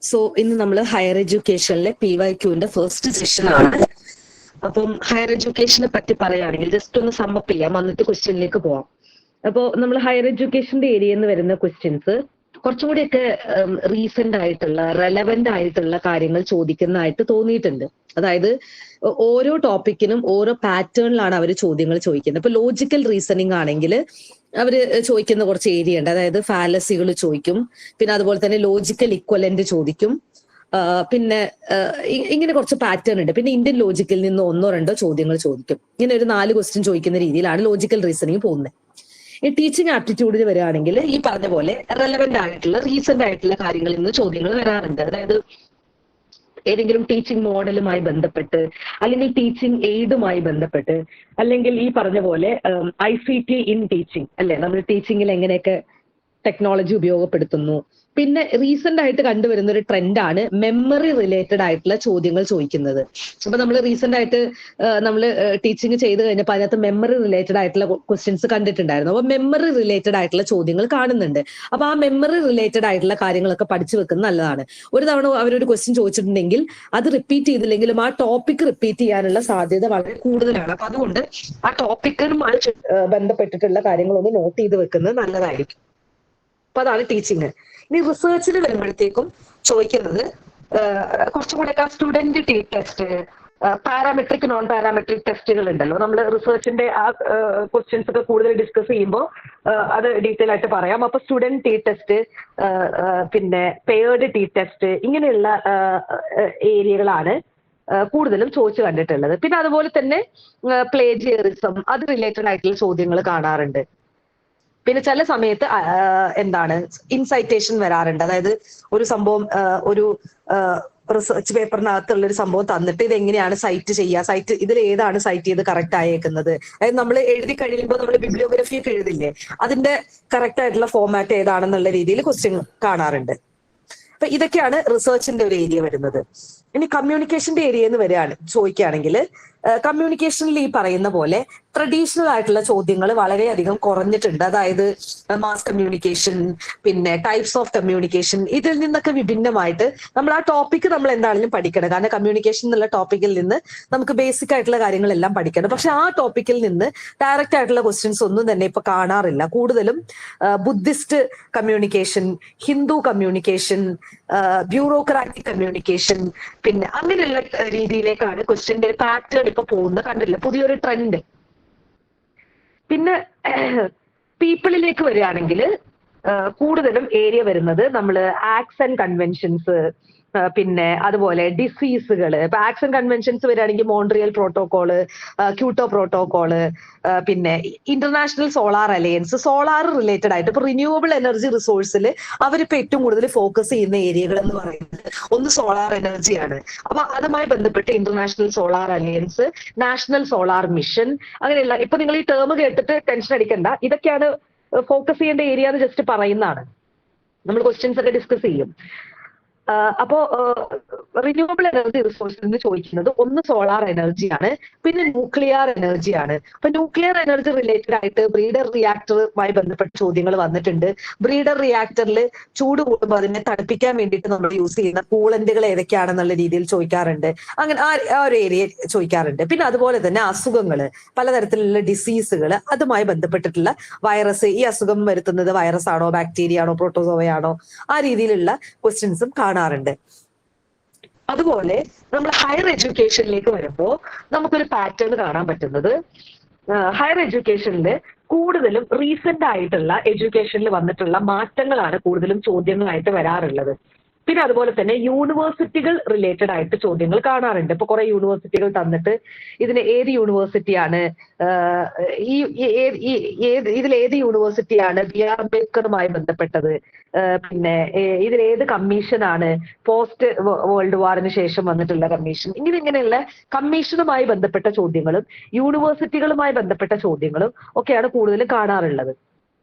So ഇന്ന് നമ്മൾ higher എഡ്യൂക്കേഷനിലെ PYQന്റെ first സെഷനാണ്. അപ്പം ഹയർ എഡ്യൂക്കേഷനെ പറ്റി പറയുകയാണെങ്കിൽ ജസ്റ്റ് ഒന്ന് സമ്മപ്പ് ചെയ്യാം, വന്നിട്ട് ക്വസ്റ്റ്യനിലേക്ക് പോവാം. അപ്പോൾ നമ്മൾ ഹയർ എഡ്യൂക്കേഷന്റെ ഏരിയയിൽ നിന്ന് വരുന്ന ക്വസ്റ്റ്യൻസ് കുറച്ചുകൂടിയൊക്കെ റീസെന്റ് ആയിട്ടുള്ള റെലവെന്റ് ആയിട്ടുള്ള കാര്യങ്ങൾ ചോദിക്കുന്നതായിട്ട് തോന്നിയിട്ടുണ്ട്. അതായത് ഓരോ ടോപ്പിക്കിനും ഓരോ പാറ്റേണിലാണ് അവർ ചോദ്യങ്ങൾ ചോദിക്കുന്നത്. ഇപ്പൊ ലോജിക്കൽ റീസണിങ് ആണെങ്കിൽ അവര് ചോദിക്കുന്ന കുറച്ച് ഏരിയ ഉണ്ട്. അതായത് ഫാലസികൾ ചോദിക്കും, പിന്നെ അതുപോലെ തന്നെ ലോജിക്കൽ ഇക്വലന്റ് ചോദിക്കും, പിന്നെ ഇങ്ങനെ കുറച്ച് പാറ്റേൺ ഉണ്ട്. പിന്നെ ഇന്ത്യൻ ലോജിക്കിൽ നിന്ന് ഒന്നോ രണ്ടോ ചോദ്യങ്ങൾ ചോദിക്കും. ഇങ്ങനെ ഒരു 4 ക്വസ്റ്റ്യൻ ചോദിക്കുന്ന രീതിയിലാണ് ലോജിക്കൽ റീസണിങ് പോകുന്നത്. ഈ ടീച്ചിങ് ആപ്റ്റിറ്റ്യൂഡിൽ വരികയാണെങ്കിൽ ഈ പറഞ്ഞ പോലെ റെലവെന്റ് ആയിട്ടുള്ള റീസെന്റ് ആയിട്ടുള്ള കാര്യങ്ങളിൽ നിന്ന് ചോദ്യങ്ങൾ വരാറുണ്ട്. അതായത് ഏതെങ്കിലും ടീച്ചിങ് മോഡലുമായി ബന്ധപ്പെട്ട്, അല്ലെങ്കിൽ ടീച്ചിങ് എയ്ഡുമായി ബന്ധപ്പെട്ട്, അല്ലെങ്കിൽ ഈ പറഞ്ഞ പോലെ ICT ഇൻ ടീച്ചിങ് അല്ലെ, നമ്മൾ ടീച്ചിങ്ങിൽ എങ്ങനെയൊക്കെ ടെക്നോളജി ഉപയോഗപ്പെടുത്തുന്നു. പിന്നെ റീസെന്റ് ആയിട്ട് കണ്ടുവരുന്ന ഒരു ട്രെൻഡാണ് മെമ്മറി റിലേറ്റഡ് ആയിട്ടുള്ള ചോദ്യങ്ങൾ ചോദിക്കുന്നത്. അപ്പൊ നമ്മൾ റീസെന്റ് ആയിട്ട് നമ്മൾ ടീച്ചിങ് ചെയ്ത് കഴിഞ്ഞപ്പോൾ അതിനകത്ത് മെമ്മറി റിലേറ്റഡ് ആയിട്ടുള്ള ക്വസ്റ്റ്യൻസ് കണ്ടിട്ടുണ്ടായിരുന്നു. അപ്പൊ മെമ്മറി റിലേറ്റഡ് ആയിട്ടുള്ള ചോദ്യങ്ങൾ കാണുന്നുണ്ട്. അപ്പൊ ആ മെമ്മറി റിലേറ്റഡ് ആയിട്ടുള്ള കാര്യങ്ങളൊക്കെ പഠിച്ചു വെക്കുന്നത് നല്ലതാണ്. ഒരു തവണ അവരൊരു ക്വസ്റ്റ്യൻ ചോദിച്ചിട്ടുണ്ടെങ്കിൽ അത് റിപ്പീറ്റ് ചെയ്തില്ലെങ്കിലും ആ ടോപ്പിക് റിപ്പീറ്റ് ചെയ്യാനുള്ള സാധ്യത വളരെ കൂടുതലാണ്. അപ്പൊ അതുകൊണ്ട് ആ ടോപ്പിക്കുമായി ബന്ധപ്പെട്ടിട്ടുള്ള കാര്യങ്ങളൊന്ന് നോട്ട് ചെയ്ത് വെക്കുന്നത് നല്ലതായിരിക്കും. അപ്പൊ അതാണ് ടീച്ചിങ്. ഇനി റിസർച്ചിൽ വരുമ്പോഴത്തേക്കും ചോദിക്കുന്നത് കുറച്ചും കൂടെ student T test, parametric non parametric ടെസ്റ്റുകൾ ഉണ്ടല്ലോ. നമ്മൾ റിസർച്ചിന്റെ ആ ക്വസ്റ്റ്യൻസ് ഒക്കെ കൂടുതൽ ഡിസ്കസ് ചെയ്യുമ്പോൾ അത് ഡീറ്റെയിൽ ആയിട്ട് പറയാം. അപ്പൊ സ്റ്റുഡന്റ് ടി ടെസ്റ്റ്, പിന്നെ പെയർഡ് ടി ടെസ്റ്റ്, ഇങ്ങനെയുള്ള ഏരിയകളാണ് കൂടുതലും ചോദിച്ചു കണ്ടിട്ടുള്ളത്. പിന്നെ അതുപോലെ തന്നെ പ്ലേജിയറിസം, അത് റിലേറ്റഡ് ആയിട്ടുള്ള ചോദ്യങ്ങൾ കാണാറുണ്ട്. പിന്നെ ചില സമയത്ത് എന്താണ് ഇൻസൈറ്റേഷൻ വരാറുണ്ട്. അതായത് ഒരു സംഭവം ഒരു റിസർച്ച് പേപ്പറിനകത്തുള്ള ഒരു സംഭവം തന്നിട്ട് ഇത് എങ്ങനെയാണ് സൈറ്റ് ചെയ്യുക, സൈറ്റ് ഇതിൽ ഏതാണ് സൈറ്റ് ചെയ്ത് കറക്റ്റ് ആയേക്കുന്നത്, അതായത് നമ്മൾ എഴുതി കഴിയുമ്പോൾ നമ്മൾ ബിബ്ലിയോഗ്രഫി ഒക്കെ എഴുതില്ലേ, അതിന്റെ കറക്റ്റ് ആയിട്ടുള്ള ഫോമാറ്റ് ഏതാണെന്നുള്ള രീതിയിൽ ക്വസ്റ്റ്യൻ കാണാറുണ്ട്. അപ്പൊ ഇതൊക്കെയാണ് റിസർച്ചിന്റെ ഒരു ഏരിയ വരുന്നത്. ഇനി കമ്മ്യൂണിക്കേഷന്റെ ഏരിയ എന്ന് വരികയാണ് ചോദിക്കുകയാണെങ്കിൽ, കമ്മ്യൂണിക്കേഷനിൽ ഈ പറയുന്ന പോലെ ട്രഡീഷണൽ ആയിട്ടുള്ള ചോദ്യങ്ങൾ വളരെയധികം കുറഞ്ഞിട്ടുണ്ട്. അതായത് മാസ് കമ്മ്യൂണിക്കേഷൻ, പിന്നെ ടൈപ്സ് ഓഫ് കമ്മ്യൂണിക്കേഷൻ, ഇതിൽ നിന്നൊക്കെ വിഭിന്നമായിട്ട് നമ്മൾ ആ ടോപ്പിക്ക് നമ്മൾ എന്താണെങ്കിലും പഠിക്കണം. കാരണം കമ്മ്യൂണിക്കേഷൻ എന്നുള്ള ടോപ്പിക്കിൽ നിന്ന് നമുക്ക് ബേസിക് ആയിട്ടുള്ള കാര്യങ്ങളെല്ലാം പഠിക്കണം. പക്ഷെ ആ ടോപ്പിക്കിൽ നിന്ന് ഡയറക്റ്റ് ആയിട്ടുള്ള ക്വസ്റ്റ്യൻസ് ഒന്നും തന്നെ ഇപ്പൊ കാണാറില്ല. കൂടുതലും Buddhist communication, Hindu communication, bureaucratic communication, പിന്നെ അങ്ങനെയുള്ള രീതിയിലേക്കാണ് ക്വസ്റ്റ്യന്റെ പാറ്റേൺ ഇപ്പൊ പോകുന്നത്. കണ്ടില്ല, പുതിയൊരു ട്രെൻഡ്. പിന്നെ പീപ്പിളിലേക്ക് വരികയാണെങ്കിൽ കൂടുതലും ഏരിയ വരുന്നത് നമ്മൾ ആക്ട്സ് ആൻഡ് കൺവെൻഷൻസ്, പിന്നെ അതുപോലെ ഡിസീസുകൾ. ഇപ്പൊ ആക്ട്സ് ആൻഡ് കൺവെൻഷൻസ് വരികയാണെങ്കിൽ മോൺട്രിയൽ പ്രോട്ടോകോള്, ക്യൂട്ടോ പ്രോട്ടോകോള്, പിന്നെ international solar alliance, solar related ആയിട്ട് ഇപ്പൊ റിന്യൂവബിൾ എനർജി റിസോഴ്സിൽ അവരിപ്പോ ഏറ്റവും കൂടുതൽ ഫോക്കസ് ചെയ്യുന്ന ഏരിയകൾ എന്ന് പറയുന്നത് ഒന്ന് സോളാർ എനർജിയാണ്. അപ്പൊ അതുമായി ബന്ധപ്പെട്ട് international solar alliance, national solar mission, അങ്ങനെയുള്ള ഇപ്പൊ നിങ്ങൾ ഈ ടേം കേട്ടിട്ട് ടെൻഷൻ അടിക്കണ്ട, ഇതൊക്കെയാണ് ഫോക്കസ് ചെയ്യേണ്ട ഏരിയ എന്ന് ജസ്റ്റ് പറയുന്നതാണ്. നമ്മൾ ക്വസ്റ്റ്യൻസ് ഒക്കെ ഡിസ്കസ് ചെയ്യും. അപ്പോ റിന്യൂവബിൾ എനർജി റിസോഴ്സിൽ നിന്ന് ചോദിക്കുന്നത് ഒന്ന് സോളാർ എനർജിയാണ്, പിന്നെ ന്യൂക്ലിയർ എനർജിയാണ്. അപ്പൊ ന്യൂക്ലിയർ എനർജി റിലേറ്റഡ് ആയിട്ട് ബ്രീഡർ റിയാക്ടറുമായി ബന്ധപ്പെട്ട ചോദ്യങ്ങൾ വന്നിട്ടുണ്ട്. ബ്രീഡർ റിയാക്ടറിൽ ചൂട് കൂടുമ്പോൾ അതിനെ തണുപ്പിക്കാൻ വേണ്ടിയിട്ട് നമ്മൾ യൂസ് ചെയ്യുന്ന കൂളന്റുകൾ ഏതൊക്കെയാണെന്നുള്ള രീതിയിൽ ചോദിക്കാറുണ്ട്. അങ്ങനെ ആ ഒരു ഏരിയ ചോദിക്കാറുണ്ട്. പിന്നെ അതുപോലെ തന്നെ അസുഖങ്ങൾ, പലതരത്തിലുള്ള ഡിസീസുകൾ, അതുമായി ബന്ധപ്പെട്ടിട്ടുള്ള വൈറസ്, ഈ അസുഖം വരുത്തുന്നത് വൈറസ് ആണോ, ബാക്ടീരിയ ആണോ, പ്രോട്ടോസോവയാണോ, ആ രീതിയിലുള്ള ക്വസ്റ്റ്യൻസും കാണാറുണ്ട്. അതുപോലെ നമ്മൾ ഹയർ എഡ്യൂക്കേഷനിലേക്ക് വരുമ്പോൾ നമുക്കൊരു പാറ്റേൺ കാണാൻ പറ്റുന്നത്, ഹയർ എഡ്യൂക്കേഷനിൽ കൂടുതലും റീസെന്റ് ആയിട്ടുള്ള എഡ്യൂക്കേഷനിൽ വന്നിട്ടുള്ള മാറ്റങ്ങളാണ് കൂടുതലും ചോദ്യങ്ങളായിട്ട് വരാറുള്ളത്. പിന്നെ അതുപോലെ തന്നെ യൂണിവേഴ്സിറ്റികൾ റിലേറ്റഡ് ആയിട്ട് ചോദ്യങ്ങൾ കാണാറുണ്ട്. ഇപ്പൊ കുറെ യൂണിവേഴ്സിറ്റികൾ തന്നിട്ട് ഇതിന് ഏത് യൂണിവേഴ്സിറ്റിയാണ്, ഇതിൽ ഏത് യൂണിവേഴ്സിറ്റിയാണ് BR അംബേദ്കറുമായി ബന്ധപ്പെട്ടത്, പിന്നെ ഇതിൽ ഏത് കമ്മീഷനാണ് പോസ്റ്റ് വേൾഡ് വാറിന് ശേഷം വന്നിട്ടുള്ള കമ്മീഷൻ, ഇങ്ങനെയുള്ള കമ്മീഷനുമായി ബന്ധപ്പെട്ട ചോദ്യങ്ങളും യൂണിവേഴ്സിറ്റികളുമായി ബന്ധപ്പെട്ട ചോദ്യങ്ങളും ഒക്കെയാണ് കൂടുതലും കാണാറുള്ളത്.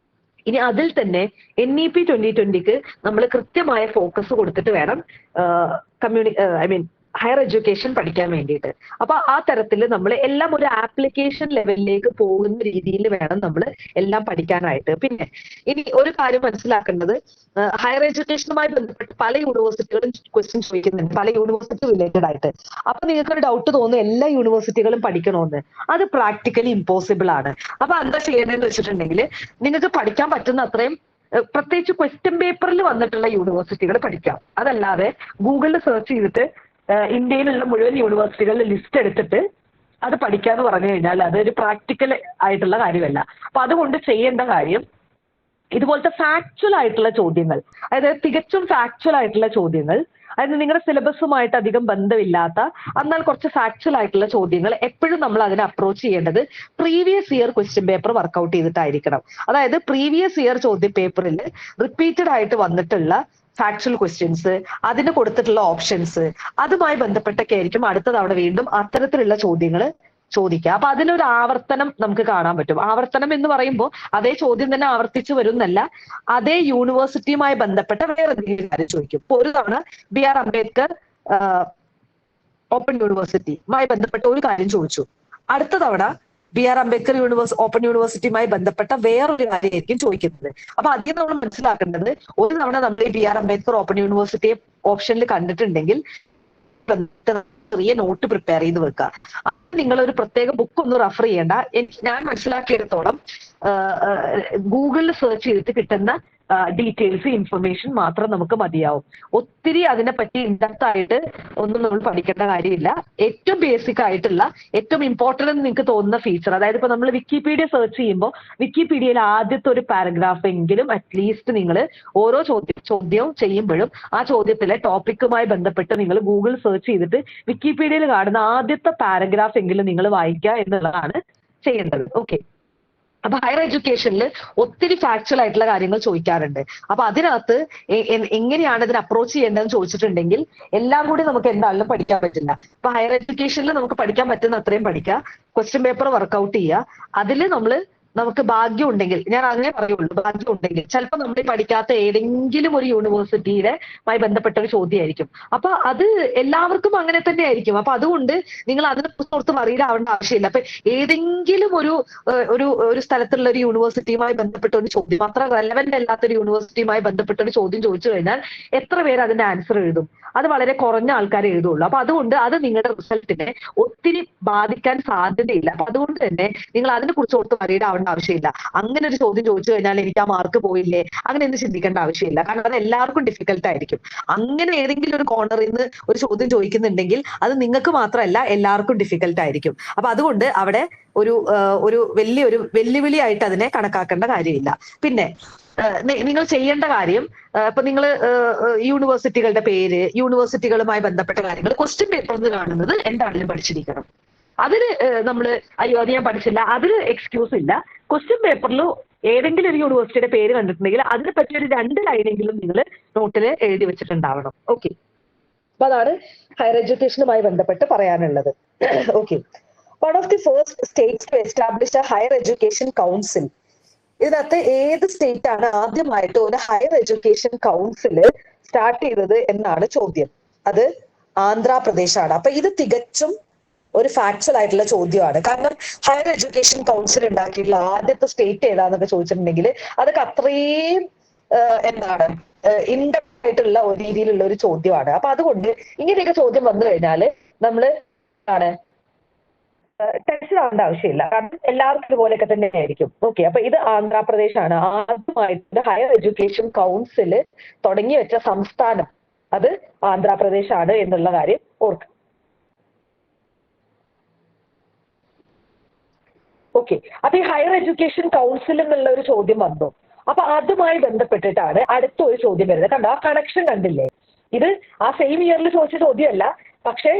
ഇനി അതിൽ തന്നെ NEP 2020ക്ക് നമ്മൾ കൃത്യമായ ഫോക്കസ് കൊടുത്തിട്ട് വേണം ഹയർ എഡ്യൂക്കേഷൻ പഠിക്കാൻ വേണ്ടിയിട്ട്. അപ്പൊ ആ തരത്തിൽ നമ്മൾ എല്ലാം ഒരു ആപ്ലിക്കേഷൻ ലെവലിലേക്ക് പോകുന്ന രീതിയിൽ വേണം നമ്മൾ എല്ലാം പഠിക്കാനായിട്ട്. പിന്നെ ഇനി ഒരു കാര്യം മനസ്സിലാക്കേണ്ടത്, ഹയർ എഡ്യൂക്കേഷനുമായി ബന്ധപ്പെട്ട് പല യൂണിവേഴ്സിറ്റികളും ക്വസ്റ്റ്യൻ ചോദിക്കുന്നുണ്ട്, പല യൂണിവേഴ്സിറ്റി റിലേറ്റഡ് ആയിട്ട്. അപ്പൊ നിങ്ങൾക്ക് ഒരു ഡൗട്ട് തോന്നും എല്ലാ യൂണിവേഴ്സിറ്റികളും പഠിക്കണമെന്ന്. അത് പ്രാക്ടിക്കലി ഇമ്പോസിബിൾ ആണ്. അപ്പൊ എന്താ ചെയ്യേണ്ടതെന്ന് വെച്ചിട്ടുണ്ടെങ്കിൽ, നിങ്ങൾക്ക് പഠിക്കാൻ പറ്റുന്ന അത്രയും പ്രത്യേകിച്ച് ക്വസ്റ്റ്യൻ പേപ്പറിൽ വന്നിട്ടുള്ള യൂണിവേഴ്സിറ്റികൾ പഠിക്കാം. അതല്ലാതെ ഗൂഗിളിൽ സെർച്ച് ചെയ്തിട്ട് ഇന്ത്യയിലുള്ള മുഴുവൻ യൂണിവേഴ്സിറ്റികളുടെ ലിസ്റ്റ് എടുത്തിട്ട് അത് പഠിക്കാന്ന് പറഞ്ഞു കഴിഞ്ഞാൽ അതൊരു പ്രാക്ടിക്കൽ ആയിട്ടുള്ള കാര്യമല്ല. അപ്പൊ അതുകൊണ്ട് ചെയ്യേണ്ട കാര്യം, ഇതുപോലത്തെ ഫാക്ച്വൽ ആയിട്ടുള്ള ചോദ്യങ്ങൾ, അതായത് തികച്ചും ഫാക്ച്വൽ ആയിട്ടുള്ള ചോദ്യങ്ങൾ, അതായത് നിങ്ങളുടെ സിലബസുമായിട്ട് അധികം ബന്ധമില്ലാത്ത എന്നാൽ കുറച്ച് ഫാക്ച്വൽ ആയിട്ടുള്ള ചോദ്യങ്ങൾ എപ്പോഴും നമ്മൾ അതിനെ അപ്രോച്ച് ചെയ്യേണ്ടത് previous year question paper work out ചെയ്തിട്ടായിരിക്കണം. അതായത് പ്രീവിയസ് ഇയർ ചോദ്യ പേപ്പറിൽ റിപ്പീറ്റഡ് ആയിട്ട് വന്നിട്ടുള്ള ഫാക്ച്വൽ ക്വസ്റ്റ്യൻസ്, അതിന് കൊടുത്തിട്ടുള്ള ഓപ്ഷൻസ്, അതുമായി ബന്ധപ്പെട്ടൊക്കെ ആയിരിക്കും അടുത്ത തവണ വീണ്ടും അത്തരത്തിലുള്ള ചോദ്യങ്ങൾ ചോദിക്കുക. അപ്പൊ അതിനൊരു ആവർത്തനം നമുക്ക് കാണാൻ പറ്റും. ആവർത്തനം എന്ന് പറയുമ്പോൾ അതേ ചോദ്യം തന്നെ ആവർത്തിച്ചു വരുന്നല്ല, അതേ യൂണിവേഴ്സിറ്റിയുമായി ബന്ധപ്പെട്ട വേറെ എന്തെങ്കിലും കാര്യം ചോദിക്കും. ഇപ്പൊ ഒരു തവണ BR അംബേദ്കർ ഓപ്പൺ യൂണിവേഴ്സിറ്റിയുമായി ബന്ധപ്പെട്ട ഒരു കാര്യം ചോദിച്ചു, അടുത്ത തവണ BR അംബേദ്കർ ഓപ്പൺ യൂണിവേഴ്സിറ്റിയുമായി ബന്ധപ്പെട്ട വേറൊരു കാര്യമായിരിക്കും ചോദിക്കുന്നത്. അപ്പൊ ആദ്യം നമ്മൾ മനസ്സിലാക്കേണ്ടത്, ഒരു തവണ നമ്മൾ ഈ BR അംബേദ്കർ ഓപ്പൺ യൂണിവേഴ്സിറ്റിയെ ഓപ്ഷനിൽ കണ്ടിട്ടുണ്ടെങ്കിൽ ചെറിയ നോട്ട് പ്രിപ്പയർ ചെയ്ത് വെക്കുക. നിങ്ങൾ ഒരു പ്രത്യേക ബുക്ക് ഒന്നും റെഫർ ചെയ്യേണ്ട. ഞാൻ മനസ്സിലാക്കിയെടുത്തോളം ഗൂഗിളിൽ സെർച്ച് ചെയ്തിട്ട് കിട്ടുന്ന ഡീറ്റെയിൽസ്, ഇൻഫർമേഷൻ മാത്രം നമുക്ക് മതിയാവും. ഒത്തിരി അതിനെപ്പറ്റി ഇൻഡെപ്ത് ആയിട്ട് ഒന്നും നമ്മൾ പഠിക്കേണ്ട കാര്യമില്ല. ഏറ്റവും ബേസിക് ആയിട്ടുള്ള, ഏറ്റവും ഇമ്പോർട്ടന്റ് എന്ന് നിങ്ങൾക്ക് തോന്നുന്ന ഫീച്ചർ, അതായത് ഇപ്പൊ നമ്മൾ വിക്കിപീഡിയ സെർച്ച് ചെയ്യുമ്പോൾ വിക്കിപീഡിയയിൽ ആദ്യത്തെ ഒരു പാരഗ്രാഫ് എങ്കിലും അറ്റ്ലീസ്റ്റ് നിങ്ങൾ ഓരോ ചോദ്യവും ചെയ്യുമ്പോഴും ആ ചോദ്യത്തിലെ ടോപ്പിക്കുമായി ബന്ധപ്പെട്ട് നിങ്ങൾ ഗൂഗിൾ സെർച്ച് ചെയ്തിട്ട് വിക്കിപീഡിയയിൽ കാണുന്ന ആദ്യത്തെ പാരഗ്രാഫ് എങ്കിലും നിങ്ങൾ വായിക്കുക എന്നുള്ളതാണ് ചെയ്യേണ്ടത്. ഓക്കെ. അപ്പൊ ഹയർ എഡ്യൂക്കേഷനിൽ ഒത്തിരി ഫാക്ച്വൽ ആയിട്ടുള്ള കാര്യങ്ങൾ ചോദിക്കാറുണ്ട്. അപ്പൊ അതിനകത്ത് എങ്ങനെയാണ് ഇതിനെ അപ്രോച്ച് ചെയ്യേണ്ടതെന്ന് ചോദിച്ചിട്ടുണ്ടെങ്കിൽ എല്ലാം കൂടി നമുക്ക് എന്തായാലും പഠിക്കാൻ പറ്റില്ല. ഇപ്പൊ ഹയർ എഡ്യൂക്കേഷനിൽ നമുക്ക് പഠിക്കാൻ പറ്റുന്ന അത്രയും പഠിക്കുക, ക്വസ്റ്റ്യൻ പേപ്പർ വർക്ക്ഔട്ട് ചെയ്യുക. അതിൽ നമുക്ക് ഭാഗ്യം ഉണ്ടെങ്കിൽ, ഞാൻ അങ്ങനെ പറയുള്ളൂ, ഭാഗ്യം ഉണ്ടെങ്കിൽ ചിലപ്പോൾ നമ്മൾ പഠിക്കാത്ത ഏതെങ്കിലും ഒരു യൂണിവേഴ്സിറ്റിയുമായി ബന്ധപ്പെട്ട ഒരു ചോദ്യമായിരിക്കും. അപ്പൊ അത് എല്ലാവർക്കും അങ്ങനെ തന്നെ ആയിരിക്കും. അപ്പൊ അതുകൊണ്ട് നിങ്ങൾ അതിനെ കുറിച്ച് വറീഡ് ആവേണ്ട ആവശ്യമില്ല. അപ്പൊ ഏതെങ്കിലും ഒരു സ്ഥലത്തുള്ള ഒരു യൂണിവേഴ്സിറ്റിയുമായി ബന്ധപ്പെട്ട ഒരു ചോദ്യം, അത്ര റെലവെന്റ് അല്ലാത്തൊരു യൂണിവേഴ്സിറ്റിയുമായി ബന്ധപ്പെട്ട ഒരു ചോദ്യം ചോദിച്ചു കഴിഞ്ഞാൽ എത്ര പേര് അതിന്റെ ആൻസർ എഴുതും? അത് വളരെ കുറഞ്ഞ ആൾക്കാരെ എഴുതുള്ളൂ. അപ്പൊ അതുകൊണ്ട് അത് നിങ്ങളുടെ റിസൾട്ടിനെ ഒത്തിരി ബാധിക്കാൻ സാധ്യതയില്ല. അപ്പൊ അതുകൊണ്ട് തന്നെ നിങ്ങൾ അതിനെ കുറിച്ച് ഓർത്ത് വറീഡ് ആവേണ്ട ആവശ്യമില്ല. അങ്ങനെ ഒരു ചോദ്യം ചോദിച്ചു കഴിഞ്ഞാൽ എനിക്ക് ആ മാർക്ക് പോയില്ലേ, അങ്ങനെ ഒന്നും ചിന്തിക്കേണ്ട ആവശ്യമില്ല. കാരണം അത് എല്ലാവർക്കും ഡിഫിക്കൽട്ട് ആയിരിക്കും. അങ്ങനെ ഏതെങ്കിലും ഒരു കോർണറിൽ നിന്ന് ഒരു ചോദ്യം ചോദിക്കുന്നുണ്ടെങ്കിൽ അത് നിങ്ങൾക്ക് മാത്രമല്ല എല്ലാവർക്കും ഡിഫിക്കൽട്ട് ആയിരിക്കും. അപ്പൊ അതുകൊണ്ട് അവിടെ ഒരു വലിയൊരു വെല്ലുവിളിയായിട്ട് അതിനെ കണക്കാക്കേണ്ട കാര്യമില്ല. പിന്നെ നിങ്ങൾ ചെയ്യേണ്ട കാര്യം, ഇപ്പൊ നിങ്ങൾ യൂണിവേഴ്സിറ്റികളുടെ പേര്, യൂണിവേഴ്സിറ്റികളുമായി ബന്ധപ്പെട്ട കാര്യങ്ങൾ ക്വസ്റ്റ്യൻ പേപ്പറിൽ കാണുന്നത് എന്താണെങ്കിലും പഠിച്ചിരിക്കണം. അതിന് അയ്യോ അത് ഞാൻ പഠിച്ചില്ല, അതിന് എക്സ്ക്യൂസ് ഇല്ല. ക്വസ്റ്റ്യൻ പേപ്പറിൽ ഏതെങ്കിലും ഒരു യൂണിവേഴ്സിറ്റിയുടെ പേര് കണ്ടിട്ടുണ്ടെങ്കിൽ അതിനെ പറ്റി ഒരു 2 ലൈനെങ്കിലും നിങ്ങൾ നോട്ടിൽ എഴുതി വെച്ചിട്ടുണ്ടാവണം. ഓക്കെ. അപ്പൊ അതാണ് ഹയർ എഡ്യൂക്കേഷനുമായി ബന്ധപ്പെട്ട് പറയാനുള്ളത്. Okay. One of the first states to establish a higher education council. ഇതിനകത്ത് ഏത് സ്റ്റേറ്റ് ആണ് ആദ്യമായിട്ട് ഒരു ഹയർ എഡ്യൂക്കേഷൻ കൗൺസിൽ സ്റ്റാർട്ട് ചെയ്തത് എന്നാണ് ചോദ്യം. അത് ആന്ധ്രാപ്രദേശാണ്. അപ്പൊ ഇത് തികച്ചും ഒരു ഫാക്ച്വൽ ആയിട്ടുള്ള ചോദ്യമാണ്. കാരണം ഹയർ എഡ്യൂക്കേഷൻ കൗൺസിൽ ഉണ്ടാക്കിയിട്ടുള്ള ആദ്യത്തെ സ്റ്റേറ്റ് ഏതാന്നൊക്കെ ചോദിച്ചിട്ടുണ്ടെങ്കിൽ അതൊക്കെ അത്രയും ഇൻഡെപ്ത് ആയിട്ടുള്ള ഒരു രീതിയിലുള്ള ഒരു ചോദ്യമാണ്. അപ്പൊ അതുകൊണ്ട് ഇങ്ങനെയൊക്കെ ചോദ്യം വന്നു കഴിഞ്ഞാല് നമ്മള് ടെൻഷൻ ആവേണ്ട ആവശ്യമില്ല. കാരണം എല്ലാവർക്കും ഇതുപോലെയൊക്കെ തന്നെ ആയിരിക്കും. ഓക്കെ. അപ്പൊ ഇത് ആന്ധ്രാപ്രദേശാണ്. ആദ്യമായിട്ട് ഹയർ എഡ്യൂക്കേഷൻ കൗൺസിൽ തുടങ്ങി വെച്ച സംസ്ഥാനം അത് ആന്ധ്രാപ്രദേശാണ് എന്നുള്ള കാര്യം ഓർക്കുക. ഓക്കെ. അപ്പൊ ഈ ഹയർ എഡ്യൂക്കേഷൻ കൗൺസിൽ എന്നുള്ള ഒരു ചോദ്യം വന്നു. അപ്പൊ അതുമായി ബന്ധപ്പെട്ടിട്ടാണ് അടുത്ത ഒരു ചോദ്യം വരുന്നത്. കണ്ടോ, ആ കണക്ഷൻ കണ്ടില്ലേ? ഇത് ആ സെയിം ഇയറിൽ ചോദിച്ച ചോദ്യമല്ല, പക്ഷെ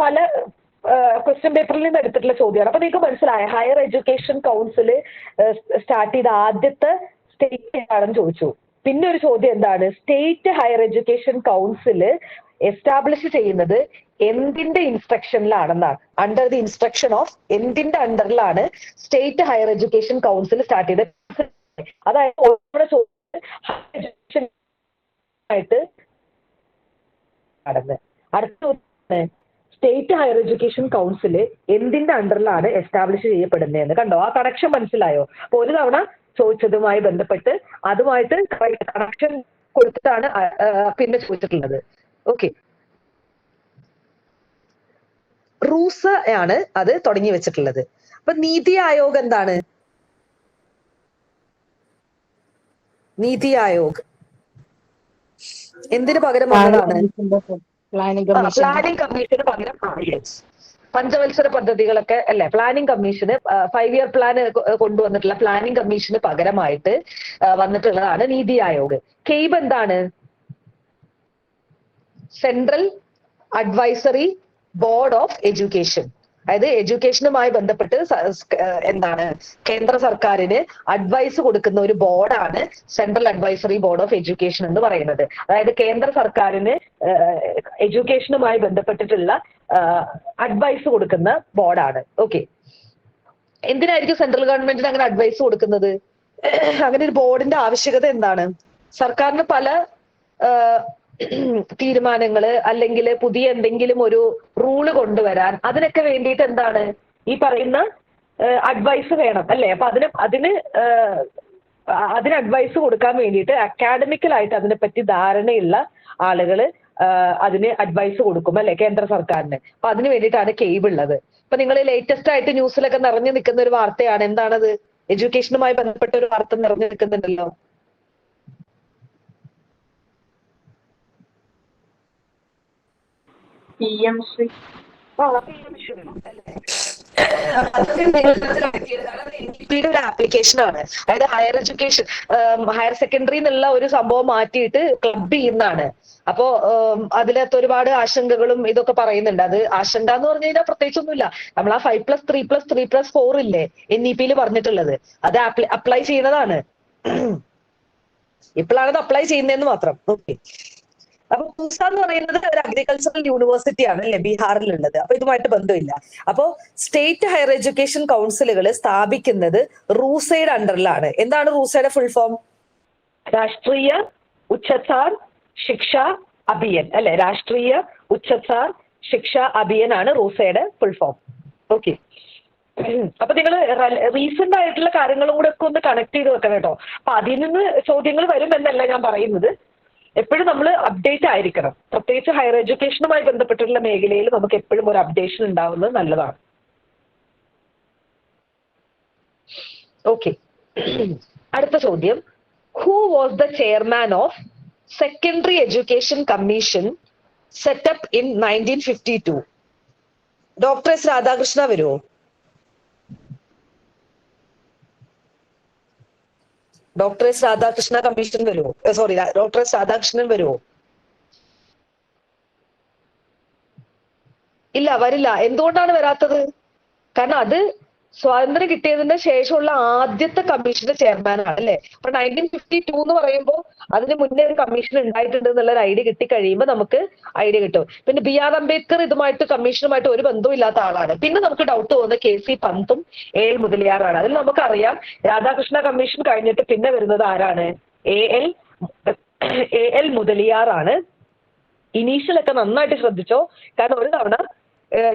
പല ക്വസ്റ്റ്യൻ പേപ്പറിൽ നിന്ന് എടുത്തിട്ടുള്ള ചോദ്യമാണ്. അപ്പൊ നിങ്ങൾക്ക് മനസ്സിലായ ഹയർ എഡ്യൂക്കേഷൻ കൗൺസിൽ സ്റ്റാർട്ട് ചെയ്ത ആദ്യത്തെ സ്റ്റേറ്റ് ഏതാണെന്ന് ചോദിച്ചു. പിന്നെ ഒരു ചോദ്യം എന്താണ്, state higher education council establish ചെയ്യുന്നത് എന്തിന്റെ ഇൻസ്ട്രക്ഷനിലാണെന്നാണ്. അണ്ടർ ദി ഇൻസ്ട്രക്ഷൻ ഓഫ് എന്തിന്റെ അണ്ടറിലാണ് state higher education council start ചെയ്തത്? അതായത് ഹയർ എഡ്യൂക്കേഷൻ ആയിട്ട് നടന്ന് അടുത്ത സ്റ്റേറ്റ് ഹയർ എഡ്യൂക്കേഷൻ കൗൺസിൽ എന്തിന്റെ അണ്ടറിലാണ് എസ്റ്റാബ്ലിഷ് ചെയ്യപ്പെടുന്നതെന്ന് കണ്ടോ? ആ കണക്ഷൻ മനസ്സിലായോ? അപ്പൊ ഒരു തവണ ചോദിച്ചതുമായി ബന്ധപ്പെട്ട് അതുമായിട്ട് കണക്ഷൻ കൊടുത്തിട്ടാണ് പിന്നെ ചോദിച്ചിട്ടുള്ളത്. ഓക്കെ, റൂസ ആണ് അത് തുടങ്ങി വെച്ചിട്ടുള്ളത്. അപ്പൊ നീതി ആയോഗ് എന്താണ്? നീതി ആയോഗ് എന്തിനു പകരം വന്നതാണ്? പ്ലാനിംഗ് കമ്മീഷന് പകരം പഞ്ചവത്സര പദ്ധതികളൊക്കെ അല്ലെ, പ്ലാനിംഗ് കമ്മീഷന് 5 ഇയർ പ്ലാൻ കൊണ്ടുവന്നിട്ടുള്ള പ്ലാനിംഗ് കമ്മീഷന് പകരമായിട്ട് വന്നിട്ടുള്ളതാണ് നീതി ആയോഗ്. കെയ്ബ് എന്താണ്? Central advisory board of education. അതായത് എഡ്യൂക്കേഷനുമായി ബന്ധപ്പെട്ട് എന്താണ് കേന്ദ്ര സർക്കാരിന് അഡ്വൈസ് കൊടുക്കുന്ന ഒരു ബോർഡാണ് central advisory board of education എന്ന് പറയുന്നത്. അതായത് കേന്ദ്ര സർക്കാരിന് എഡ്യൂക്കേഷനുമായി ബന്ധപ്പെട്ടിട്ടുള്ള അഡ്വൈസ് കൊടുക്കുന്ന ബോർഡാണ്. ഓക്കെ, എന്തിനായിരിക്കും സെൻട്രൽ ഗവൺമെന്റിന് അങ്ങനെ അഡ്വൈസ് കൊടുക്കുന്നത്? അങ്ങനെ ഒരു ബോർഡിന്റെ ആവശ്യകത എന്താണ്? സർക്കാരിന് പല തീരുമാനങ്ങള് അല്ലെങ്കിൽ പുതിയ എന്തെങ്കിലും ഒരു റൂള് കൊണ്ടുവരാൻ അതിനൊക്കെ വേണ്ടിയിട്ട് എന്താണ് ഈ പറയുന്ന അഡ്വൈസ് വേണം അല്ലെ? അപ്പൊ അതിന് അഡ്വൈസ് കൊടുക്കാൻ വേണ്ടിയിട്ട് അക്കാഡമിക്കലായിട്ട് അതിനെപ്പറ്റി ധാരണയുള്ള ആളുകള് അതിന് അഡ്വൈസ് കൊടുക്കും അല്ലെ കേന്ദ്ര സർക്കാരിന്. അപ്പൊ അതിന് വേണ്ടിയിട്ടാണ് കെയ്ബ് ഉള്ളത്. ഇപ്പൊ നിങ്ങൾ ലേറ്റസ്റ്റ് ആയിട്ട് ന്യൂസിലൊക്കെ നിറഞ്ഞു നിൽക്കുന്ന ഒരു വാർത്തയാണ്. എന്താണത്? എഡ്യൂക്കേഷനുമായി ബന്ധപ്പെട്ട ഒരു വാർത്ത നിറഞ്ഞു നിൽക്കുന്നുണ്ടല്ലോ. ഒരു ആപ്ലിക്കേഷൻ ആണ്. അതായത് ഹയർ എഡ്യൂക്കേഷൻ ഹയർ സെക്കൻഡറി എന്നുള്ള ഒരു സംഭവം മാറ്റിയിട്ട് ക്ലബ് ചെയ്യുന്നതാണ്. അപ്പോ അതിനകത്ത് ഒരുപാട് ആശങ്കകളും ഇതൊക്കെ പറയുന്നുണ്ട്. അത് ആശങ്ക എന്ന് പറഞ്ഞു കഴിഞ്ഞാൽ പ്രത്യേകിച്ചൊന്നുമില്ല. നമ്മൾ ആ 5+3+3+4 ഇല്ലേ NEP പറഞ്ഞിട്ടുള്ളത്, അത് അപ്ലൈ ചെയ്യുന്നതാണ്. ഇപ്പോഴാണ് അത് അപ്ലൈ ചെയ്യുന്നതെന്ന് മാത്രം. ഓക്കെ, അപ്പൊ പൂസ എന്ന് പറയുന്നത് ഒരു അഗ്രികൾച്ചറൽ യൂണിവേഴ്സിറ്റി ആണ് അല്ലെ ബീഹാറിലുള്ളത്. അപ്പൊ ഇതുമായിട്ട് ബന്ധമില്ല. അപ്പോ സ്റ്റേറ്റ് ഹയർ എഡ്യൂക്കേഷൻ കൗൺസിലുകൾ സ്ഥാപിക്കുന്നത് റൂസയുടെ അണ്ടറിലാണ്. എന്താണ് റൂസയുടെ ഫുൾ ഫോം? രാഷ്ട്രീയ ഉച്ചസാർ ശിക്ഷ അഭിയൻ അല്ലെ? രാഷ്ട്രീയ ഉച്ചസാർ ശിക്ഷ അഭിയൻ ആണ് റൂസയുടെ ഫുൾ ഫോം. ഓക്കെ, അപ്പൊ നിങ്ങൾ റീസെന്റ് ആയിട്ടുള്ള കാര്യങ്ങളും കൂടെ ഒക്കെ ഒന്ന് കണക്ട് ചെയ്ത് വെക്കണം കേട്ടോ. അപ്പൊ അതിൽ നിന്ന് ചോദ്യങ്ങൾ വരും എന്നല്ല ഞാൻ പറയുന്നത്. എപ്പോഴും നമ്മൾ അപ്ഡേറ്റ് ആയിരിക്കണം. പ്രത്യേകിച്ച് ഹയർ എഡ്യൂക്കേഷനുമായി ബന്ധപ്പെട്ടിട്ടുള്ള മേഖലയിൽ നമുക്ക് എപ്പോഴും ഒരു അപ്ഡേഷൻ ഉണ്ടാവുന്നത് നല്ലതാണ്. ഓക്കെ, അടുത്ത ചോദ്യം. Who was the chairman of secondary education commission setup in 1952? Doctor S Radhakrishna വരുമോ? ഡോക്ടർ എസ് രാധാകൃഷ്ണ കമ്മീഷൻ വരുമോ? സോറി, ഡോക്ടർ എസ് രാധാകൃഷ്ണൻ വരുമോ? ഇല്ല, വരില്ല. എന്തുകൊണ്ടാണ് വരാത്തത്? കാരണം അത് സ്വാതന്ത്ര്യം കിട്ടിയതിന് ശേഷമുള്ള ആദ്യത്തെ കമ്മീഷന്റെ ചെയർമാനാണ് അല്ലെ? അപ്പൊ 1952 എന്ന് പറയുമ്പോൾ അതിന് മുന്നേ ഒരു കമ്മീഷൻ ഉണ്ടായിട്ടുണ്ട് എന്നുള്ള ഒരു ഐഡിയ കിട്ടിക്കഴിയുമ്പോൾ നമുക്ക് ഐഡിയ കിട്ടും. പിന്നെ BR അംബേദ്കർ ഇതുമായിട്ട് കമ്മീഷനുമായിട്ട് ഒരു ബന്ധവും ഇല്ലാത്ത ആളാണ്. പിന്നെ നമുക്ക് ഡൗട്ട് തോന്നുന്നത് KC പന്തും AL മുതലിയാറാണ്. അതിൽ നമുക്കറിയാം രാധാകൃഷ്ണ കമ്മീഷൻ കഴിഞ്ഞിട്ട് പിന്നെ വരുന്നത് ആരാണ്? AL മുതലിയാറാണ്. ഇനീഷ്യലൊക്കെ നന്നായിട്ട് ശ്രദ്ധിച്ചോ. കാരണം ഒരു തവണ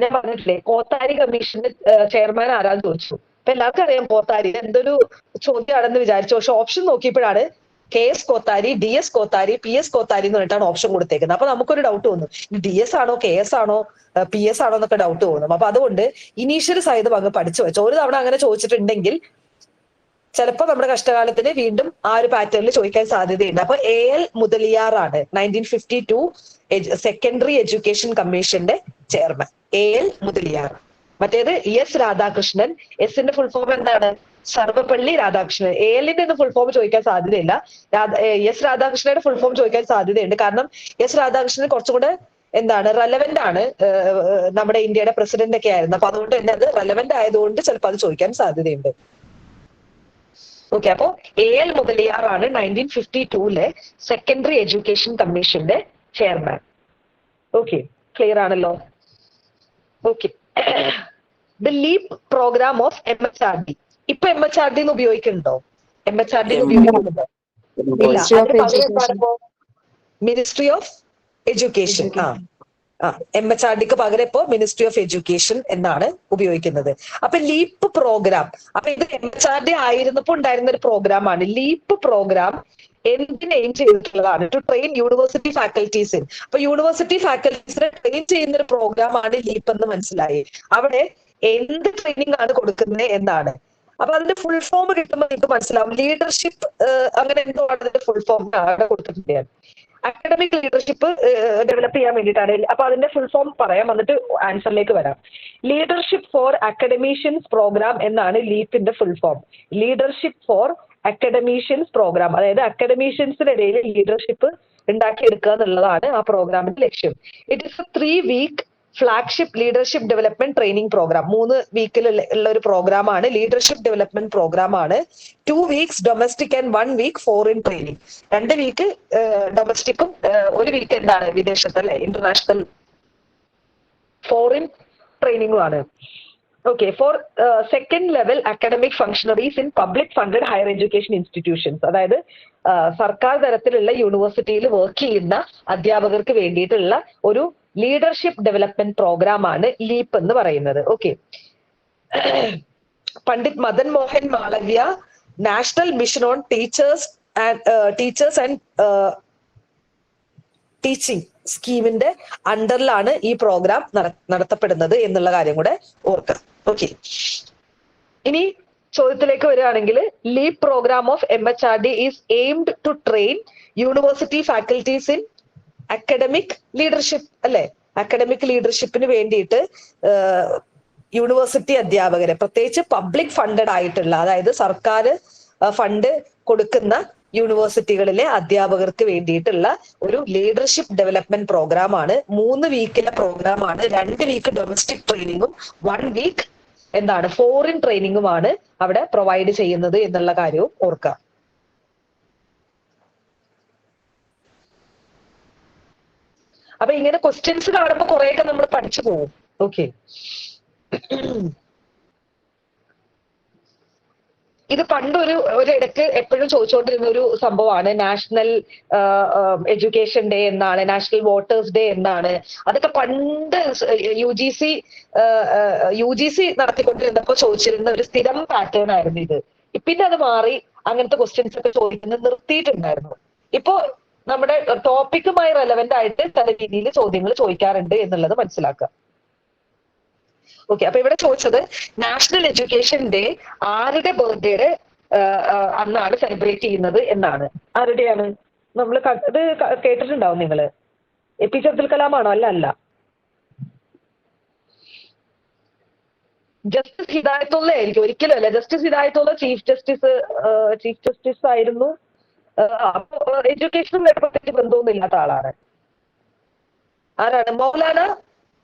ഞാൻ പറഞ്ഞിട്ടില്ലേ കോത്താരി കമ്മീഷന്റെ ചെയർമാൻ ആരാന്ന് ചോദിച്ചു. അപ്പൊ എല്ലാവർക്കും അറിയാം കോത്താരി എന്തൊരു ചോദ്യമാണെന്ന് വിചാരിച്ചു. പക്ഷെ ഓപ്ഷൻ നോക്കിയപ്പോഴാണ് KS Kothari, DS Kothari, PS Kothari എന്ന് പറഞ്ഞിട്ടാണ് ഓപ്ഷൻ കൊടുത്തേക്കുന്നത്. അപ്പൊ നമുക്കൊരു ഡൗട്ട് തോന്നും, DS ആണോ KS ആണോ PS ആണോ എന്നൊക്കെ ഡൗട്ട് തോന്നും. അപ്പൊ അതുകൊണ്ട് ഇനീഷ്യൽ സഹിതം അങ്ങ് പഠിച്ചു വെച്ചോ. ഒരു തവണ അങ്ങനെ ചോദിച്ചിട്ടുണ്ടെങ്കിൽ ചിലപ്പോൾ നമ്മുടെ കഷ്ടകാലത്തിന് വീണ്ടും ആ ഒരു പാറ്റേണിൽ ചോദിക്കാൻ സാധ്യതയുണ്ട്. അപ്പൊ AL മുതലിയാറാണ് 1952 സെക്കൻഡറി എഡ്യൂക്കേഷൻ കമ്മീഷന്റെ ചെയർമാൻ. AL മുതലിയാർ. മറ്റേത് S രാധാകൃഷ്ണൻ. എസിന്റെ ഫുൾ ഫോം എന്താണ്? സർവപ്പള്ളി രാധാകൃഷ്ണൻ. ALന്റെ ഫുൾ ഫോം ചോദിക്കാൻ സാധ്യതയില്ല. S രാധാകൃഷ്ണന്റെ ഫുൾ ഫോം ചോദിക്കാൻ സാധ്യതയുണ്ട്. കാരണം S രാധാകൃഷ്ണൻ കുറച്ചും കൂടെ എന്താണ് റെലവെന്റ് ആണ്. നമ്മുടെ ഇന്ത്യയുടെ പ്രസിഡന്റ് ഒക്കെ ആയിരുന്നു. അപ്പൊ അതുകൊണ്ട് തന്നെ അത് റെലവെന്റ് ആയതുകൊണ്ട് ചിലപ്പോൾ അത് ചോദിക്കാൻ സാധ്യതയുണ്ട്. ഓക്കെ, അപ്പോ AL മുതലിയാറാണ് 1952 സെക്കൻഡറി എഡ്യൂക്കേഷൻ കമ്മീഷന്റെ ചെയർമാൻ. ഓക്കെ, ക്ലിയർ ആണല്ലോ? Okay, the leap programme of MHRD. ഇപ്പൊ MHRD ഉപയോഗിക്കുന്നുണ്ടോ? MHRD ഉപയോഗിക്കുന്നുണ്ടോ? ഇല്ല. Ministry of education. MHRDക്ക് പകരം ഇപ്പോ മിനിസ്ട്രി ഓഫ് എഡ്യൂക്കേഷൻ എന്നാണ് ഉപയോഗിക്കുന്നത്. അപ്പൊ ലീപ്പ് പ്രോഗ്രാം, അപ്പൊ ഇത് MHRD ആയിരുന്നപ്പോ ഉണ്ടായിരുന്ന ഒരു പ്രോഗ്രാമാണ്. ലീപ്പ് പ്രോഗ്രാം എന്തിന് എയിം ചെയ്തിട്ടുള്ളതാണ്? To train university faculties. അപ്പൊ യൂണിവേഴ്സിറ്റി ഫാക്കൽറ്റീസിനെ ട്രെയിൻ ചെയ്യുന്ന ഒരു പ്രോഗ്രാമാണ് ലീപ്പ് എന്ന് മനസ്സിലായി. അവിടെ എന്ത് ട്രെയിനിങ് ആണ് കൊടുക്കുന്നത് എന്നാണ്. അപ്പൊ അതിന്റെ ഫുൾ ഫോം കിട്ടുമ്പോൾ നിങ്ങൾക്ക് മനസ്സിലാവും. ലീഡർഷിപ്പ് അങ്ങനെ എന്തോ ആണ് അതിന്റെ ഫുൾ ഫോം അവിടെ കൊടുത്തിട്ടുണ്ട്. അക്കാഡമിക് ലീഡർഷിപ്പ് ഡെവലപ്പ് ചെയ്യാൻ വേണ്ടിയിട്ടാണ്. അപ്പൊ അതിന്റെ ഫുൾ ഫോം പറയാം, എന്നിട്ട് ആൻസറിലേക്ക് വരാം. ലീഡർഷിപ്പ് ഫോർ അക്കാഡമീഷ്യൻസ് പ്രോഗ്രാം എന്നാണ് ലീപ്പിന്റെ full form. Leadership for academicians programme, അതായത് അക്കാഡമീഷ്യൻസിനിടയിൽ ലീഡർഷിപ്പ് ഉണ്ടാക്കിയെടുക്കുക എന്നുള്ളതാണ് ആ പ്രോഗ്രാമിന്റെ ലക്ഷ്യം. It is a 3 week flagship leadership development training programme. 3 വീക്കിൽ ഉള്ള ഒരു പ്രോഗ്രാമാണ്, ലീഡർഷിപ്പ് ഡെവലപ്മെന്റ് പ്രോഗ്രാം ആണ്. 2 weeks domestic and 1 week foreign training. 2 week ഡൊമസ്റ്റിക്കും 1 വീക്ക് എന്താണ് വിദേശത്ത്, അല്ലെ, ഇന്റർനാഷണൽ ഫോറിൻ ട്രെയിനിങ്ങും ആണ്. Okay. For second level academic functionaries in public funded higher education institutions, അതായത് സർക്കാർ തലത്തിലുള്ള യൂണിവേഴ്സിറ്റിയിൽ വർക്ക് ചെയ്യുന്ന അധ്യാപകർക്ക് വേണ്ടിയിട്ടുള്ള ഒരു ലീഡർഷിപ്പ് ഡെവലപ്മെന്റ് പ്രോഗ്രാം ആണ് ലീപ്പ് എന്ന് പറയുന്നത്. Okay. Pandit Madan Mohan Malaviya national mission on teachers and teaching സ്കീമിന്റെ അണ്ടറിലാണ് ഈ പ്രോഗ്രാം നടത്തപ്പെടുന്നത് എന്നുള്ള കാര്യം കൂടെ ഓർക്കാം. ഓക്കെ. ഇനി ചോദ്യത്തിലേക്ക് വരികയാണെങ്കിൽ, leap programme of MHRD is aimed to train university faculties in academic leadership, അല്ലെ? അക്കാഡമിക് ലീഡർഷിപ്പിന് വേണ്ടിയിട്ട് യൂണിവേഴ്സിറ്റി അധ്യാപകരെ, പ്രത്യേകിച്ച് പബ്ലിക് ഫണ്ടഡ് ആയിട്ടുള്ള, അതായത് സർക്കാർ ഫണ്ട് കൊടുക്കുന്ന യൂണിവേഴ്സിറ്റികളിലെ അധ്യാപകർക്ക് വേണ്ടിയിട്ടുള്ള ഒരു ലീഡർഷിപ്പ് ഡെവലപ്മെന്റ് പ്രോഗ്രാം ആണ്. 3 വീക്കിലെ പ്രോഗ്രാം ആണ്. 2 വീക്ക് ഡൊമസ്റ്റിക് ട്രെയിനിങ്ങും 1 വീക്ക് എന്താണ് ഫോറിൻ ട്രെയിനിങ്ങുമാണ് അവിടെ പ്രൊവൈഡ് ചെയ്യുന്നത് എന്നുള്ള കാര്യവും ഓർക്കുക. അപ്പൊ ഇങ്ങനെ ക്വസ്റ്റ്യൻസ് കാണുമ്പോൾ കുറെയൊക്കെ നമ്മൾ പഠിച്ചു പോകും. ഓക്കെ. ഇത് ഒരിടക്ക് എപ്പോഴും ചോദിച്ചുകൊണ്ടിരുന്ന ഒരു സംഭവമാണ്. നാഷണൽ എഡ്യൂക്കേഷൻ ഡേ എന്നാണ്, നാഷണൽ വോട്ടേഴ്സ് ഡേ എന്നാണ്. അതൊക്കെ പണ്ട് UGC നടത്തിക്കൊണ്ടിരുന്നപ്പോൾ ചോദിച്ചിരുന്ന ഒരു സ്ഥിരം പാറ്റേൺ ആയിരുന്നു ഇത്. പിന്നെ അത് മാറി അങ്ങനത്തെ ക്വസ്റ്റ്യൻസ് ഒക്കെ ചോദിക്കുന്നത് നിർത്തിയിട്ടുണ്ടായിരുന്നു. ഇപ്പോ നമ്മുടെ ടോപ്പിക്കുമായി റെലവെന്റ് ആയിട്ട് പല രീതിയിൽ ചോദ്യങ്ങൾ ചോദിക്കാറുണ്ട് എന്നുള്ളത് മനസ്സിലാക്കുക. ഓക്കെ. അപ്പൊ ഇവിടെ ചോദിച്ചത് നാഷണൽ എഡ്യൂക്കേഷൻ ഡേ ആരുടെ ബർത്ത്ഡേയുടെ അന്നാണ് സെലിബ്രേറ്റ് ചെയ്യുന്നത് എന്നാണ്. ആരുടെയാണ്? നമ്മൾ ഇത് കേട്ടിട്ടുണ്ടാവും നിങ്ങള്. APJ അബ്ദുൽ കലാം ആണോ? അല്ല. ജസ്റ്റിസ് ഹിദായത്തുള്ള ആയിരിക്കും. ഒരിക്കലും അല്ല. ജസ്റ്റിസ് ഹിദായത്തുള്ള ചീഫ് ജസ്റ്റിസ് ആയിരുന്നു. അപ്പൊ എഡ്യൂക്കേഷനുമായിട്ട് പ്രത്യേകിച്ച് ബന്ധമൊന്നും ഇല്ലാത്ത ആളാണ്. ആരാണ്? മൗലാന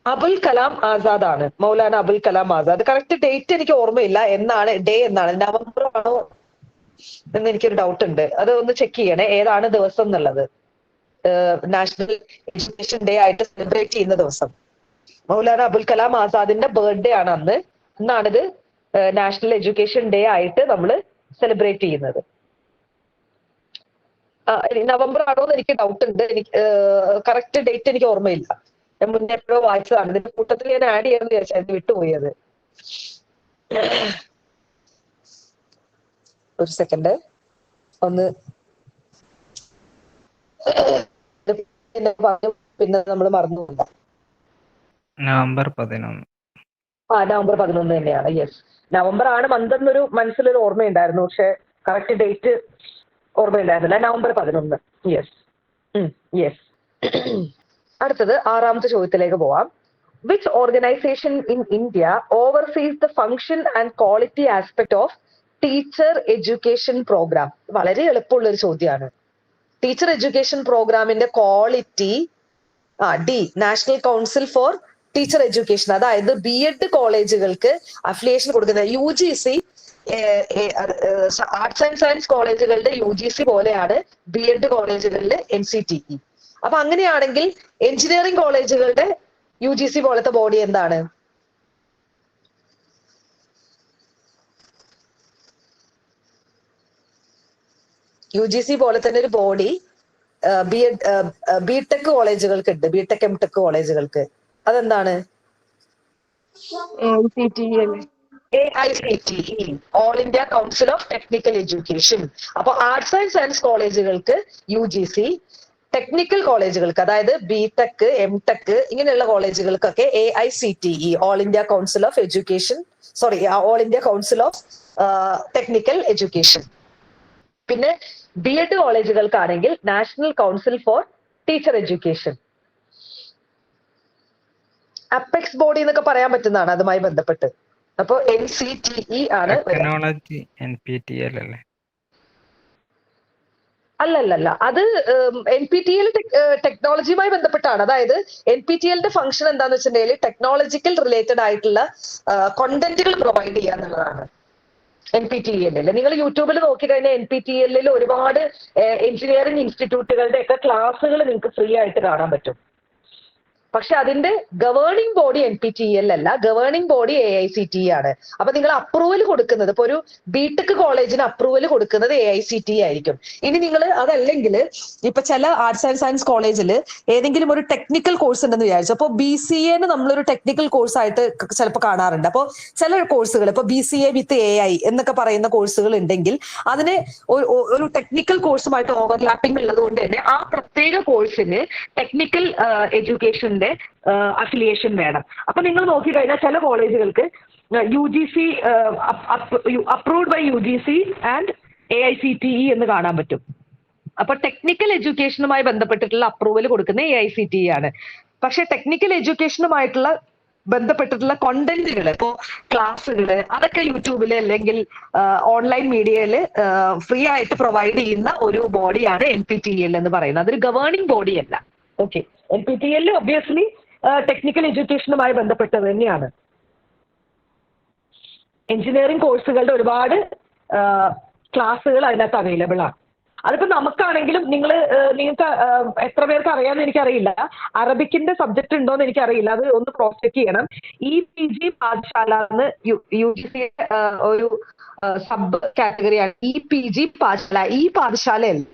അബുൽ കലാം ആസാദ് ആണ്. മൗലാന അബുൽ കലാം ആസാദ്. കറക്റ്റ് ഡേറ്റ് എനിക്ക് ഓർമ്മയില്ല, എന്നാണ് ഡേ എന്നാണ്. നവംബർ ആണോ എന്ന് എനിക്കൊരു ഡൗട്ട് ഉണ്ട്. അത് ഒന്ന് ചെക്ക് ചെയ്യണേ, ഏതാണ് ദിവസം എന്നുള്ളത്. നാഷണൽ എഡ്യൂക്കേഷൻ ഡേ ആയിട്ട് സെലിബ്രേറ്റ് ചെയ്യുന്ന ദിവസം. മൗലാന അബുൽ കലാം ആസാദിന്റെ ബർത്ത്ഡേ ആണ് അന്ന്. എന്നാണിത് നാഷണൽ എഡ്യൂക്കേഷൻ ഡേ ആയിട്ട് നമ്മൾ സെലിബ്രേറ്റ് ചെയ്യുന്നത്. നവംബർ ആണോ എന്ന് എനിക്ക് ഡൗട്ട് ഉണ്ട്. എനിക്ക് കറക്റ്റ് ഡേറ്റ് എനിക്ക് ഓർമ്മയില്ല. ഞാൻ മുന്നേ എപ്പോഴോ വായിച്ചതാണ്. ഇതിന്റെ കൂട്ടത്തിൽ ഞാൻ ആഡ് ചെയ്യാന്ന് വിചാരിച്ചായിരുന്നു, വിട്ടുപോയത്. ഒരു സെക്കൻഡ് ഒന്ന്. പിന്നെ നമ്മൾ മറന്നുപോയില്ല. നവംബർ 11. നവംബർ 11 തന്നെയാണ്. യെസ്, നവംബർ ആണ് മന്ത് എന്നൊരു മനസ്സിലൊരു ഓർമ്മയുണ്ടായിരുന്നു, പക്ഷെ കറക്റ്റ് ഡേറ്റ് ഓർമ്മയുണ്ടായിരുന്നില്ല. നവംബർ 11. യെസ്. അടുത്തത് 6ാമത്തെ ചോദ്യത്തിലേക്ക് പോവാം. Which organisation in India oversees the function and quality aspect of teacher education programme? വളരെ എളുപ്പമുള്ള ഒരു ചോദ്യമാണ്. ടീച്ചർ എഡ്യൂക്കേഷൻ പ്രോഗ്രാമിന്റെ ക്വാളിറ്റി ഡി, national council for teacher education. അതായത് BEd കോളേജുകൾക്ക് അഫിലിയേഷൻ കൊടുക്കുന്ന UGC, ആർട്സ് ആൻഡ് സയൻസ് കോളേജുകളുടെ UGC പോലെയാണ് BEd കോളേജുകളിലെ NCTE. അപ്പൊ അങ്ങനെയാണെങ്കിൽ എഞ്ചിനീയറിംഗ് കോളേജുകളുടെ UGC പോലത്തെ ബോഡി എന്താണ്? UGC പോലെ തന്നെ ഒരു ബോഡി ബിടെക് കോളേജുകൾക്ക് ഉണ്ട്, ബിടെക് എംടെക് കോളേജുകൾക്ക്. അതെന്താണ്? AICTE, all India council of technical education. അപ്പൊ ആർട്സ് ആൻഡ് സയൻസ് കോളേജുകൾക്ക് UGC, ടെക്നിക്കൽ കോളേജുകൾക്ക് അതായത് ബിടെക് എംടെക് ഇങ്ങനെയുള്ള കോളേജുകൾക്കൊക്കെ AICTE, all India council of education, all India council of technical education. പിന്നെ BEd കോളേജുകൾക്കാണെങ്കിൽ national council for teacher education. Apex body എന്നൊക്കെ പറയാൻ പറ്റുന്നതാണ് അതുമായി ബന്ധപ്പെട്ട്. അപ്പൊ NCTE ആണ്. ടെക്നോളജി NPTEL അല്ലേ? അല്ലല്ല, അത് NPTEL ടെക്നോളജിയുമായി ബന്ധപ്പെട്ടാണ്. അതായത് NPTELന്റെ ഫംഗ്ഷൻ എന്താന്ന് വെച്ചിട്ടുണ്ടെങ്കിൽ ടെക്നോളജിക്കൽ റിലേറ്റഡ് ആയിട്ടുള്ള കോണ്ടന്റുകൾ പ്രൊവൈഡ് ചെയ്യുക എന്നുള്ളതാണ് NPTEL. നിങ്ങൾ യൂട്യൂബിൽ നോക്കിക്കഴിഞ്ഞാൽ NPTEL ഒരുപാട് എഞ്ചിനീയറിംഗ് ഇൻസ്റ്റിറ്റ്യൂട്ടുകളുടെ ഒക്കെ ക്ലാസ്സുകൾ നിങ്ങൾക്ക് ഫ്രീ ആയിട്ട് കാണാൻ പറ്റും. പക്ഷെ അതിന്റെ ഗവേണിംഗ് ബോഡി NPTEL അല്ല, ഗവേണിംഗ് ബോഡി AICTE ആണ്. അപ്പൊ നിങ്ങൾ അപ്രൂവൽ കൊടുക്കുന്നത്, ഇപ്പൊ ഒരു ബിടെക് കോളേജിന് അപ്രൂവൽ കൊടുക്കുന്നത് AICTE ആയിരിക്കും. ഇനി നിങ്ങൾ അതല്ലെങ്കിൽ ഇപ്പൊ ചില ആർട്സ് ആൻഡ് സയൻസ് കോളേജിൽ ഏതെങ്കിലും ഒരു ടെക്നിക്കൽ കോഴ്സ് ഉണ്ടെന്ന് വിചാരിച്ചു, അപ്പോൾ BCA നമ്മളൊരു ടെക്നിക്കൽ കോഴ്സ് ആയിട്ട് ചിലപ്പോൾ കാണാറുണ്ട്. അപ്പോൾ ചില കോഴ്സുകൾ ഇപ്പൊ BCA വിത്ത് AI എന്നൊക്കെ പറയുന്ന കോഴ്സുകൾ ഉണ്ടെങ്കിൽ അതിന് ഒരു ടെക്നിക്കൽ കോഴ്സുമായിട്ട് ഓവർലാപ്പിംഗ് ഉള്ളത് കൊണ്ട് തന്നെ ആ പ്രത്യേക കോഴ്സിന് ടെക്നിക്കൽ എഡ്യൂക്കേഷന്റെ അഫിലിയേഷൻ വേണം. അപ്പൊ നിങ്ങൾ നോക്കിക്കഴിഞ്ഞാൽ ചില കോളേജുകൾക്ക് UGC approved by UGC and AICTE എന്ന് കാണാൻ പറ്റും. അപ്പൊ ടെക്നിക്കൽ എഡ്യൂക്കേഷനുമായി ബന്ധപ്പെട്ടിട്ടുള്ള അപ്രൂവൽ കൊടുക്കുന്ന AICTE ആണ്. പക്ഷെ ടെക്നിക്കൽ എഡ്യൂക്കേഷനുമായിട്ടുള്ള ബന്ധപ്പെട്ടിട്ടുള്ള കോണ്ടന്റുകൾ, ഇപ്പോ ക്ലാസ്സുകള്, അതൊക്കെ യൂട്യൂബില് അല്ലെങ്കിൽ ഓൺലൈൻ മീഡിയയില് ഫ്രീ ആയിട്ട് പ്രൊവൈഡ് ചെയ്യുന്ന ഒരു ബോഡിയാണ് NPTEL എന്ന് പറയുന്നത്. അതൊരു ഗവേണിംഗ് ബോഡി അല്ല. ഓക്കെ, NPTEL ഒബ്വിയസ്ലി ടെക്നിക്കൽ എഡ്യൂക്കേഷനുമായി ബന്ധപ്പെട്ടത് തന്നെയാണ്. എഞ്ചിനീയറിംഗ് കോഴ്സുകളുടെ ഒരുപാട് ക്ലാസ്സുകൾ അതിനകത്ത് അവൈലബിൾ ആണ്. അതിപ്പോ നമുക്കാണെങ്കിലും നിങ്ങൾക്ക് എത്ര പേർക്ക് അറിയാമെന്ന് എനിക്കറിയില്ല. അറബിക്കിന്റെ സബ്ജക്ട് ഉണ്ടോ എന്ന് എനിക്കറിയില്ല, അത് ഒന്ന് ക്രോസ് ചെക്ക് ചെയ്യണം. EPG പാഠശാല എന്ന് UGC ഒരു സബ് കാറ്റഗറിയാണ് EPG പാഠശാല. ഈ പാഠശാലയല്ല,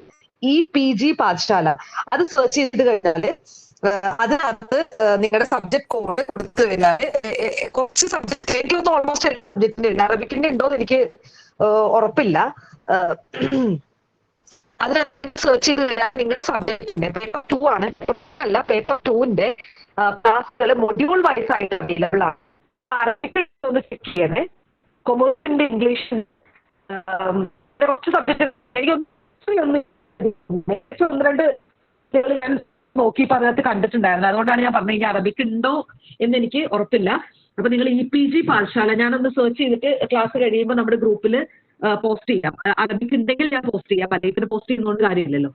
EPG പാഠശാല. അത് സെർച്ച് ചെയ്ത് കഴിഞ്ഞാല് അതിനകത്ത് നിങ്ങളുടെ സബ്ജക്ട് കോഡ് കൊടുത്തു കഴിഞ്ഞാല് കുറച്ച് സബ്ജക്ട്, എനിക്കൊന്നും ഓൾമോസ്റ്റ് സബ്ജക്റ്റിന്റെ ഉണ്ട്, അറബിക്കിന്റെ ഉണ്ടോന്ന് എനിക്ക് ഉറപ്പില്ല. അതിനകത്ത് സെർച്ച് ചെയ്ത് കഴിഞ്ഞാൽ നിങ്ങളുടെ സബ്ജക്റ്റിന്റെ പേപ്പർ 2 ആണ്, അല്ല പേപ്പർ 2ന്റെ ക്ലാസ്സുകൾ മൊഡ്യൂൾ വൈസ് ആയിട്ട് അവൈലബിൾ ആണ്. അറബിക്ക് ഒന്ന് ചെക്ക് ചെയ്യണേ. കൊമേഴ്സിന്റെ ഇംഗ്ലീഷ് കുറച്ച് സബ്ജക്ട് ഒന്ന് രണ്ട് ഞാൻ നോക്കി പറഞ്ഞത് കണ്ടിട്ടുണ്ടായിരുന്നു. അതുകൊണ്ടാണ് ഞാൻ പറഞ്ഞത്. ഈ അറബിക്ക് ഉണ്ടോ എന്ന് എനിക്ക് ഉറപ്പില്ല. അപ്പൊ നിങ്ങൾ EPG പാഠശാല ഞാനൊന്ന് സെർച്ച് ചെയ്തിട്ട് ക്ലാസ് കഴിയുമ്പോൾ നമ്മുടെ ഗ്രൂപ്പിൽ പോസ്റ്റ് ചെയ്യാം. അറബിക്ക് ഉണ്ടെങ്കിൽ ഞാൻ പോസ്റ്റ് ചെയ്യാം, അല്ലെങ്കിൽ പിന്നെ പോസ്റ്റ് ചെയ്യുന്നതുകൊണ്ട് കാര്യമില്ലല്ലോ.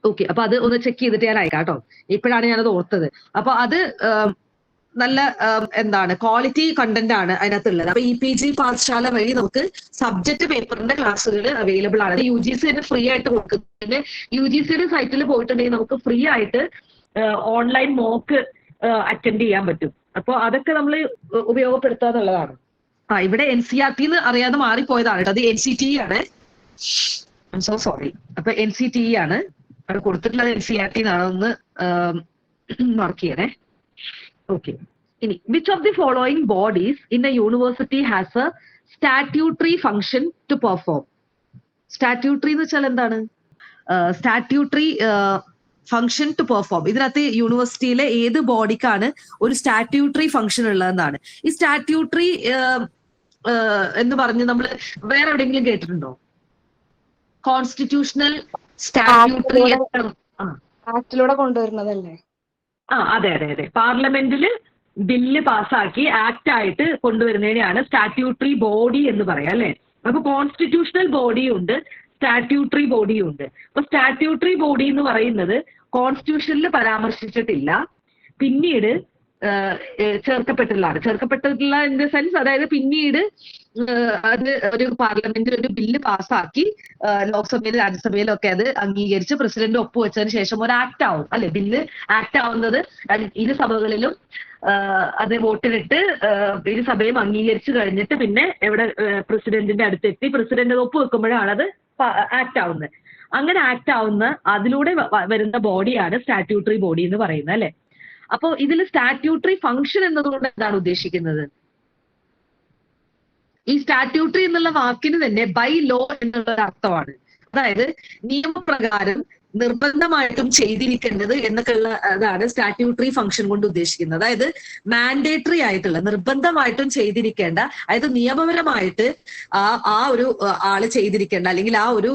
ഓക്കെ, അപ്പൊ അത് ഒന്ന് ചെക്ക് ചെയ്തിട്ട് ഞാൻ അയക്കാം കേട്ടോ. ഇപ്പോഴാണ് ഞാനത് ഓർത്തത്. അപ്പൊ അത് നല്ല എന്താണ് ക്വാളിറ്റി കണ്ടന്റ് ആണ് അതിനകത്തുള്ളത്. അപ്പൊ EPG പാഠശാല വഴി നമുക്ക് സബ്ജക്ട് പേപ്പറിന്റെ ക്ലാസ്സുകൾ അവൈലബിൾ ആണ്. UGC ഫ്രീ ആയിട്ട് കൊടുക്കുന്നത്. UGCയുടെ സൈറ്റിൽ പോയിട്ടുണ്ടെങ്കിൽ നമുക്ക് ഫ്രീ ആയിട്ട് ഓൺലൈൻ മോക്ക് അറ്റൻഡ് ചെയ്യാൻ പറ്റും. അപ്പൊ അതൊക്കെ നമ്മൾ ഉപയോഗപ്പെടുത്തുക എന്നുള്ളതാണ്. ഇവിടെ NCERT എന്ന് അറിയാതെ മാറിപ്പോയതാണ് കേട്ടോ. അത് NCTE ആണ്. So sorry. അപ്പൊ NCTE ആണ് അത് കൊടുത്തിട്ടുള്ളത്. NCERT എന്നാണ്, ഒന്ന് മാർക്ക് ചെയ്യണേ. Okay. Which of the following bodies in a university has a statutory function to perform? Statutory എന്ന് വെച്ചാൽ എന്താണ്? Statutory function to perform. ഇതിനകത്ത് യൂണിവേഴ്സിറ്റിയിലെ ഏത് ബോഡിക്കാണ് ഒരു സ്റ്റാറ്റ്യൂട്ടറി ഫംഗ്ഷൻ ഉള്ളതെന്നാണ്. ഈ സ്റ്റാറ്റ്യൂട്ടറി എന്ന് പറഞ്ഞ് നമ്മൾ വേറെ എവിടെയെങ്കിലും കേട്ടിട്ടുണ്ടോ? കോൺസ്റ്റിറ്റ്യൂഷണൽ സ്റ്റാറ്റ്യൂട്ടറി ആക്ടിലൂടെ കൊണ്ടുവരുന്നതല്ലേ? അതെ. പാർലമെന്റില് ബില്ല് പാസ്സാക്കി ആക്ട് ആയിട്ട് കൊണ്ടുവരുന്നതിനെയാണ് സ്റ്റാറ്റ്യൂട്ടറി ബോഡി എന്ന് പറയാം, അല്ലെ? അപ്പൊ കോൺസ്റ്റിറ്റ്യൂഷണൽ ബോഡിയും ഉണ്ട്, സ്റ്റാറ്റ്യൂട്ടറി ബോഡിയും ഉണ്ട്. അപ്പൊ സ്റ്റാറ്റ്യൂട്ടറി ബോഡി എന്ന് പറയുന്നത് കോൺസ്റ്റിറ്റ്യൂഷനിൽ പരാമർശിച്ചിട്ടില്ല, പിന്നീട് ചേർക്കപ്പെട്ടിട്ടുള്ള ഇൻ ദ സെൻസ്, അതായത് പിന്നീട് അത് ഒരു പാർലമെന്റിൽ ഒരു ബില്ല് പാസ്സാക്കി ലോക്സഭയിലും രാജ്യസഭയിലും ഒക്കെ അത് അംഗീകരിച്ച് പ്രസിഡന്റ് ഒപ്പുവെച്ചതിന് ശേഷം ഒരു ആക്ട് ആവും, അല്ലെ? ബില്ല് ആക്ട് ആവുന്നത് ഇരു സഭകളിലും അത് വോട്ടിലിട്ട് ഇരു സഭയും അംഗീകരിച്ചു കഴിഞ്ഞിട്ട് പിന്നെ പ്രസിഡന്റിന്റെ അടുത്തെത്തി പ്രസിഡന്റ് ഒപ്പുവെക്കുമ്പോഴാണ് അത് ആക്ട് ആവുന്നത്. അങ്ങനെ ആക്ട് ആവുന്ന അതിലൂടെ വരുന്ന ബോഡിയാണ് സ്റ്റാറ്റ്യൂട്ടറി ബോഡി എന്ന് പറയുന്നത് അല്ലെ. അപ്പോ ഇതിൽ സ്റ്റാറ്റ്യൂട്ടറി ഫംഗ്ഷൻ എന്നതുകൊണ്ട് എന്താണ് ഉദ്ദേശിക്കുന്നത്? ഈ സ്റ്റാറ്റ്യൂട്ടറി എന്നുള്ള വാക്കിന് തന്നെ ബൈ ലോ എന്നുള്ള അർത്ഥമാണ്. അതായത് നിയമപ്രകാരം നിർബന്ധമായിട്ടും ചെയ്തിരിക്കേണ്ടത് എന്നൊക്കെയുള്ള അതാണ് സ്റ്റാറ്റ്യൂട്ടറി ഫംഗ്ഷൻ കൊണ്ട് ഉദ്ദേശിക്കുന്നത്. അതായത് മാൻഡേറ്ററി ആയിട്ടുള്ള നിർബന്ധമായിട്ടും ചെയ്തിരിക്കേണ്ട, അതായത് നിയമപരമായിട്ട് ആ ഒരു ആള് ചെയ്തിരിക്കേണ്ട അല്ലെങ്കിൽ ആ ഒരു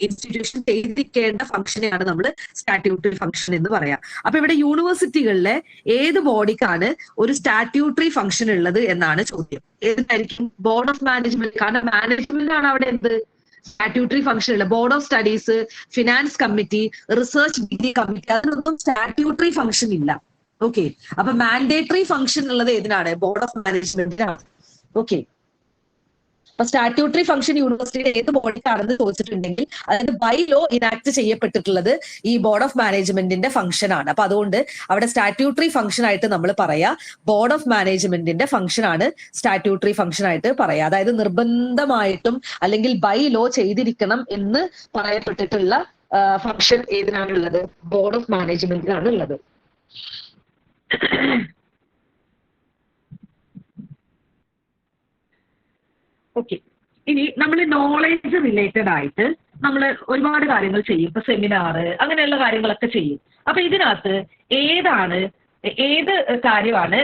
ഇൻസ്റ്റിറ്റ്യൂഷൻ ചെയ്തിരിക്കേണ്ട ഫംഗ്ഷനെയാണ് നമ്മൾ സ്റ്റാറ്റ്യൂട്ടറി ഫംഗ്ഷൻ എന്ന് പറയാം. അപ്പൊ ഇവിടെ യൂണിവേഴ്സിറ്റികളിലെ ഏത് ബോഡിക്കാണ് ഒരു സ്റ്റാറ്റ്യൂട്ടറി ഫംഗ്ഷൻ ഉള്ളത് എന്നാണ് ചോദ്യം. ഏതായിരിക്കും? Board of management. കാരണം മാനേജ്മെന്റ് ആണ് അവിടെ എന്ത് സ്റ്റാറ്റ്യൂട്ടറി ഫംഗ്ഷൻ ഉള്ള. Board of studies, finance committee, research degree committee, അതിനൊന്നും സ്റ്റാറ്റ്യൂട്ടറി ഫംഗ്ഷൻ ഇല്ല. ഓക്കെ. അപ്പൊ മാൻഡേറ്ററി ഫംഗ്ഷൻ ഉള്ളത് ഏതിനാണ്? ബോർഡ് ഓഫ് മാനേജ്മെന്റിനാണ്. ഓക്കെ. അപ്പൊ സ്റ്റാറ്റ്യൂട്ടറി ഫംഗ്ഷൻ യൂണിവേഴ്സിറ്റിയുടെ ഏത് ബോഡിക്കാണെന്ന് ചോദിച്ചിട്ടുണ്ടെങ്കിൽ അതായത് ബൈ ലോ ഇനാക്ട് ചെയ്യപ്പെട്ടിട്ടുള്ളത് ഈ ബോർഡ് ഓഫ് മാനേജ്മെന്റിന്റെ ഫംഗ്ഷൻ ആണ്. അപ്പൊ അതുകൊണ്ട് അവിടെ സ്റ്റാറ്റ്യൂട്ടറി ഫംഗ്ഷൻ ആയിട്ട് നമ്മൾ പറയാ ബോർഡ് ഓഫ് മാനേജ്മെന്റിന്റെ ഫംഗ്ഷൻ ആണ് സ്റ്റാറ്റ്യൂട്ടറി ഫംഗ്ഷൻ ആയിട്ട് പറയാ. അതായത് നിർബന്ധമായിട്ടും അല്ലെങ്കിൽ ബൈ ലോ ചെയ്തിരിക്കണം എന്ന് പറയപ്പെട്ടിട്ടുള്ള ഫംഗ്ഷൻ ഏതിനാണുള്ളത്? ബോർഡ് ഓഫ് മാനേജ്മെന്റിനാണ് ഉള്ളത്. ഓക്കെ. ഇനി നമ്മൾ നോളേജ് റിലേറ്റഡ് ആയിട്ട് നമ്മൾ ഒരുപാട് കാര്യങ്ങൾ ചെയ്യും. ഇപ്പൊ സെമിനാർ അങ്ങനെയുള്ള കാര്യങ്ങളൊക്കെ ചെയ്യും. അപ്പൊ ഇതിനകത്ത് ഏത് കാര്യമാണ്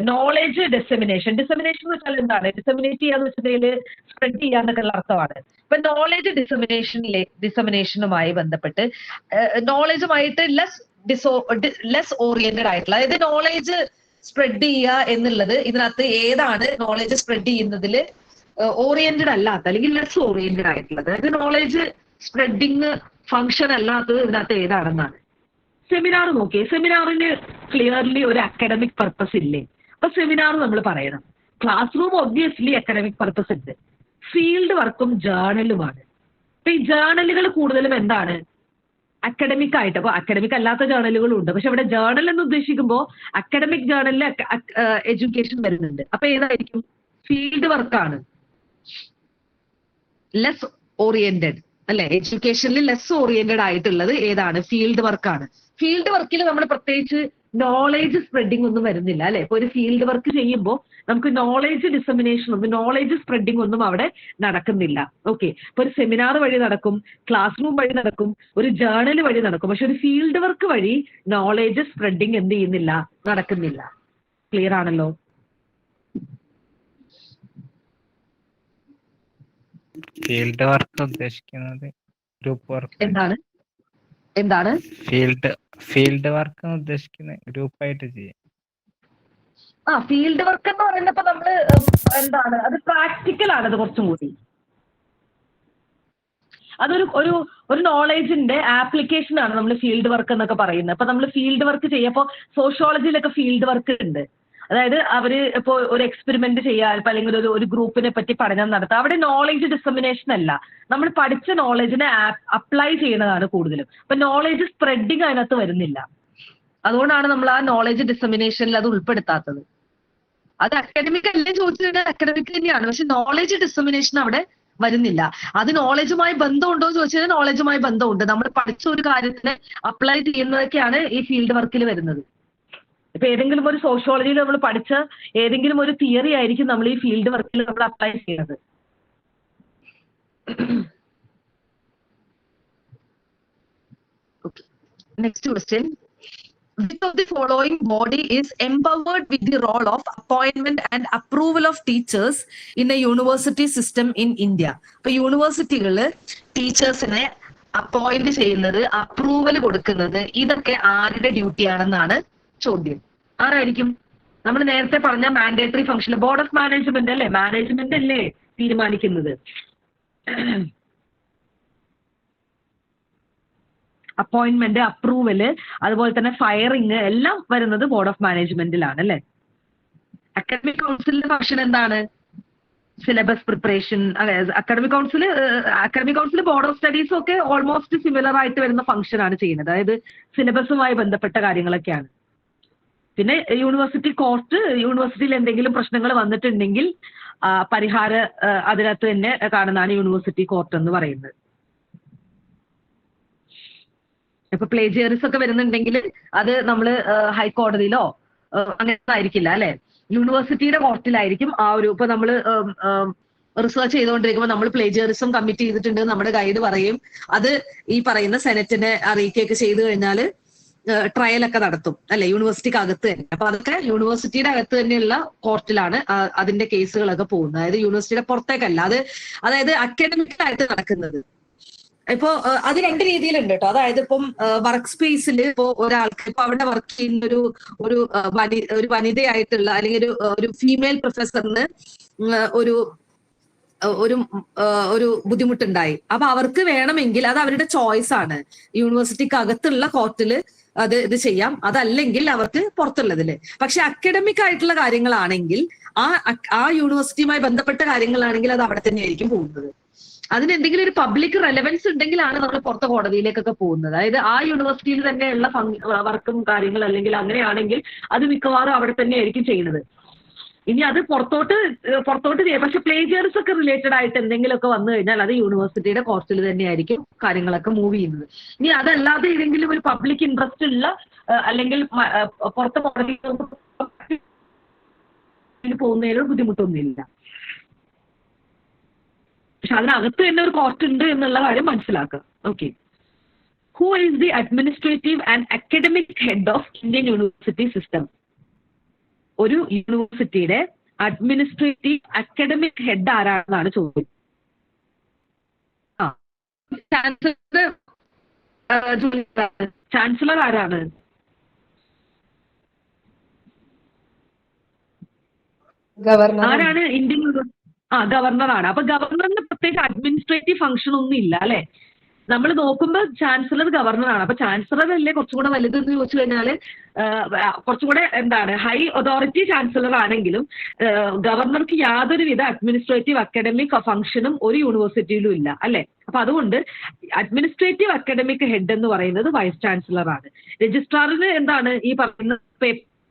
നോളേജ് ഡിസെമിനേഷൻ? ഡിസെമിനേഷൻ എന്ന് വെച്ചാൽ എന്താണ്? ഡിസെമിനേറ്റ് ചെയ്യാന്ന് വെച്ചിട്ടുണ്ടെങ്കിൽ സ്പ്രെഡ് ചെയ്യാന്നൊക്കെയുള്ള അർത്ഥമാണ്. ഇപ്പൊ നോളേജ് ഡിസെമിനേഷനുമായി ബന്ധപ്പെട്ട് നോളേജുമായിട്ട് ലെസ് ഓറിയന്റഡ് ആയിട്ടുള്ള, അതായത് നോളേജ് സ്പ്രെഡ് ചെയ്യുക എന്നുള്ളത് ഇതിനകത്ത് ഏതാണ് നോളേജ് സ്പ്രെഡ് ചെയ്യുന്നതിൽ ഓറിയന്റഡ് അല്ലാത്ത അല്ലെങ്കിൽ ലെസ് ഓറിയന്റഡ് ആയിട്ടുള്ളത്? അതായത് നോളേജ് സ്പ്രെഡിങ് ഫംഗ്ഷൻ അല്ലാത്തത് ഇതിനകത്ത് ഏതാണെന്നാണ്. സെമിനാർ നോക്കിയേ. സെമിനാറിന് ക്ലിയർലി ഒരു അക്കാഡമിക് പർപ്പസ് ഇല്ലേ? അപ്പൊ സെമിനാർ നമ്മൾ പറയണം. Class room obviously academic purpose ഉണ്ട്. ഫീൽഡ് വർക്കും ജേർണലുമാണ്. അപ്പൊ ഈ ജേർണലുകൾ കൂടുതലും എന്താണ്? അക്കാഡമിക് ആയിട്ട്. അപ്പൊ അക്കാഡമിക് അല്ലാത്ത ജേർണലുകളും ഉണ്ട്. പക്ഷെ ഇവിടെ ജേർണൽ എന്ന് ഉദ്ദേശിക്കുമ്പോൾ അക്കാഡമിക് ജേർണലിൽ എഡ്യൂക്കേഷൻ വരുന്നുണ്ട്. അപ്പൊ ഏതായിരിക്കും? ഫീൽഡ് വർക്കാണ്. ലെസ് ഓറിയന്റഡ് അല്ലെ? എഡ്യൂക്കേഷനിൽ ലെസ് ഓറിയന്റഡ് ആയിട്ടുള്ളത് ഏതാണ്? ഫീൽഡ് വർക്കാണ്. ഫീൽഡ് വർക്കിൽ നമ്മൾ പ്രത്യേകിച്ച് നോളേജ് സ്പ്രെഡിങ് ഒന്നും വരുന്നില്ല അല്ലെ? ഇപ്പൊ ഒരു ഫീൽഡ് വർക്ക് ചെയ്യുമ്പോൾ നമുക്ക് നോളേജ് ഡിസെമിനേഷൻ ഒന്നും നോളേജ് സ്പ്രെഡിങ് ഒന്നും അവിടെ നടക്കുന്നില്ല. ഓക്കെ. ഇപ്പൊ ഒരു സെമിനാർ വഴി നടക്കും, ക്ലാസ് റൂം വഴി നടക്കും, ഒരു ജേർണൽ വഴി നടക്കും. പക്ഷെ ഒരു ഫീൽഡ് വർക്ക് വഴി നോളേജ് സ്പ്രെഡിങ് എന്ത് ചെയ്യുന്നില്ല? നടക്കുന്നില്ല. ക്ലിയർ ആണല്ലോ? ഫീൽഡ് വർക്ക് ഉദ്ദേശിക്കുന്നത് ഗ്രൂപ്പ് വർക്ക്. എന്താണ് ഫീൽഡ് വർക്ക് ഉദ്ദേശിക്കുന്നത് ഗ്രൂപ്പായിട്ട് ചെയ്യാം. ഫീൽഡ് വർക്ക് എന്ന് പറയുന്നപ്പോ നമ്മള് എന്താണ്, അത് പ്രാക്ടിക്കൽ ആണ്. അത് കുറച്ചും കൂടി അതൊരു ഒരു നോളേജിന്റെ ആപ്ലിക്കേഷൻ ആണ് നമ്മൾ ഫീൽഡ് വർക്ക് എന്നൊക്കെ പറയുന്നത്. അപ്പൊ നമ്മൾ ഫീൽഡ് വർക്ക് ചെയ്യുമ്പോൾ സോഷ്യോളജിയിലൊക്കെ ഫീൽഡ് വർക്ക് ഉണ്ട്. അതായത് അവര് ഇപ്പോ ഒരു എക്സ്പെരിമെന്റ് ചെയ്യുക, അല്ലെങ്കിൽ ഒരു ഗ്രൂപ്പിനെ പറ്റി പഠനം നടത്തുക. അവിടെ നോളേജ് ഡിസെമിനേഷൻ അല്ല, നമ്മൾ പഠിച്ച നോളേജിനെ അപ്ലൈ ചെയ്യുന്നതാണ് കൂടുതലും. അപ്പൊ നോളേജ് സ്പ്രെഡിങ് അതിനകത്ത് വരുന്നില്ല. അതുകൊണ്ടാണ് നമ്മൾ ആ നോളേജ് ഡിസെമിനേഷനിൽ അത് ഉൾപ്പെടുത്താത്തത്. അത് അക്കാഡമിക് അല്ലേ ചോദിച്ചിട്ടുണ്ടെങ്കിൽ അക്കാഡമിക് തന്നെയാണ്. പക്ഷെ നോളേജ് ഡിസെമിനേഷൻ അവിടെ വരുന്നില്ല. അത് നോളേജുമായി ബന്ധമുണ്ടോ എന്ന് ചോദിച്ചാൽ നോളേജുമായി ബന്ധമുണ്ട്. നമ്മൾ പഠിച്ച ഒരു കാര്യത്തിനെ അപ്ലൈ ചെയ്യുന്നതൊക്കെയാണ് ഈ ഫീൽഡ് വർക്കിൽ വരുന്നത്. ഇപ്പൊ ഏതെങ്കിലും ഒരു സോഷ്യോളജിയിൽ നമ്മൾ പഠിച്ച ഏതെങ്കിലും ഒരു തിയറി ആയിരിക്കും നമ്മൾ ഈ ഫീൽഡ് വർക്കിൽ നമ്മൾ അപ്ലൈ ചെയ്യുന്നത്. Next question. Which of the following body is empowered with the role of appointment and approval of teachers in a university system in India? അപ്പൊ യൂണിവേഴ്സിറ്റികള് ടീച്ചേഴ്സിനെ അപ്പോയിന്റ് ചെയ്യുന്നത്, അപ്രൂവൽ കൊടുക്കുന്നത്, ഇതൊക്കെ ആരുടെ ഡ്യൂട്ടി ആണെന്നാണ് ചോദ്യം. ആരായിരിക്കും? നമ്മൾ നേരത്തെ പറഞ്ഞ mandatory function board of management അല്ലേ? മാനേജ്മെന്റ് അല്ലേ തീരുമാനിക്കുന്നത്. അപ്പോയിന്റ്മെന്റ്, അപ്രൂവല്, അതുപോലെ തന്നെ ഫയറിങ് എല്ലാം വരുന്നത് ബോർഡ് ഓഫ് മാനേജ്മെന്റിലാണ് അല്ലെ? അക്കാഡമിക് കൗൺസിലിന്റെ ഫംഗ്ഷൻ എന്താണ്? Syllabus preparation. അല്ലെ, അക്കാഡമിക് കൗൺസിൽ ബോർഡ് ഓഫ് സ്റ്റഡീസും ഒക്കെ ഓൾമോസ്റ്റ് സിമിലർ ആയിട്ട് വരുന്ന ഫംഗ്ഷൻ ആണ് ചെയ്യുന്നത്. അതായത് സിലബസുമായി ബന്ധപ്പെട്ട കാര്യങ്ങളൊക്കെയാണ്. പിന്നെ യൂണിവേഴ്സിറ്റി കോർട്ട്, യൂണിവേഴ്സിറ്റിയിൽ എന്തെങ്കിലും പ്രശ്നങ്ങൾ വന്നിട്ടുണ്ടെങ്കിൽ പരിഹാരം അതിനകത്ത് തന്നെ കാണുന്നതാണ് യൂണിവേഴ്സിറ്റി കോർട്ട് എന്ന് പറയുന്നത്. ഇപ്പൊ പ്ലേജിയറിസം ഒക്കെ വരുന്നുണ്ടെങ്കിൽ അത് നമ്മൾ ഹൈക്കോടതിയിലോ അങ്ങനെ ആയിരിക്കില്ല അല്ലെ, യൂണിവേഴ്സിറ്റിയുടെ കോർട്ടിലായിരിക്കും ആ ഒരു. ഇപ്പൊ നമ്മൾ റിസർച്ച് ചെയ്തുകൊണ്ടിരിക്കുമ്പോൾ നമ്മൾ പ്ലേജിയറിസം കമ്മിറ്റ് ചെയ്തിട്ടുണ്ട്, നമ്മുടെ ഗൈഡ് പറയും, അത് ഈ പറയുന്ന സെനറ്റിനെ അറിയിക്കുകയൊക്കെ ചെയ്തു കഴിഞ്ഞാൽ ട്രയൽ ഒക്കെ നടത്തും അല്ലെ, യൂണിവേഴ്സിറ്റിക്ക് അകത്ത് തന്നെ. അപ്പൊ അതൊക്കെ യൂണിവേഴ്സിറ്റിയുടെ അകത്ത് തന്നെയുള്ള കോർട്ടിലാണ് അതിന്റെ കേസുകളൊക്കെ പോകുന്നത്. അതായത് യൂണിവേഴ്സിറ്റിയുടെ പുറത്തേക്കല്ല, അതായത് അക്കാഡമിക് ആയിട്ട് നടക്കുന്നത്. ഇപ്പോ അത് രണ്ട് രീതിയിലുണ്ട് കേട്ടോ. അതായത് ഇപ്പം വർക്ക് സ്പേസിൽ ഇപ്പോ ഒരാൾക്ക് ഇപ്പൊ അവിടെ വർക്ക് ചെയ്യുന്ന ഒരു വനിതയായിട്ടുള്ള അല്ലെങ്കിൽ ഒരു ഫീമെയിൽ പ്രൊഫസറിന് ഒരു ബുദ്ധിമുട്ടുണ്ടായി. അപ്പൊ അവർക്ക് വേണമെങ്കിൽ അത് അവരുടെ ചോയ്സ് ആണ്, യൂണിവേഴ്സിറ്റിക്ക് അകത്തുള്ള കോർട്ടിൽ ഇത് ചെയ്യാം, അതല്ലെങ്കിൽ അവർക്ക് പുറത്തുള്ളതില്. പക്ഷെ അക്കാഡമിക് ആയിട്ടുള്ള കാര്യങ്ങളാണെങ്കിൽ ആ യൂണിവേഴ്സിറ്റിയുമായി ബന്ധപ്പെട്ട കാര്യങ്ങളാണെങ്കിൽ അത് അവിടെ തന്നെ ആയിരിക്കും പോകുന്നത്. അതിന് എന്തെങ്കിലും ഒരു പബ്ലിക് റെലവൻസ് ഉണ്ടെങ്കിലാണ് നമ്മൾ പുറത്തെ കോടതിയിലേക്കൊക്കെ പോകുന്നത്. അതായത് ആ യൂണിവേഴ്സിറ്റിയിൽ തന്നെയുള്ള വർക്കും കാര്യങ്ങൾ അല്ലെങ്കിൽ അങ്ങനെയാണെങ്കിൽ അത് മിക്കവാറും അവിടെ തന്നെ ആയിരിക്കും ചെയ്യുന്നത്. ഇനി അത് പുറത്തോട്ട് ചെയ്യാം. പക്ഷെ പ്ലേജിയറിസം ഒക്കെ റിലേറ്റഡ് ആയിട്ട് എന്തെങ്കിലുമൊക്കെ വന്നു കഴിഞ്ഞാൽ അത് യൂണിവേഴ്സിറ്റിയുടെ കോർട്ടിൽ തന്നെയായിരിക്കും കാര്യങ്ങളൊക്കെ മൂവ് ചെയ്യുന്നത്. ഇനി അതല്ലാതെ ഏതെങ്കിലും ഒരു പബ്ലിക് ഇൻട്രസ്റ്റ് ഉള്ള അല്ലെങ്കിൽ പുറത്തെ കോടതിയിൽ പോകുന്നതിലും ബുദ്ധിമുട്ടൊന്നുമില്ല. പക്ഷെ അതിനകത്ത് തന്നെ ഒരു കോർട്ട് ഉണ്ട് എന്നുള്ള കാര്യം മനസ്സിലാക്കുക. Okay. Who is the administrative and academic head of Indian university system? ഒരു യൂണിവേഴ്സിറ്റിയുടെ അഡ്മിനിസ്ട്രേറ്റീവ് അക്കാഡമിക് ഹെഡ് ആരാണെന്നാണ് ചോദ്യം. ചാൻസലർ ആരാണ്? ആരാണ് ഇന്ത്യൻ ഗവർണറാണ്. അപ്പൊ ഗവർണറിന് പ്രത്യേക അഡ്മിനിസ്ട്രേറ്റീവ് ഫംഗ്ഷൻ ഒന്നും ഇല്ല അല്ലെ. നമ്മൾ നോക്കുമ്പോൾ ചാൻസലർ ഗവർണറാണ്. അപ്പൊ ചാൻസലർ അല്ലേ കുറച്ചും കൂടെ വലുതെന്ന് ചോദിച്ചു കഴിഞ്ഞാൽ കുറച്ചും കൂടെ ഹൈ അതോറിറ്റി ചാൻസലർ ആണെങ്കിലും ഗവർണർക്ക് യാതൊരുവിധ അഡ്മിനിസ്ട്രേറ്റീവ് അക്കാഡമിക് ഫംഗ്ഷനും ഒരു യൂണിവേഴ്സിറ്റിയിലും ഇല്ല അല്ലെ. അപ്പൊ അതുകൊണ്ട് അഡ്മിനിസ്ട്രേറ്റീവ് അക്കാഡമിക് ഹെഡ് എന്ന് പറയുന്നത് വൈസ് ചാൻസലർ ആണ്. രജിസ്ട്രാറിന് ഈ പറയുന്ന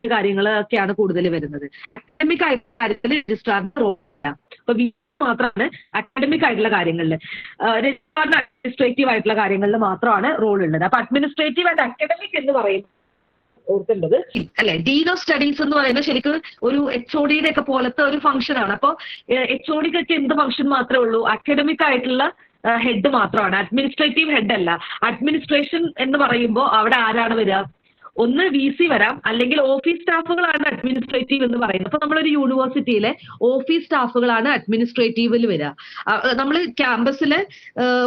കാര്യങ്ങളൊക്കെയാണ് കൂടുതൽ വരുന്നത്. അക്കാഡമിക് ആയിട്ടുള്ള കാര്യത്തിൽ രജിസ്ട്രാറിന്റെ റോൾ ഇല്ല. അപ്പൊ മാത്രമാണ് അക്കാഡമിക് ആയിട്ടുള്ള കാര്യങ്ങളിൽ, രജിസ്ട്രാറിന് അഡ്മിനിസ്ട്രേറ്റീവ് ആയിട്ടുള്ള കാര്യങ്ങളിൽ മാത്രമാണ് റോൾ ഉള്ളത്. അപ്പൊ അഡ്മിനിസ്ട്രേറ്റീവ് ആൻഡ് അക്കാഡമിക് എന്ന് പറയുന്നത് ഓർക്കേണ്ടത് അല്ലെ. ഡീൻ ഓഫ് സ്റ്റഡീസ് എന്ന് പറയുന്നത് ശരിക്കും ഒരു HOD-യുടെ ഒക്കെ പോലത്തെ ഒരു ഫംഗ്ഷൻ ആണ്. അപ്പോൾ HOD-ക്കൊക്കെ എന്ത് ഫംഗ്ഷൻ മാത്രമേ ഉള്ളൂ? അക്കാഡമിക് ആയിട്ടുള്ള ഹെഡ് മാത്രമാണ്, അഡ്മിനിസ്ട്രേറ്റീവ് ഹെഡ് അല്ല. അഡ്മിനിസ്ട്രേഷൻ എന്ന് പറയുമ്പോൾ അവിടെ ആരാണ് വരിക? ഒന്ന് VC വരാം, അല്ലെങ്കിൽ ഓഫീസ് സ്റ്റാഫുകളാണ് അഡ്മിനിസ്ട്രേറ്റീവ് എന്ന് പറയുന്നത്. അപ്പൊ നമ്മളൊരു യൂണിവേഴ്സിറ്റിയിലെ ഓഫീസ് സ്റ്റാഫുകളാണ് അഡ്മിനിസ്ട്രേറ്റീവിൽ വരിക. നമ്മൾ ക്യാമ്പസിലെ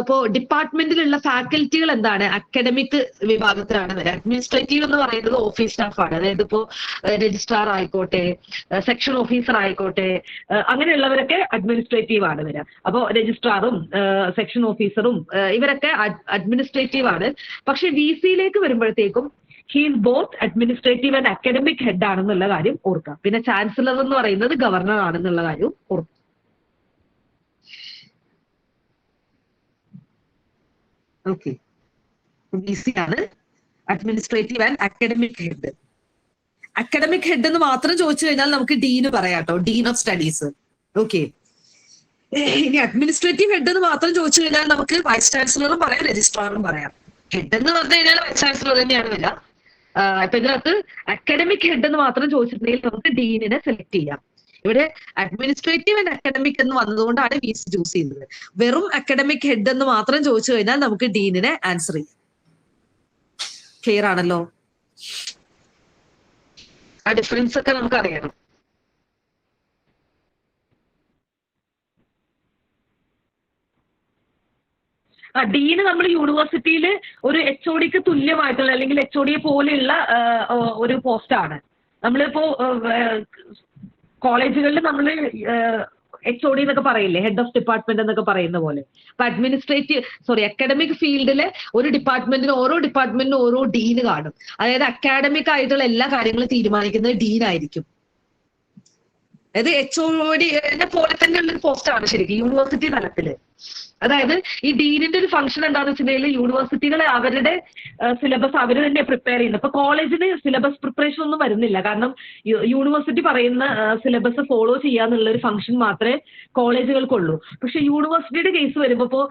ഇപ്പോ ഡിപ്പാർട്ട്മെന്റിലുള്ള ഫാക്കൽറ്റികൾ എന്താണ്? അക്കാഡമിക് വിഭാഗത്തിലാണ് വരിക. അഡ്മിനിസ്ട്രേറ്റീവ് എന്ന് പറയുന്നത് ഓഫീസ് സ്റ്റാഫാണ്. അതായത് ഇപ്പോ രജിസ്ട്രാർ ആയിക്കോട്ടെ, സെക്ഷൻ ഓഫീസർ ആയിക്കോട്ടെ, അങ്ങനെയുള്ളവരൊക്കെ അഡ്മിനിസ്ട്രേറ്റീവ് ആണ് വരിക. അപ്പോൾ രജിസ്ട്രാറും സെക്ഷൻ ഓഫീസറും ഇവരൊക്കെ അഡ്മിനിസ്ട്രേറ്റീവ് ആണ്. പക്ഷെ VC-യിലേക്ക് വരുമ്പോഴത്തേക്കും he is both administrative and academic head ആണെന്നുള്ള കാര്യം ഓർക്കാം. പിന്നെ ചാൻസലർ എന്ന് പറയുന്നത് ഗവർണർ ആണെന്നുള്ള കാര്യം ഓർക്കാം. ഓക്കെ. VC ആണ് administrative and academic head. Academic head എന്ന് മാത്രം ചോദിച്ചു കഴിഞ്ഞാൽ നമുക്ക് ഡീന് പറയാട്ടോ, ഡീൻ ഓഫ് സ്റ്റഡീസ്. ഓക്കെ. ഇനി അഡ്മിനിസ്ട്രേറ്റീവ് ഹെഡ് എന്ന് മാത്രം ചോദിച്ചു കഴിഞ്ഞാൽ നമുക്ക് വൈസ് ചാൻസലറും പറയാം, രജിസ്ട്രാറും പറയാം. ഹെഡ് എന്ന് പറഞ്ഞു കഴിഞ്ഞാൽ വൈസ് ചാൻസലർ തന്നെയാണ് വരിക. ഇപ്പൊ ഇതിനകത്ത് അക്കാഡമിക് ഹെഡ് എന്ന് മാത്രം ചോദിച്ചിട്ടുണ്ടെങ്കിൽ നമുക്ക് ഡീനിനെ സെലക്ട് ചെയ്യാം. ഇവിടെ അഡ്മിനിസ്ട്രേറ്റീവ് ആൻഡ് അക്കാഡമിക് എന്ന് വന്നതുകൊണ്ടാണ് VC ചൂസ് ചെയ്യുന്നത്. വെറും അക്കാഡമിക് ഹെഡ് എന്ന് മാത്രം ചോദിച്ചു കഴിഞ്ഞാൽ നമുക്ക് ഡീനിനെ ആൻസർ ചെയ്യാം. ക്ലിയർ ആണല്ലോ? ആ ഡിഫറൻസ് ഒക്കെ നമുക്ക് അറിയണം. ഡീന് നമ്മൾ യൂണിവേഴ്സിറ്റിയിൽ ഒരു HOD-ക്ക് തുല്യമായിട്ടുള്ള അല്ലെങ്കിൽ HOD-യെ പോലെയുള്ള ഒരു പോസ്റ്റാണ്. നമ്മളിപ്പോ കോളേജുകളിൽ നമ്മൾ HOD എന്നൊക്കെ പറയില്ലേ, ഹെഡ് ഓഫ് ഡിപ്പാർട്ട്മെന്റ് എന്നൊക്കെ പറയുന്ന പോലെ. അപ്പൊ അക്കാഡമിക് ഫീൽഡിലെ ഓരോ ഡിപ്പാർട്ട്മെന്റിനും ഓരോ ഡീന് കാണും. അതായത് അക്കാഡമിക് ആയിട്ടുള്ള എല്ലാ കാര്യങ്ങളും തീരുമാനിക്കുന്നത് ഡീൻ ആയിരിക്കും. അതായത് HOD-നെ പോലെ തന്നെയുള്ള ഒരു പോസ്റ്റാണ് ശരിക്കും യൂണിവേഴ്സിറ്റി തലത്തില്. അതായത് ഈ ഡീനിന്റെ ഒരു ഫംഗ്ഷൻ എന്താണെന്ന് വെച്ചിട്ടുണ്ടെങ്കിൽ യൂണിവേഴ്സിറ്റികൾ അവരുടെ സിലബസ് അവർ തന്നെ പ്രിപ്പയർ ചെയ്യുന്നത്. ഇപ്പൊ കോളേജിന് സിലബസ് പ്രിപ്പറേഷൻ ഒന്നും വരുന്നില്ല. കാരണം യൂണിവേഴ്സിറ്റി പറയുന്ന സിലബസ് ഫോളോ ചെയ്യാന്നുള്ള ഒരു ഫംഗ്ഷൻ മാത്രമേ കോളേജുകൾക്കുള്ളൂ. പക്ഷെ യൂണിവേഴ്സിറ്റിയുടെ കേസ് വരുമ്പോൾ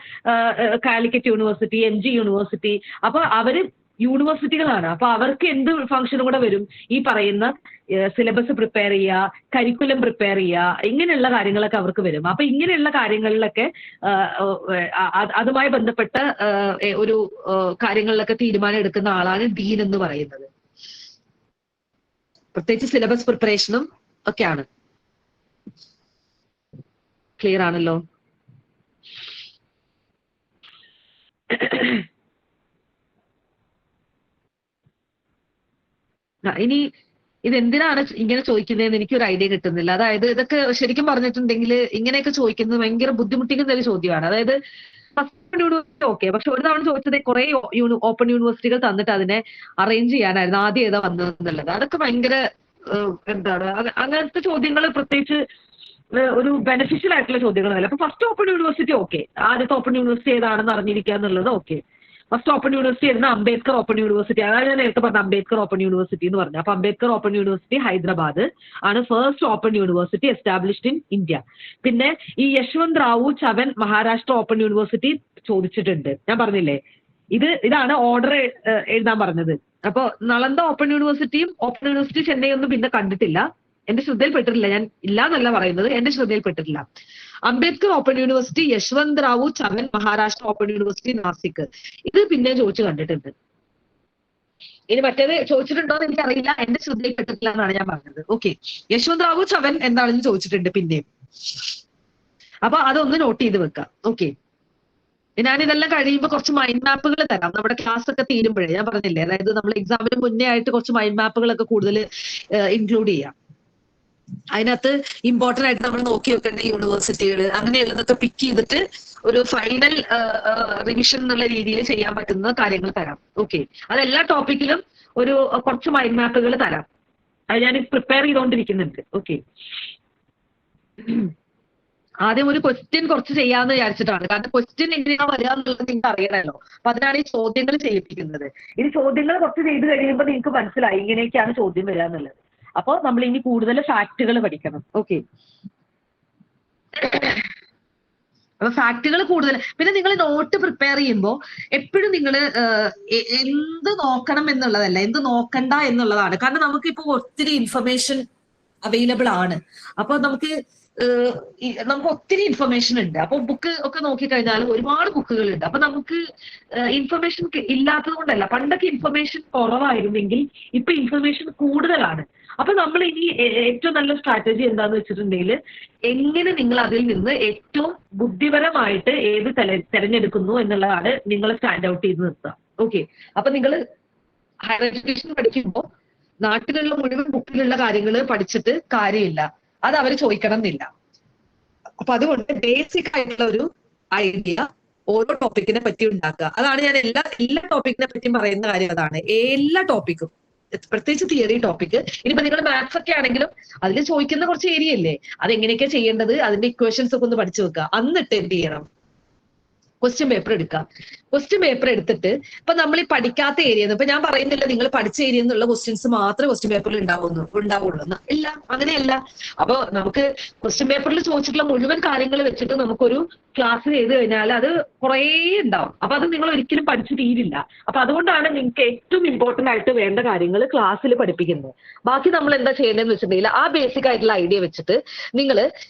കാലിക്കറ്റ് യൂണിവേഴ്സിറ്റി, MG യൂണിവേഴ്സിറ്റി, അപ്പൊ അവര് യൂണിവേഴ്സിറ്റികളാണ്. അപ്പൊ അവർക്ക് എന്ത് ഫംഗ്ഷനും കൂടെ വരും? ഈ പറയുന്ന സിലബസ് പ്രിപ്പയർ ചെയ്യുക, കരിക്കുലം പ്രിപ്പയർ ചെയ്യുക, ഇങ്ങനെയുള്ള കാര്യങ്ങളൊക്കെ അവർക്ക് വരും. അപ്പൊ ഇങ്ങനെയുള്ള കാര്യങ്ങളിലൊക്കെ അതുമായി ബന്ധപ്പെട്ട ഒരു കാര്യങ്ങളിലൊക്കെ തീരുമാനം എടുക്കുന്ന ആളാണ് ഡീൻ എന്ന് പറയുന്നത്. പ്രത്യേകിച്ച് സിലബസ് പ്രിപ്പറേഷനും ഒക്കെയാണ്. ക്ലിയർ ആണല്ലോ? ഇനി ഇതെന്തിനാണ് ഇങ്ങനെ ചോദിക്കുന്നതെന്ന് എനിക്കൊരു ഐഡിയ കിട്ടുന്നില്ല. അതായത് ഇതൊക്കെ ശരിക്കും പറഞ്ഞിട്ടുണ്ടെങ്കിൽ ഇങ്ങനെയൊക്കെ ചോദിക്കുന്നത് ഭയങ്കര ബുദ്ധിമുട്ടിക്കുന്ന ഒരു ചോദ്യമാണ്. അതായത് ഫസ്റ്റ് യൂണിവേഴ്സിറ്റി ഓക്കെ, പക്ഷെ ഒരു തവണ ചോദിച്ചത് കുറെ ഓപ്പൺ യൂണിവേഴ്സിറ്റികൾ തന്നിട്ട് അതിനെ അറേഞ്ച് ചെയ്യാനായിരുന്നു ആദ്യം ഏതാ വന്നതെന്നുള്ളത്. അതൊക്കെ ഭയങ്കര എന്താണ്, അങ്ങനത്തെ ചോദ്യങ്ങൾ പ്രത്യേകിച്ച് ഒരു ബെനിഫിഷ്യൽ ആയിട്ടുള്ള ചോദ്യങ്ങളല്ല. അപ്പൊ ഫസ്റ്റ് ഓപ്പൺ യൂണിവേഴ്സിറ്റി ഓക്കെ, ആദ്യത്തെ ഓപ്പൺ യൂണിവേഴ്സിറ്റി ഏതാണെന്ന് അറിഞ്ഞിരിക്കുക എന്നുള്ളത് ഓക്കെ. ഫസ്റ്റ് ഓപ്പൺ യൂണിവേഴ്സിറ്റി ആയിരുന്നു അംബേദ്കർ ഓപ്പൺ യൂണിവേഴ്സിറ്റി. അതാണ് ഞാൻ നേരത്തെ പറഞ്ഞ അംബേദ്കർ ഓപ്പൺ യൂണിവേഴ്സിറ്റി എന്ന് പറഞ്ഞു. അപ്പൊ അംബേദ്കർ ഓപ്പൺ യൂണിവേഴ്സിറ്റി ഹൈദരാബാദ് ആണ് first open university established in India. പിന്നെ ഈ യശ്വന്ത് റാവു ചവൻ മഹാരാഷ്ട്ര ഓപ്പൺ യൂണിവേഴ്സിറ്റി ചോദിച്ചിട്ടുണ്ട്. ഞാൻ പറഞ്ഞില്ലേ, ഇതാണ് ഓർഡർ എഴുതാൻ പറഞ്ഞത്. അപ്പൊ നളന്ദ ഓപ്പൺ യൂണിവേഴ്സിറ്റിയും ഓപ്പൺ യൂണിവേഴ്സിറ്റി ചെന്നൈ ഒന്നും പിന്നെ കണ്ടിട്ടില്ല, എന്റെ ശ്രദ്ധയിൽപ്പെട്ടിട്ടില്ല. ഞാൻ ഇല്ല എന്നല്ല പറയുന്നത്, എന്റെ ശ്രദ്ധയിൽപ്പെട്ടിട്ടില്ല. Ambedkar open university, Yashwant Rao Chavan Maharashtra open university Nashik, ഇത് പിന്നെ ചോദിച്ചു കണ്ടിട്ടുണ്ട്. ഇനി മറ്റേത് ചോദിച്ചിട്ടുണ്ടോ എന്ന് എനിക്കറിയില്ല, എന്റെ ശ്രദ്ധയിൽപ്പെട്ടിട്ടില്ല എന്നാണ് ഞാൻ പറഞ്ഞത്. ഓക്കെ, യശ്വന്ത് റാവു ചവൻ എന്താണെന്ന് ചോദിച്ചിട്ടുണ്ട് പിന്നെയും. അപ്പൊ അതൊന്ന് നോട്ട് ചെയ്ത് വെക്കാം. ഓക്കെ, ഞാനിതെല്ലാം കഴിയുമ്പോൾ കുറച്ച് മൈൻഡ് മാപ്പുകൾ തരാം. നമ്മുടെ ക്ലാസ് ഒക്കെ തീരുമ്പോഴേ ഞാൻ പറഞ്ഞില്ലേ, അതായത് നമ്മൾ എക്സാമിന് മുന്നേ ആയിട്ട് കുറച്ച് മൈൻഡ് മാപ്പുകളൊക്കെ കൂടുതൽ ഇൻക്ലൂഡ് ചെയ്യാം. അതിനകത്ത് ഇമ്പോർട്ടന്റ് ആയിട്ട് നമ്മൾ നോക്കി വെക്കേണ്ട യൂണിവേഴ്സിറ്റികൾ അങ്ങനെയുള്ളതൊക്കെ പിക്ക് ചെയ്തിട്ട് ഒരു ഫൈനൽ റിവിഷൻ എന്നുള്ള രീതിയിൽ ചെയ്യാൻ പറ്റുന്ന കാര്യങ്ങൾ തരാം. ഓക്കെ, അതെല്ലാ ടോപ്പിക്കിലും ഒരു കുറച്ച് മൈൻഡ് മാപ്പുകൾ തരാം. അത് ഞാൻ പ്രിപ്പയർ ചെയ്തുകൊണ്ടിരിക്കുന്നുണ്ട്. ഓക്കെ, ആദ്യം ഒരു ക്വസ്റ്റ്യൻ കുറച്ച് ചെയ്യാമെന്ന് വിചാരിച്ചിട്ടാണ്. കാരണം ക്വസ്റ്റ്യൻ എങ്ങനെയാ വരിക എന്നുള്ളത് നിങ്ങൾക്ക് അറിയണമല്ലോ. അപ്പൊ അതിനാണ് ഈ ചോദ്യങ്ങൾ ചെയ്യിപ്പിക്കുന്നത്. ഇനി ചോദ്യങ്ങൾ കുറച്ച് ചെയ്ത് കഴിയുമ്പോൾ നിങ്ങൾക്ക് മനസ്സിലായി ഇങ്ങനെയൊക്കെയാണ് ചോദ്യം വരിക എന്നുള്ളത്. അപ്പൊ നമ്മൾ ഇനി കൂടുതൽ ഫാക്ടുകൾ പഠിക്കണം. ഓക്കെ, അപ്പൊ ഫാക്ടുകൾ കൂടുതൽ. പിന്നെ നിങ്ങൾ നോട്ട് പ്രിപ്പയർ ചെയ്യുമ്പോൾ എപ്പോഴും നിങ്ങൾ എന്ത് നോക്കണം എന്നുള്ളതല്ല, എന്ത് നോക്കണ്ട എന്നുള്ളതാണ്. കാരണം നമുക്കിപ്പോ ഒത്തിരി ഇൻഫർമേഷൻ അവൈലബിൾ ആണ്. അപ്പൊ നമുക്ക് ഒത്തിരി ഇൻഫർമേഷൻ ഉണ്ട്. അപ്പൊ ബുക്ക് ഒക്കെ നോക്കിക്കഴിഞ്ഞാൽ ഒരുപാട് ബുക്കുകൾ ഉണ്ട്. അപ്പൊ നമുക്ക് ഇൻഫർമേഷൻ ഇല്ലാത്തത് കൊണ്ടല്ല, പണ്ടൊക്കെ ഇൻഫർമേഷൻ കുറവായിരുന്നെങ്കിൽ ഇപ്പൊ ഇൻഫർമേഷൻ കൂടുതലാണ്. അപ്പൊ നമ്മൾ ഇനി ഏറ്റവും നല്ല സ്ട്രാറ്റജി എന്താന്ന് വെച്ചിട്ടുണ്ടെങ്കിൽ എങ്ങനെ നിങ്ങൾ അതിൽ നിന്ന് ഏറ്റവും ബുദ്ധിപരമായിട്ട് ഏത് തെരഞ്ഞെടുക്കുന്നു എന്നുള്ളതാണ് നിങ്ങൾ സ്റ്റാൻഡ് ഔട്ട് ചെയ്ത് നിർത്തുക. ഓക്കെ, അപ്പൊ നിങ്ങൾ ഹയർ എഡ്യൂക്കേഷൻ പഠിക്കുമ്പോൾ നാട്ടിലുള്ള മുഴുവൻ ബുക്കിലുള്ള കാര്യങ്ങൾ പഠിച്ചിട്ട് കാര്യമില്ല, അത് അവർ ചോദിക്കണം എന്നില്ല. അപ്പൊ അതുകൊണ്ട് ബേസിക് ആയിട്ടുള്ള ഒരു ഐഡിയ ഓരോ ടോപ്പിക്കിനെ പറ്റി ഉണ്ടാക്കുക. അതാണ് ഞാൻ എല്ലാ ടോപ്പിക്കിനെ പറ്റിയും പറയുന്ന കാര്യം. അതാണ് എല്ലാ ടോപ്പിക്കും, പ്രത്യേകിച്ച് തിയറി ടോപ്പിക്ക്. ഇനിയിപ്പോ നിങ്ങൾ മാത്സ് ഒക്കെ ആണെങ്കിലും അതിൽ ചോദിക്കുന്ന കുറച്ച് ഏരിയ അല്ലേ, അതെങ്ങനെയൊക്കെയാ ചെയ്യേണ്ടത്, അതിന്റെ ഇക്വേഷൻസ് ഒക്കെ ഒന്ന് പഠിച്ചു വെക്കുക. എന്നിട്ട് എന്ത് ചെയ്യണം, ക്വസ്റ്റ്യൻ പേപ്പർ എടുക്കാം. ക്വസ്റ്റ്യൻ പേപ്പർ എടുത്തിട്ട് ഇപ്പൊ നമ്മൾ ഈ പഠിക്കാത്ത ഏരിയ, ഇപ്പൊ ഞാൻ പറയുന്നില്ല നിങ്ങൾ പഠിച്ച ഏരിയ എന്നുള്ള ക്വസ്റ്റ്യൻസ് മാത്രമേ ക്വസ്റ്റ്യൻ പേപ്പറിൽ ഉണ്ടാവുള്ളൂ. ഇല്ല, അങ്ങനെയല്ല. അപ്പൊ നമുക്ക് ക്വസ്റ്റ്യൻ പേപ്പറിൽ ചോദിച്ചിട്ടുള്ള മുഴുവൻ കാര്യങ്ങൾ വെച്ചിട്ട് നമുക്കൊരു ക്ലാസ് ചെയ്ത് കഴിഞ്ഞാൽ അത് കുറേ ഉണ്ടാവും. അപ്പൊ അത് നിങ്ങൾ ഒരിക്കലും പഠിച്ചു തീരില്ല. അപ്പൊ അതുകൊണ്ടാണ് നിങ്ങൾക്ക് ഏറ്റവും ഇമ്പോർട്ടന്റ് ആയിട്ട് വേണ്ട കാര്യങ്ങൾ ക്ലാസ്സിൽ പഠിപ്പിക്കുന്നത്. ബാക്കി നമ്മൾ എന്താ ചെയ്യേണ്ടതെന്ന് വെച്ചിട്ടുണ്ടെങ്കിൽ ആ ബേസിക് ആയിട്ടുള്ള ഐഡിയ വെച്ചിട്ട് നിങ്ങൾ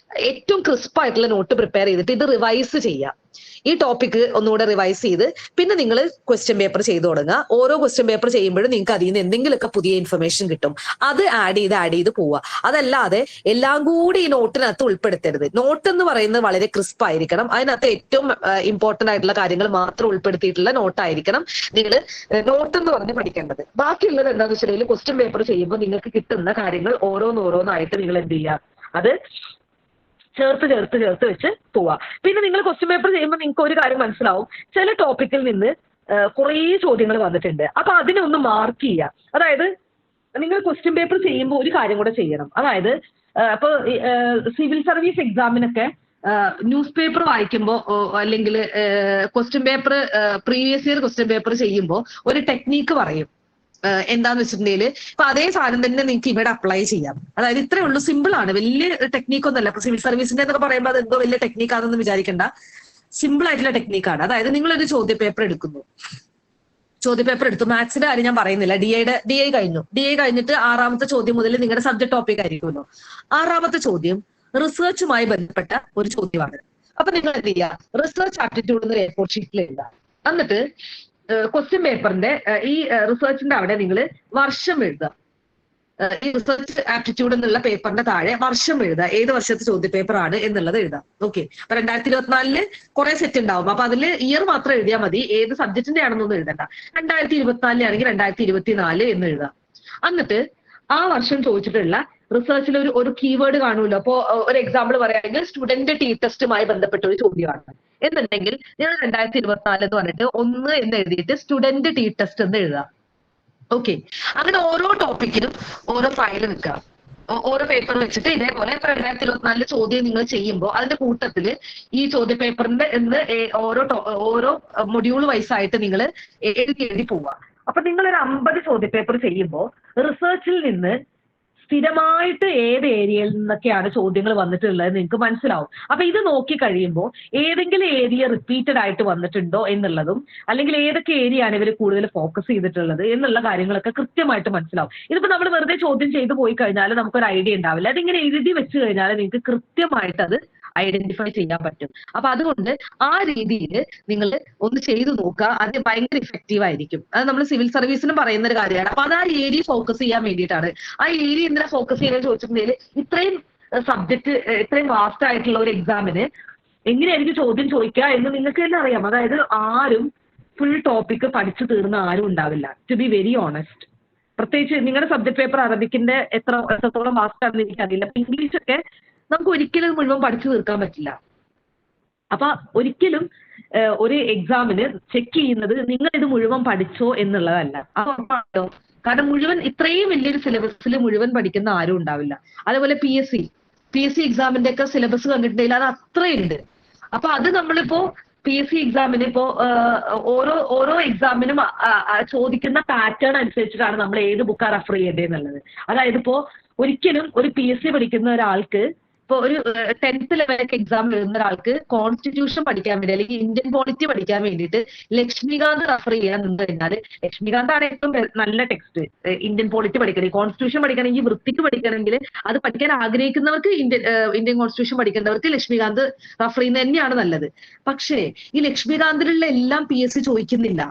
ഏറ്റവും ക്രിസ്പ് ആയിട്ടുള്ള നോട്ട് പ്രിപ്പയർ ചെയ്തിട്ട് ഇത് റിവൈസ് ചെയ്യാം. ഈ ടോപ്പിക്ക് ഒന്നുകൂടെ റിവൈസ് ചെയ്ത് പിന്നെ നിങ്ങൾ ക്വസ്റ്റ്യൻ പേപ്പർ ചെയ്തു തുടങ്ങുക. ഓരോ ക്വസ്റ്റ്യൻ പേപ്പർ ചെയ്യുമ്പോഴും നിങ്ങൾക്ക് അതിൽ നിന്ന് എന്തെങ്കിലുമൊക്കെ പുതിയ ഇൻഫർമേഷൻ കിട്ടും. അത് ആഡ് ചെയ്ത് പോവുക. അതല്ലാതെ എല്ലാം കൂടി ഈ നോട്ടിനകത്ത് ഉൾപ്പെടുത്തരുത്. നോട്ട് എന്ന് പറയുന്നത് വളരെ ക്രിസ്പ് ആയിരിക്കണം. അതിനകത്ത് ഏറ്റവും ഇമ്പോർട്ടന്റ് ആയിട്ടുള്ള കാര്യങ്ങൾ മാത്രം ഉൾപ്പെടുത്തിയിട്ടുള്ള നോട്ടായിരിക്കണം നിങ്ങൾ നോട്ട് എന്ന് പറഞ്ഞ് പഠിക്കേണ്ടത്. ബാക്കിയുള്ളത് എന്താണെന്ന് വെച്ചിട്ടുണ്ടെങ്കിൽ ക്വസ്റ്റ്യൻ പേപ്പർ ചെയ്യുമ്പോൾ നിങ്ങൾക്ക് കിട്ടുന്ന കാര്യങ്ങൾ ഓരോന്നോരോന്നായിട്ട് നിങ്ങൾ എന്ത് ചെയ്യുക, അത് ചേർത്ത് വെച്ച് പോവാ. പിന്നെ നിങ്ങൾ ക്വസ്റ്റ്യൻ പേപ്പർ ചെയ്യുമ്പോൾ നിങ്ങൾക്ക് ഒരു കാര്യം മനസ്സിലാവും, ചില ടോപ്പിക്കിൽ നിന്ന് കുറേ ചോദ്യങ്ങൾ വന്നിട്ടുണ്ട്. അപ്പൊ അതിനെ ഒന്ന് മാർക്ക് ചെയ്യുക. അതായത് നിങ്ങൾ ക്വസ്റ്റ്യൻ പേപ്പർ ചെയ്യുമ്പോൾ ഒരു കാര്യം കൂടെ ചെയ്യണം. അതായത് ഇപ്പൊ സിവിൽ സർവീസ് എക്സാമിനൊക്കെ ന്യൂസ് പേപ്പർ വായിക്കുമ്പോൾ അല്ലെങ്കിൽ question paper previous year question paper ചെയ്യുമ്പോൾ ഒരു ടെക്നീക്ക് പറയും. എന്താന്ന് വെച്ചിട്ടുണ്ടെങ്കിൽ ഇപ്പൊ അതേ സാധനം തന്നെ നിങ്ങൾക്ക് ഇവിടെ അപ്ലൈ ചെയ്യാം. അതായത് ഇത്രേ ഉള്ളൂ, സിമ്പിൾ ആണ്, വലിയ ടെക്നീക്കൊന്നുമല്ല. ഇപ്പൊ സിവിൽ സർവീസിന്റെ എന്നൊക്കെ പറയുമ്പോൾ അത് എന്തോ വലിയ ടെക്നീക്കാണെന്ന് വിചാരിക്കേണ്ട, സിമ്പിൾ ആയിട്ടുള്ള ടെക്നീക്കാണ്. അതായത് നിങ്ങളൊരു ചോദ്യ പേപ്പർ എടുക്കുന്നു, ചോദ്യപേപ്പർ എടുത്തു. മാത്സിന്റെ കാര്യം ഞാൻ പറയുന്നില്ല. ഡി ഐ കഴിഞ്ഞു. ഡി ഐ കഴിഞ്ഞിട്ട് 6ാമത്തെ ചോദ്യം മുതൽ നിങ്ങളുടെ സബ്ജക്ട് ടോപ്പിക് ആയിരിക്കുമല്ലോ. 6ാമത്തെ ചോദ്യം റിസർച്ചുമായി ബന്ധപ്പെട്ട ഒരു ചോദ്യമാണ്. അപ്പൊ നിങ്ങൾ എന്ത് ചെയ്യുക, റിസർച്ച് ആപ്റ്റിറ്റ്യൂഡ് എന്ന് A4 ഷീറ്റിൽ എഴുതുക. എന്നിട്ട് ക്വസ്റ്റ്യൻ പേപ്പറിന്റെ ഈ റിസർച്ചിന്റെ അവിടെ നിങ്ങൾ വർഷം എഴുതുക. ഈ റിസർച്ച് ആപ്റ്റിറ്റ്യൂഡ് എന്നുള്ള പേപ്പറിന്റെ താഴെ വർഷം എഴുതുക, ഏത് വർഷത്തെ ചോദ്യപേപ്പർ ആണ് എന്നുള്ളത് എഴുതാം. ഓക്കെ. അപ്പൊ 2024 കുറെ സെറ്റ് ഉണ്ടാവും. അപ്പൊ അതിൽ ഇയർ മാത്രം എഴുതിയാൽ മതി, ഏത് സബ്ജക്റ്റിന്റെ ആണെന്നൊന്നും എഴുതണ്ട. 2024 ആണെങ്കിൽ 2024 എന്ന് എഴുതാം. എന്നിട്ട് ആ വർഷം ചോദിച്ചിട്ടുള്ള റിസർച്ചിൽ ഒരു കീവേഡ് കാണുമല്ലോ. അപ്പോ ഒരു എക്സാമ്പിൾ പറയുകയാണെങ്കിൽ സ്റ്റുഡന്റ് ടി ടെസ്റ്റുമായി ബന്ധപ്പെട്ട ഒരു ചോദ്യമാണ് എന്നുണ്ടെങ്കിൽ നിങ്ങൾ 2024 എന്ന് പറഞ്ഞിട്ട് 1 എന്ന് എഴുതിയിട്ട് സ്റ്റുഡന്റ് ടി ടെസ്റ്റ് എന്ന് എഴുതാം. ഓക്കെ. അങ്ങനെ ഓരോ ടോപ്പിക്കിനും ഓരോ ഫയൽ വെക്കുക, ഓരോ പേപ്പർ വെച്ചിട്ട് ഇതേപോലെ 2024 ചോദ്യം നിങ്ങൾ ചെയ്യുമ്പോൾ അതിന്റെ കൂട്ടത്തില് ഈ ചോദ്യ പേപ്പറിന്റെ ഓരോ മൊഡ്യൂൾ വൈസ് ആയിട്ട് നിങ്ങൾ എഴുതി പോവുക. അപ്പൊ നിങ്ങൾ ഒരു 50 ചോദ്യ പേപ്പർ ചെയ്യുമ്പോൾ റിസർച്ചിൽ നിന്ന് സ്ഥിരമായിട്ട് ഏത് ഏരിയയിൽ നിന്നൊക്കെയാണ് ചോദ്യങ്ങൾ വന്നിട്ടുള്ളത് നിങ്ങൾക്ക് മനസ്സിലാവും. അപ്പൊ ഇത് നോക്കി കഴിയുമ്പോൾ ഏതെങ്കിലും ഏരിയ റിപ്പീറ്റഡ് ആയിട്ട് വന്നിട്ടുണ്ടോ എന്നുള്ളതും, അല്ലെങ്കിൽ ഏതൊക്കെ ഏരിയയാണ് ഇവർ കൂടുതൽ ഫോക്കസ് ചെയ്തിട്ടുള്ളത് എന്നുള്ള കാര്യങ്ങളൊക്കെ കൃത്യമായിട്ട് മനസ്സിലാവും. ഇതിപ്പോ നമ്മൾ വെറുതെ ചോദ്യം ചെയ്തു പോയി കഴിഞ്ഞാൽ നമുക്കൊരു ഐഡിയ ഉണ്ടാവില്ല. അതിങ്ങനെ എഴുതി വെച്ച് കഴിഞ്ഞാൽ നിങ്ങൾക്ക് കൃത്യമായിട്ട് അത് ഐഡന്റിഫൈ ചെയ്യാൻ പറ്റും. അപ്പൊ അതുകൊണ്ട് ആ രീതിയിൽ നിങ്ങൾ ഒന്ന് ചെയ്തു നോക്കുക. അത് ഭയങ്കര ഇഫക്റ്റീവ് ആയിരിക്കും. അത് നമ്മൾ സിവിൽ സർവീസിനും പറയുന്ന ഒരു കാര്യമാണ്. അപ്പൊ അത് ആ ഏരിയ ഫോക്കസ് ചെയ്യാൻ വേണ്ടിയിട്ടാണ്. ആ ഏരിയ എന്തിനാ ഫോക്കസ് ചെയ്യാൻ ചോദിച്ചിട്ടുണ്ടെങ്കിൽ ഇത്രയും സബ്ജക്ട്, ഇത്രയും വാസ്റ്റ് ആയിട്ടുള്ള ഒരു എക്സാമിന് എങ്ങനെയായിരിക്കും ചോദ്യം ചോദിക്കുക എന്ന് നിങ്ങൾക്ക് തന്നെ അറിയാം. അതായത് ആരും ഫുൾ ടോപ്പിക് പഠിച്ചു തീർന്ന ആരും ഉണ്ടാവില്ല, ടു ബി വെരി ഓണസ്റ്റ്. പ്രത്യേകിച്ച് നിങ്ങളുടെ സബ്ജക്ട് പേപ്പർ അറബിക്കിന്റെ എത്രത്തോളം വാസ്റ്റ് ആണെന്ന് എനിക്കറിയില്ല. ഇംഗ്ലീഷ് ഒക്കെ നമുക്ക് ഒരിക്കലും മുഴുവൻ പഠിച്ചു തീർക്കാൻ പറ്റില്ല. അപ്പൊ ഒരിക്കലും ഒരു എക്സാമിന് ചെക്ക് ചെയ്യുന്നത് നിങ്ങൾ ഇത് മുഴുവൻ പഠിച്ചോ എന്നുള്ളതല്ല. അപ്പൊ കാരണം മുഴുവൻ ഇത്രയും വലിയൊരു സിലബസിൽ മുഴുവൻ പഠിക്കുന്ന ആരും ഉണ്ടാവില്ല. അതേപോലെ പി എസ് സി എക്സാമിന്റെ ഒക്കെ സിലബസ് കണ്ടിട്ടുണ്ടെങ്കിൽ അത് അത്രയുണ്ട്. അപ്പൊ അത് നമ്മളിപ്പോ പി എസ് സി എക്സാമിന് ഇപ്പോ ഓരോ എക്സാമിനും ചോദിക്കുന്ന പാറ്റേൺ അനുസരിച്ചിട്ടാണ് നമ്മൾ ഏത് ബുക്കാണ് റെഫർ ചെയ്യേണ്ടതെന്നുള്ളത്. അതായത് ഇപ്പോ ഒരിക്കലും ഒരു പി എസ് സി പഠിക്കുന്ന ഒരാൾക്ക്, ഇപ്പൊ ഒരു 10th ലെവലൊക്കെ എക്സാം എഴുതുന്ന ഒരാൾക്ക് കോൺസ്റ്റിറ്റ്യൂഷൻ പഠിക്കാൻ വേണ്ടി അല്ലെങ്കിൽ ഇന്ത്യൻ പോളിറ്റി പഠിക്കാൻ വേണ്ടിയിട്ട് ലക്ഷ്മികാന്ത് റെഫർ ചെയ്യാൻ നിന്ന് കഴിഞ്ഞാൽ, ലക്ഷ്മികാന്ത് ആണ് ഏറ്റവും നല്ല ടെക്സ്റ്റ് ഇന്ത്യൻ പോളിറ്റി പഠിക്കണമെങ്കിൽ. കോൺസ്റ്റിറ്റ്യൂഷൻ പഠിക്കണമെങ്കിൽ, വൃത്തിക്ക് പഠിക്കണമെങ്കിൽ, അത് പഠിക്കാൻ ആഗ്രഹിക്കുന്നവർക്ക് ഇന്ത്യൻ കോൺസ്റ്റിറ്റ്യൂഷൻ പഠിക്കേണ്ടവർക്ക് ലക്ഷ്മികാന്ത് റെഫർ ചെയ്യുന്നത് തന്നെയാണ് നല്ലത്. പക്ഷേ ഈ ലക്ഷ്മികാന്തിലുള്ള എല്ലാം പി എസ് സി ചോദിക്കുന്നില്ല.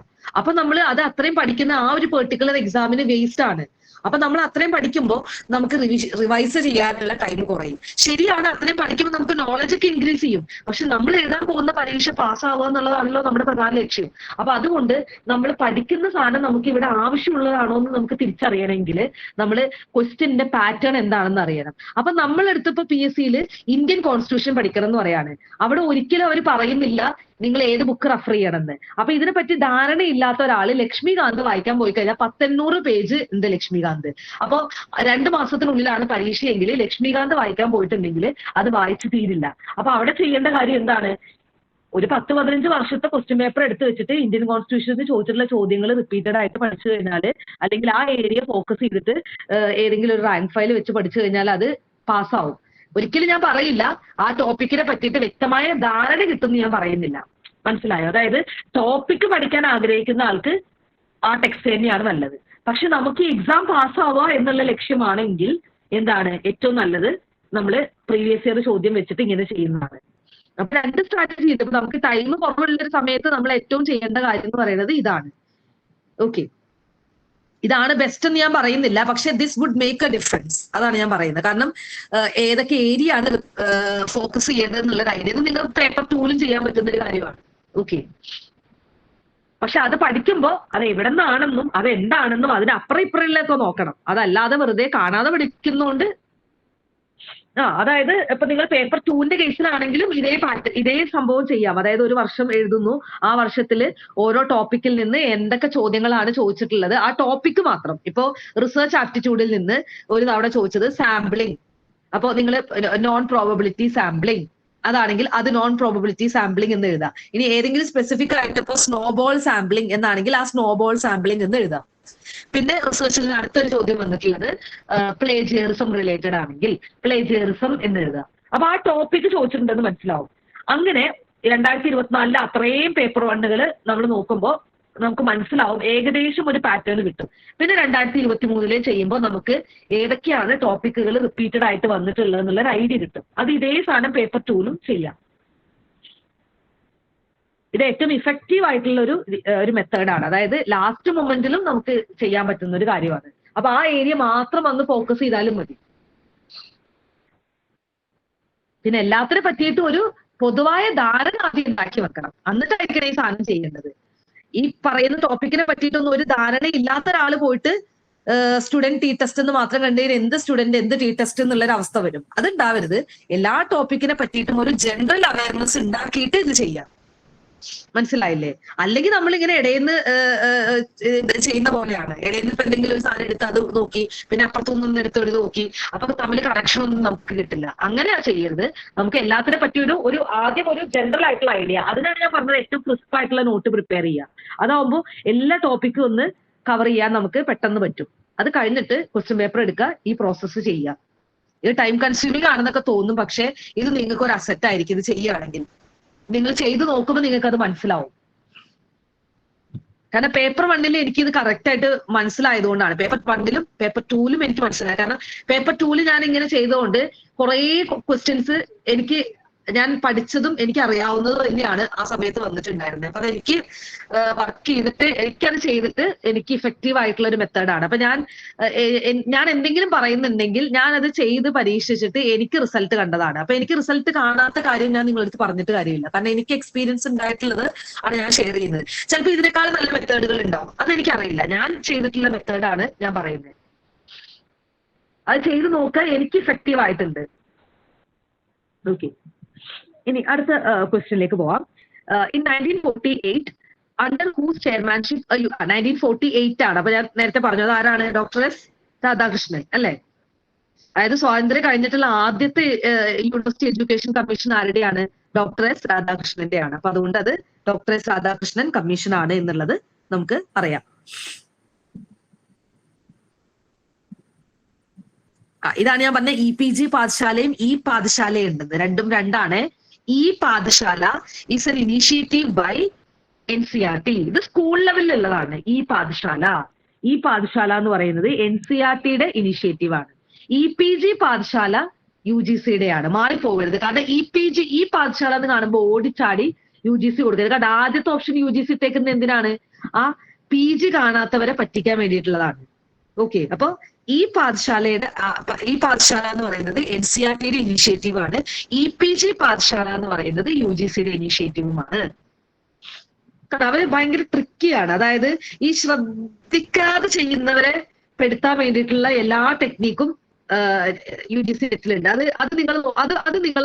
അപ്പൊ നമ്മൾ അത് അത്രയും പഠിക്കുന്ന ആ ഒരു പെർട്ടിക്കുലർ എക്സാമിന് വേസ്റ്റ് ആണ്. അപ്പൊ നമ്മൾ അത്രയും പഠിക്കുമ്പോൾ നമുക്ക് റിവൈസ് ചെയ്യാനുള്ള ടൈം കുറയും. ശരിയാണ്, അത്രയും പഠിക്കുമ്പോൾ നമുക്ക് നോളജ് ഒക്കെ ഇൻക്രീസ് ചെയ്യും. പക്ഷെ നമ്മൾ എഴുതാൻ പോകുന്ന പരീക്ഷ പാസ്സാവുക എന്നുള്ളതാണല്ലോ നമ്മുടെ പ്രധാന ലക്ഷ്യം. അപ്പൊ അതുകൊണ്ട് നമ്മൾ പഠിക്കുന്ന സാധനം നമുക്ക് ഇവിടെ ആവശ്യമുള്ളതാണോ എന്ന് നമുക്ക് തിരിച്ചറിയണമെങ്കിൽ നമ്മൾ ക്വസ്റ്റ്യന്റെ പാറ്റേൺ എന്താണെന്ന് അറിയണം. അപ്പൊ നമ്മളെടുത്തപ്പോ പി എസ് സിയിൽ ഇന്ത്യൻ കോൺസ്റ്റിറ്റ്യൂഷൻ പഠിക്കണം എന്ന് പറയാണ്. അവിടെ ഒരിക്കലും അവർ പറയുന്നില്ല നിങ്ങൾ ഏത് ബുക്ക് റെഫർ ചെയ്യണമെന്ന്. അപ്പൊ ഇതിനെപ്പറ്റി ധാരണയില്ലാത്ത ഒരാൾ ലക്ഷ്മികാന്ത് വായിക്കാൻ പോയി കഴിഞ്ഞാൽ 1,800 പേജ് ഉണ്ട് ലക്ഷ്മികാന്ത്. അപ്പൊ 2 മാസത്തിനുള്ളിലാണ് പരീക്ഷയെങ്കിൽ ലക്ഷ്മികാന്ത് വായിക്കാൻ പോയിട്ടുണ്ടെങ്കിൽ അത് വായിച്ചു തീരില്ല. അപ്പൊ അവിടെ ചെയ്യേണ്ട കാര്യം എന്താണ്? ഒരു 10-15 വർഷത്തെ ക്വസ്റ്റ്യൻ പേപ്പർ എടുത്ത് വെച്ചിട്ട് ഇന്ത്യൻ കോൺസ്റ്റിറ്റ്യൂഷനിൽ ചോദിച്ചിട്ടുള്ള ചോദ്യങ്ങൾ റിപ്പീറ്റഡ് ആയിട്ട് പഠിച്ചു കഴിഞ്ഞാൽ, അല്ലെങ്കിൽ ആ ഏരിയ ഫോക്കസ് ചെയ്തിട്ട് ഏതെങ്കിലും ഒരു റാങ്ക് ഫയൽ വെച്ച് പഠിച്ചു കഴിഞ്ഞാൽ അത് പാസ്സാവും. ഒരിക്കലും ഞാൻ പറയില്ല ആ ടോപ്പിക്കിനെ പറ്റിയിട്ട് വ്യക്തമായ ധാരണ കിട്ടുമെന്ന് ഞാൻ പറയുന്നില്ല. മനസ്സിലായോ? അതായത് ടോപ്പിക്ക് പഠിക്കാൻ ആഗ്രഹിക്കുന്ന ആൾക്ക് ആ ടെക്സ്റ്റ് തന്നെയാണ് നല്ലത്. പക്ഷെ നമുക്ക് എക്സാം പാസ്സാവുക എന്നുള്ള ലക്ഷ്യമാണെങ്കിൽ എന്താണ് ഏറ്റവും നല്ലത്? നമ്മൾ പ്രീവിയസ് ഇയർ ചോദ്യം വെച്ചിട്ട് ഇങ്ങനെ ചെയ്യുന്നതാണ്. അപ്പൊ 2 സ്ട്രാറ്റജി ഉണ്ട്. ഇപ്പൊ നമുക്ക് ടൈം കുറവുള്ളൊരു സമയത്ത് നമ്മൾ ഏറ്റവും ചെയ്യേണ്ട കാര്യം എന്ന് പറയുന്നത് ഇതാണ്. ഓക്കെ, ഇതാണ് ബെസ്റ്റ് എന്ന് ഞാൻ പറയുന്നില്ല, പക്ഷെ this would make a difference. അതാണ് ഞാൻ പറയുന്നത്. കാരണം ഏതൊക്കെ ഏരിയ ആണ് ഫോക്കസ് ചെയ്യേണ്ടത് എന്നുള്ളൊരു ഐഡിയ നിങ്ങൾ പേപ്പർ 2ലും ചെയ്യാൻ പറ്റുന്ന ഒരു കാര്യമാണ്. ഓക്കെ, പക്ഷെ അത് പഠിക്കുമ്പോൾ അത് എവിടെ നിന്നാണെന്നും അത് എന്താണെന്നും അതിന് അപ്പുറം ഇപ്പുറമില്ലൊക്കെ നോക്കണം. അതല്ലാതെ വെറുതെ കാണാതെ പഠിക്കുന്നതുകൊണ്ട് അതായത് ഇപ്പൊ നിങ്ങൾ പേപ്പർ 2ന്റെ കേസിലാണെങ്കിലും ഇതേ സംഭവം ചെയ്യാം. അതായത് ഒരു വർഷം എഴുതുന്നു, ആ വർഷത്തിൽ ഓരോ ടോപ്പിക്കിൽ നിന്ന് എന്തൊക്കെ ചോദ്യങ്ങളാണ് ചോദിച്ചിട്ടുള്ളത് ആ ടോപ്പിക്ക് മാത്രം. ഇപ്പോ റിസർച്ച് ആപ്റ്റിറ്റ്യൂഡിൽ നിന്ന് ഒരു തവണ ചോദിച്ചത് സാമ്പിളിംഗ്, അപ്പൊ നിങ്ങൾ നോൺ പ്രോബബിലിറ്റി സാമ്പിളിംഗ് അതാണെങ്കിൽ അത് നോൺ പ്രോബബിലിറ്റി സാമ്പിളിംഗ് എന്ന് എഴുതാം. ഇനി ഏതെങ്കിലും സ്പെസിഫിക് ആയിട്ട് ഇപ്പൊ സ്നോബോൾ സാമ്പിളിംഗ് എന്നാണെങ്കിൽ ആ സ്നോബോൾ സാമ്പിളിംഗ് എന്ന് എഴുതാം. പിന്നെ റിസർച്ചിൽ അടുത്തൊരു ചോദ്യം വന്നിട്ടുള്ളത് പ്ലേജിയറിസം റിലേറ്റഡ് ആണെങ്കിൽ പ്ലേജിയറിസം എന്ന് എഴുതാം. അപ്പൊ ആ ടോപ്പിക് ചോദിച്ചിട്ടുണ്ടെന്ന് മനസ്സിലാവും. അങ്ങനെ 2024 അത്രയും പേപ്പർ 1 നമ്മൾ നോക്കുമ്പോൾ നമുക്ക് മനസ്സിലാവും, ഏകദേശം ഒരു പാറ്റേൺ കിട്ടും. പിന്നെ 2023 ചെയ്യുമ്പോൾ നമുക്ക് ഏതൊക്കെയാണ് ടോപ്പിക്കുകൾ റിപ്പീറ്റഡ് ആയിട്ട് വന്നിട്ടുള്ളത് എന്നുള്ള ഒരു ഐഡിയ കിട്ടും. അത് ഇതേ സാധനം പേപ്പർ 2 ചെയ്യാം. ഇത് ഏറ്റവും ഇഫക്റ്റീവ് ആയിട്ടുള്ള ഒരു മെത്തേഡാണ്. അതായത് ലാസ്റ്റ് മൊമെന്റിലും നമുക്ക് ചെയ്യാൻ പറ്റുന്ന ഒരു കാര്യമാണ്. അപ്പൊ ആ ഏരിയ മാത്രം വന്ന് ഫോക്കസ് ചെയ്താലും മതി. പിന്നെ എല്ലാത്തിനെ പറ്റിയിട്ട് ഒരു പൊതുവായ ധാരണ ആദ്യം ഉണ്ടാക്കി വെക്കണം, എന്നിട്ടായിരിക്കണം ഈ സാധനം ചെയ്യേണ്ടത്. ഈ പറയുന്ന ടോപ്പിക്കിനെ പറ്റിയിട്ടൊന്നും ഒരു ധാരണ ഇല്ലാത്ത ഒരാൾ പോയിട്ട് സ്റ്റുഡന്റ് ടി ടെസ്റ്റ് എന്ന് മാത്രം കണ്ടുകഴിഞ്ഞാൽ എന്ത് സ്റ്റുഡന്റ് എന്ത് ടി ടെസ്റ്റ് എന്നുള്ളൊരു അവസ്ഥ വരും. അത് ഉണ്ടാവരുത്. എല്ലാ ടോപ്പിക്കിനെ പറ്റിയിട്ടും ഒരു ജനറൽ അവയർനെസ് ഉണ്ടാക്കിയിട്ട് ഇത് ചെയ്യാം. മനസ്സിലായില്ലേ? അല്ലെങ്കിൽ നമ്മളിങ്ങനെ ഇടയിന്ന് ചെയ്യുന്ന പോലെയാണ്. ഇടയിന്ന് ഇപ്പൊ എന്തെങ്കിലും ഒരു സാധനം എടുത്ത് അത് നോക്കി, പിന്നെ അപ്പുറത്തൊന്നും എടുത്ത് നോക്കി, അപ്പൊ തമ്മിൽ കണക്ഷൻ ഒന്നും നമുക്ക് കിട്ടില്ല. അങ്ങനെയാ ചെയ്യരുത്. നമുക്ക് എല്ലാത്തിനെ പറ്റി ഒരു ആദ്യം ഒരു ജനറൽ ആയിട്ടുള്ള ഐഡിയ, അതിനാണ് ഞാൻ പറഞ്ഞത് ഏറ്റവും ക്രിസ്പ് ആയിട്ടുള്ള നോട്ട് പ്രിപ്പയർ ചെയ്യുക. അതാവുമ്പോൾ എല്ലാ ടോപ്പിക്കും ഒന്ന് കവർ ചെയ്യാൻ നമുക്ക് പെട്ടെന്ന് പറ്റും. അത് കഴിഞ്ഞിട്ട് ക്വസ്റ്റ്യൻ പേപ്പർ എടുക്കുക, ഈ പ്രോസസ്സ് ചെയ്യുക. ഇത് ടൈം കൺസ്യൂമിംഗ് ആണെന്നൊക്കെ തോന്നും, പക്ഷെ ഇത് നിങ്ങൾക്ക് ഒരു അസറ്റ് ആയിരിക്കും. ഇത് ചെയ്യുകയാണെങ്കിൽ നിങ്ങൾ ചെയ്ത് നോക്കുമ്പോൾ നിങ്ങൾക്ക് അത് മനസ്സിലാവും. കാരണം പേപ്പർ 1 എനിക്കിത് കറക്റ്റ് ആയിട്ട് മനസ്സിലായതുകൊണ്ടാണ്. പേപ്പർ 1 പേപ്പർ 2 എനിക്ക് മനസ്സിലായത്. കാരണം പേപ്പർ 2 ഞാൻ ഇങ്ങനെ ചെയ്തുകൊണ്ട് കുറെ ക്വസ്റ്റ്യൻസ് ഞാൻ പഠിച്ചതും എനിക്ക് അറിയാവുന്നതും തന്നെയാണ് ആ സമയത്ത് വന്നിട്ടുണ്ടായിരുന്നത്. അപ്പൊ അതെനിക്ക് വർക്ക് ചെയ്തിട്ട് എനിക്കത് ചെയ്തിട്ട് എനിക്ക് ഇഫക്റ്റീവ് ആയിട്ടുള്ള ഒരു മെത്തേഡാണ്. അപ്പൊ ഞാൻ എന്തെങ്കിലും പറയുന്നുണ്ടെങ്കിൽ ഞാൻ അത് ചെയ്ത് പരീക്ഷിച്ചിട്ട് എനിക്ക് റിസൾട്ട് കണ്ടതാണ്. അപ്പൊ എനിക്ക് റിസൾട്ട് കാണാത്ത കാര്യം ഞാൻ നിങ്ങളടുത്ത് പറഞ്ഞിട്ട് കാര്യമില്ല. കാരണം എനിക്ക് എക്സ്പീരിയൻസ് ഉണ്ടായിട്ടുള്ളത് ആണ് ഞാൻ ഷെയർ ചെയ്യുന്നത്. ചിലപ്പോൾ ഇതിനേക്കാൾ നല്ല മെത്തേഡുകൾ ഉണ്ടാവും, അതെനിക്കറിയില്ല. ഞാൻ ചെയ്തിട്ടുള്ള മെത്തേഡാണ് ഞാൻ പറയുന്നത്. അത് ചെയ്ത് നോക്കാൻ എനിക്ക് ഇഫക്റ്റീവ് ആയിട്ടുണ്ട്. ഓക്കെ, ഇനി അടുത്ത ക്വസ്റ്റ്യനിലേക്ക് പോവാം. ഇൻ 1948 അണ്ടർ ഹൂസ് ചെയർമാൻഷിപ്പ് 1948 ആണ്. അപ്പൊ ഞാൻ നേരത്തെ പറഞ്ഞത് ആരാണ്? ഡോക്ടർ എസ് രാധാകൃഷ്ണൻ അല്ലെ? അതായത് സ്വാതന്ത്ര്യം കഴിഞ്ഞിട്ടുള്ള ആദ്യത്തെ യൂണിവേഴ്സിറ്റി എഡ്യൂക്കേഷൻ കമ്മീഷൻ ആരുടെയാണ്? ഡോക്ടർ എസ് രാധാകൃഷ്ണന്റെയാണ്. അപ്പൊ അതുകൊണ്ട് അത് ഡോക്ടർ എസ് രാധാകൃഷ്ണൻ കമ്മീഷൻ ആണ് എന്നുള്ളത് നമുക്ക് അറിയാം. ഇതാണ് ഞാൻ പറഞ്ഞ EPG പാഠശാലയും ഈ പാഠശാലയും ഉണ്ടെന്ന്. രണ്ടും രണ്ടാണ്. ഈ Pathshala is an initiative by NCERT. ഇത് സ്കൂൾ ലെവലിലുള്ളതാണ്. ഈ പാഠശാല എന്ന് പറയുന്നത് NCERTയുടെ ഇനീഷ്യേറ്റീവ് ആണ്. EPG പാഠശാല UGCയുടെ ആണ്. മാറിപ്പോകരുത്. കാരണം ഈ പാഠശാല എന്ന് കാണുമ്പോൾ ഓടിച്ചാടി UGC കൊടുക്കരുത്. കാരണം ആദ്യത്തെ ഓപ്ഷൻ UGC ഇട്ടേക്കുന്നത് എന്തിനാണ്? ആ PG കാണാത്തവരെ പറ്റിക്കാൻ വേണ്ടിയിട്ടുള്ളതാണ്. ഓക്കെ, അപ്പൊ ഈ പാഠശാല എന്ന് പറയുന്നത് NCERTയുടെ ഇനീഷ്യേറ്റീവ് ആണ്. EPG പാഠശാല എന്ന് പറയുന്നത് UGCയുടെ ഇനീഷ്യേറ്റീവുമാണ്. കാരണം അവര് ഭയങ്കര ട്രിക്കിയാണ്. അതായത് ഈ ശ്രദ്ധിക്കാതെ ചെയ്യുന്നവരെ പെടുത്താൻ വേണ്ടിയിട്ടുള്ള എല്ലാ ടെക്നിക്കും UGC നെറ്റിലുണ്ട്. അത് നിങ്ങൾ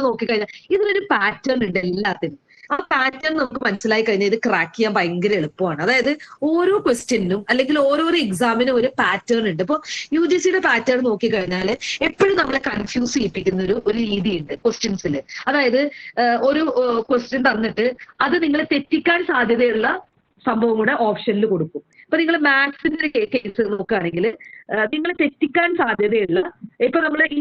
നോക്കിക്കഴിഞ്ഞാൽ ഇതിനൊരു പാറ്റേൺ ഉണ്ട് എല്ലാത്തിനും. ആ പാറ്റേൺ നമുക്ക് മനസ്സിലായി കഴിഞ്ഞാൽ ഇത് ക്രാക്ക് ചെയ്യാൻ ഭയങ്കര എളുപ്പമാണ്. അതായത് ഓരോ ക്വസ്റ്റ്യനും അല്ലെങ്കിൽ ഓരോരോ എക്സാമിനും ഒരു പാറ്റേൺ ഉണ്ട്. ഇപ്പൊ UGCയുടെ പാറ്റേൺ നോക്കിക്കഴിഞ്ഞാൽ എപ്പോഴും നമ്മളെ കൺഫ്യൂസ് ചെയ്യിപ്പിക്കുന്ന ഒരു രീതിയുണ്ട് ക്വസ്റ്റ്യൻസിൽ. അതായത് ഒരു ക്വസ്റ്റ്യൻ തന്നിട്ട് അത് നിങ്ങൾ തെറ്റിക്കാൻ സാധ്യതയുള്ള സംഭവം കൂടെ ഓപ്ഷനിൽ കൊടുക്കും. ഇപ്പൊ നിങ്ങൾ മാത്സിന്റെ കേസ് നോക്കുകയാണെങ്കിൽ നിങ്ങൾ തെറ്റിക്കാൻ സാധ്യതയുള്ള, ഇപ്പൊ നമ്മൾ ഈ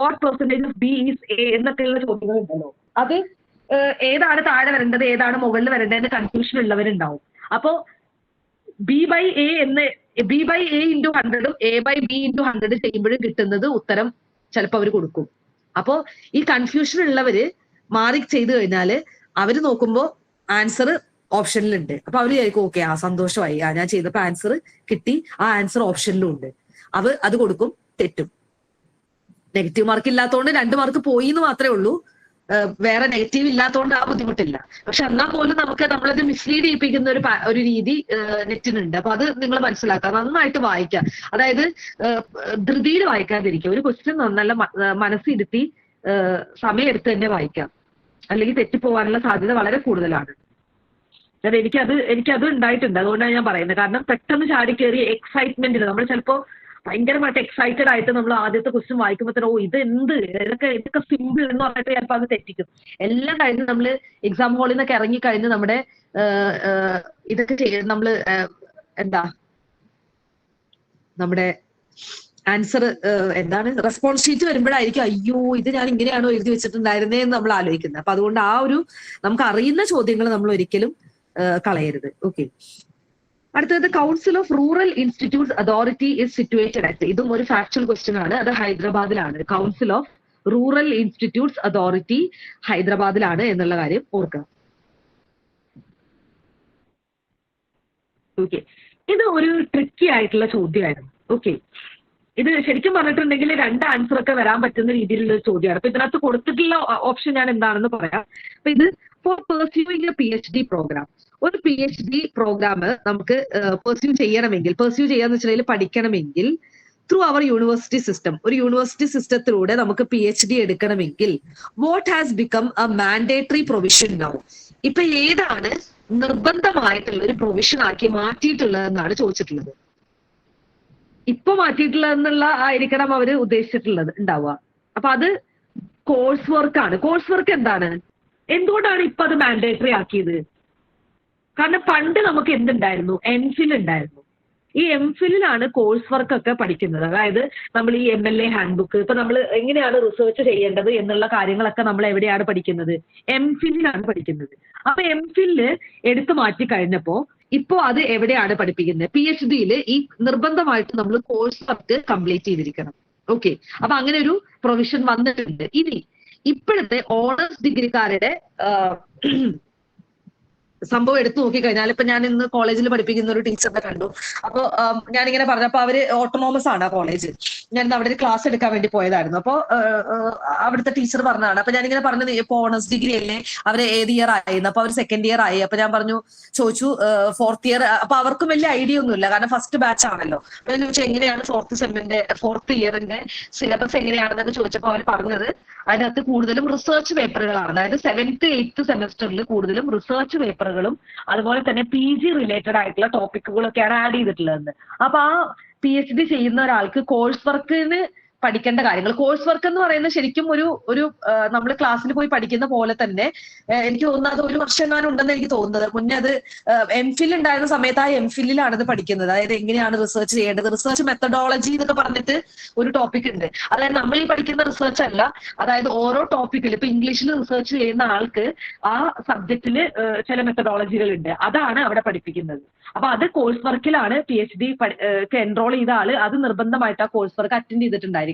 what percentage of B is A എന്നൊക്കെയുള്ള ചോദ്യങ്ങൾ ഉണ്ടല്ലോ, അത് ഏതാണ് താഴെ വരേണ്ടത് ഏതാണ് മുകളിൽ വരേണ്ടതെന്ന് കൺഫ്യൂഷൻ ഉള്ളവരുണ്ടാവും. അപ്പോ B/A into 100ഉം A/B into 100 ചെയ്യുമ്പോഴും കിട്ടുന്നത് ഉത്തരം ചിലപ്പോൾ അവർ കൊടുക്കും. അപ്പോ ഈ കൺഫ്യൂഷൻ ഉള്ളവര് മാറി ചെയ്തു കഴിഞ്ഞാല് അവര് നോക്കുമ്പോ ആൻസർ ഓപ്ഷനിലുണ്ട്. അപ്പൊ അവര് വിചാരിക്കും ഓക്കെ, സന്തോഷമായി, ഞാൻ ചെയ്തപ്പോ ആൻസർ കിട്ടി, ആ ആൻസർ ഓപ്ഷനിലും ഉണ്ട്. അത് കൊടുക്കും, തെറ്റും. നെഗറ്റീവ് മാർക്ക് ഇല്ലാത്തതുകൊണ്ട് 2 മാർക്ക് പോയി എന്ന് മാത്രമേ ഉള്ളൂ. വേറെ നെഗറ്റീവ് ഇല്ലാത്തതുകൊണ്ട് ആ ബുദ്ധിമുട്ടില്ല. പക്ഷെ എന്നാൽ പോലും നമ്മളത് മിസ്ലീഡ് ചെയ്യിപ്പിക്കുന്ന ഒരു രീതി നെറ്റിനുണ്ട്. അപ്പൊ അത് നിങ്ങൾ മനസ്സിലാക്കുക, നന്നായിട്ട് വായിക്കുക. അതായത് ധൃതിയിൽ വായിക്കാതിരിക്കുക. ഒരു ക്വസ്റ്റ്യൻ നല്ല മനസ്സിരുത്തി സമയമെടുത്ത് തന്നെ വായിക്കാം, അല്ലെങ്കിൽ തെറ്റിപ്പോവാനുള്ള സാധ്യത വളരെ കൂടുതലാണ്. എനിക്കത് ഉണ്ടായിട്ടുണ്ട്. അതുകൊണ്ടാണ് ഞാൻ പറയുന്നത്. കാരണം പെട്ടെന്ന് ചാടി കയറിയ എക്സൈറ്റ്മെന്റിൽ നമ്മൾ ചിലപ്പോ ഭയങ്കരമായിട്ട് എക്സൈറ്റഡ് ആയിട്ട് നമ്മൾ ആദ്യത്തെ ക്വസ്റ്റ്യൻ വായിക്കുമ്പോൾ തന്നെ ഇത് എന്ത് ഇതൊക്കെ സിമ്പിൾ എന്ന് പറഞ്ഞിട്ട് ചിലപ്പോൾ അത് തെറ്റിക്കും. എല്ലാം കഴിഞ്ഞ് നമ്മൾ എക്സാം ഹാളിൽ നിന്നൊക്കെ ഇറങ്ങി കഴിഞ്ഞ് നമ്മുടെ ഇതൊക്കെ നമ്മള് നമ്മുടെ ആൻസർ റെസ്പോൺസ് ഷീറ്റ് വരുമ്പോഴായിരിക്കും അയ്യോ ഇത് ഞാൻ ഇങ്ങനെയാണോ എഴുതി വെച്ചിട്ടുണ്ടായിരുന്നേ എന്ന് നമ്മൾ ആലോചിക്കുന്നത്. അപ്പൊ അതുകൊണ്ട് നമുക്ക് അറിയുന്ന ചോദ്യങ്ങൾ നമ്മൾ ഒരിക്കലും കളയരുത്. ഓക്കെ. അടുത്തത് council of rural institutes authority is situated at, ഇതും ഒരു ഫാക്ച്വൽ ക്വസ്റ്റ്യൻ ആണ്. അത് ഹൈദരാബാദിലാണ്. Council of rural institutes authority ഹൈദരാബാദിലാണ് എന്നുള്ള കാര്യം ഓർക്കണം. ഓക്കെ. ഇത് ഒരു ട്രിക്കി ആയിട്ടുള്ള ചോദ്യമായിരുന്നു. ഓക്കെ. ഇത് ശരിക്കും പറഞ്ഞിട്ടുണ്ടെങ്കിൽ 2 ആൻസർ ഒക്കെ വരാൻ പറ്റുന്ന രീതിയിലുള്ള ഒരു ചോദ്യമാണ്. അപ്പൊ ഇതിനകത്ത് കൊടുത്തിട്ടുള്ള ഓപ്ഷൻ ഞാൻ എന്താണെന്ന് പറയാം. അപ്പൊ ഇത് for pursuing a PhD programme, ഒരു PhD പ്രോഗ്രാം നമുക്ക് പെർസ്യൂ ചെയ്യണമെങ്കിൽ, പെർസ്യൂ ചെയ്യാന്ന് വെച്ചാൽ പഠിക്കണമെങ്കിൽ ത്രൂ അവർ യൂണിവേഴ്സിറ്റി സിസ്റ്റം, ഒരു യൂണിവേഴ്സിറ്റി സിസ്റ്റത്തിലൂടെ നമുക്ക് PhD എടുക്കണമെങ്കിൽ what has become a mandatory provision now, ഇപ്പൊ ഏതാണ് നിർബന്ധമായിട്ടുള്ള ഒരു പ്രൊവിഷൻ ആക്കി മാറ്റിയിട്ടുള്ളതെന്നാണ് ചോദിച്ചിട്ടുള്ളത്. ഇപ്പൊ മാറ്റിയിട്ടുള്ളതെന്നുള്ള ആയിരിക്കണം അവര് ഉദ്ദേശിച്ചിട്ടുള്ളത് ഉണ്ടാവുക. അപ്പൊ അത് കോഴ്സ് വർക്ക് ആണ്. കോഴ്സ് വർക്ക് എന്താണ്, എന്തുകൊണ്ടാണ് ഇപ്പൊ അത് മാൻഡേറ്ററി ആക്കിയത്? കാരണം പണ്ട് നമുക്ക് എന്തുണ്ടായിരുന്നു, MPhil ഉണ്ടായിരുന്നു. ഈ MPhilലാണ് കോഴ്സ് വർക്ക് ഒക്കെ പഠിക്കുന്നത്. അതായത് നമ്മൾ ഈ MLA ഹാൻഡ് ബുക്ക്, ഇപ്പൊ നമ്മൾ എങ്ങനെയാണ് റിസർച്ച് ചെയ്യേണ്ടത് എന്നുള്ള കാര്യങ്ങളൊക്കെ നമ്മൾ എവിടെയാണ് പഠിക്കുന്നത്, MPhilലാണ് പഠിക്കുന്നത്. അപ്പൊ MPhil എടുത്തു മാറ്റി കഴിഞ്ഞപ്പോ ഇപ്പോ അത് എവിടെയാണ് പഠിപ്പിക്കുന്നത്, PhDയിൽ ഈ നിർബന്ധമായിട്ട് നമ്മൾ കോഴ്സ് വർക്ക് കംപ്ലീറ്റ് ചെയ്തിരിക്കണം. ഓക്കെ. അപ്പൊ അങ്ങനെ ഒരു പ്രൊവിഷൻ വന്നിട്ടുണ്ട്. ഇനി ഇപ്പോഴത്തെ ഓണേഴ്സ് ഡിഗ്രിക്കാരുടെ സംഭവം എടുത്തു നോക്കിക്കഴിഞ്ഞാൽ, ഇപ്പൊ ഞാൻ ഇന്ന് കോളേജിൽ പഠിപ്പിക്കുന്ന ഒരു ടീച്ചറിനെ കണ്ടു. അപ്പൊ ഞാനിങ്ങനെ പറഞ്ഞപ്പോ അവര് ഓട്ടോണോമസ് ആണ് ആ കോളേജ്. ഞാൻ അവിടെ ഒരു ക്ലാസ് എടുക്കാൻ വേണ്ടി പോയതായിരുന്നു. അപ്പൊ അവിടുത്തെ ടീച്ചർ പറഞ്ഞതാണ്. അപ്പൊ ഞാനിങ്ങനെ പറഞ്ഞത് ഇപ്പൊ ഓണേഴ്സ് ഡിഗ്രി അല്ലേ, അവര് ഏത് ഇയർ ആയിരുന്നു? അപ്പൊ അവർ സെക്കൻഡ് ഇയർ ആയി. അപ്പൊ ഞാൻ ചോദിച്ചു 4th ഇയർ. അപ്പൊ അവർക്കും വലിയ ഐഡിയ ഒന്നുമില്ല, കാരണം ഫസ്റ്റ് ബാച്ച് ആണല്ലോ. അപ്പൊ ഞാൻ ചോദിച്ചു എങ്ങനെയാണ് 4th ഇയറിന്റെ സിലബസ് എങ്ങനെയാണെന്നൊക്കെ ചോദിച്ചപ്പോൾ അവർ പറഞ്ഞത് അതിനകത്ത് കൂടുതലും റിസർച്ച് പേപ്പറുകളാണ്. അതായത് 7th 8th സെമസ്റ്ററിൽ കൂടുതലും റിസർച്ച് പേപ്പറുകളും അതുപോലെ തന്നെ PG റിലേറ്റഡ് ആയിട്ടുള്ള ടോപ്പിക്കുകളൊക്കെയാണ് ആഡ് ചെയ്തിട്ടുള്ളത്. അപ്പൊ ആ PhD ചെയ്യുന്ന ഒരാൾക്ക് കോഴ്സ് വർക്കിന് പഠിക്കേണ്ട കാര്യങ്ങൾ, കോഴ്സ് വർക്ക് എന്ന് പറയുന്നത് ശരിക്കും ഒരു നമ്മൾ ക്ലാസ്സിൽ പോയി പഠിക്കുന്ന പോലെ തന്നെ എനിക്ക് തോന്നുന്നത് അത് 1 വർഷം എങ്ങാനും ഉണ്ടെന്ന് എനിക്ക് തോന്നുന്നത്. മുന്നേ അത് MPhil ഉണ്ടായിരുന്ന സമയത്ത് ആ MPhilലാണ് ഇത് പഠിക്കുന്നത്. അതായത് എങ്ങനെയാണ് റിസർച്ച് ചെയ്യേണ്ടത്, റിസർച്ച് മെത്തഡോളജി എന്നൊക്കെ പറഞ്ഞിട്ട് ഒരു ടോപ്പിക് ഉണ്ട്. അതായത് നമ്മൾ ഈ പഠിക്കുന്ന റിസർച്ച് അല്ല, അതായത് ഓരോ ടോപ്പിക്കിൽ ഇപ്പൊ ഇംഗ്ലീഷിൽ റിസർച്ച് ചെയ്യുന്ന ആൾക്ക് ആ സബ്ജക്റ്റിൽ ചില മെത്തഡോളജികൾ ഉണ്ട്, അതാണ് അവിടെ പഠിപ്പിക്കുന്നത്. അപ്പൊ അത് കോഴ്സ് വർക്കിലാണ് PhD എൻറോൾ ചെയ്ത ആള് അത് നിർബന്ധമായിട്ട് ആ കോഴ്സ് വർക്ക് അറ്റൻഡ് ചെയ്തിട്ടുണ്ടായിരിക്കും.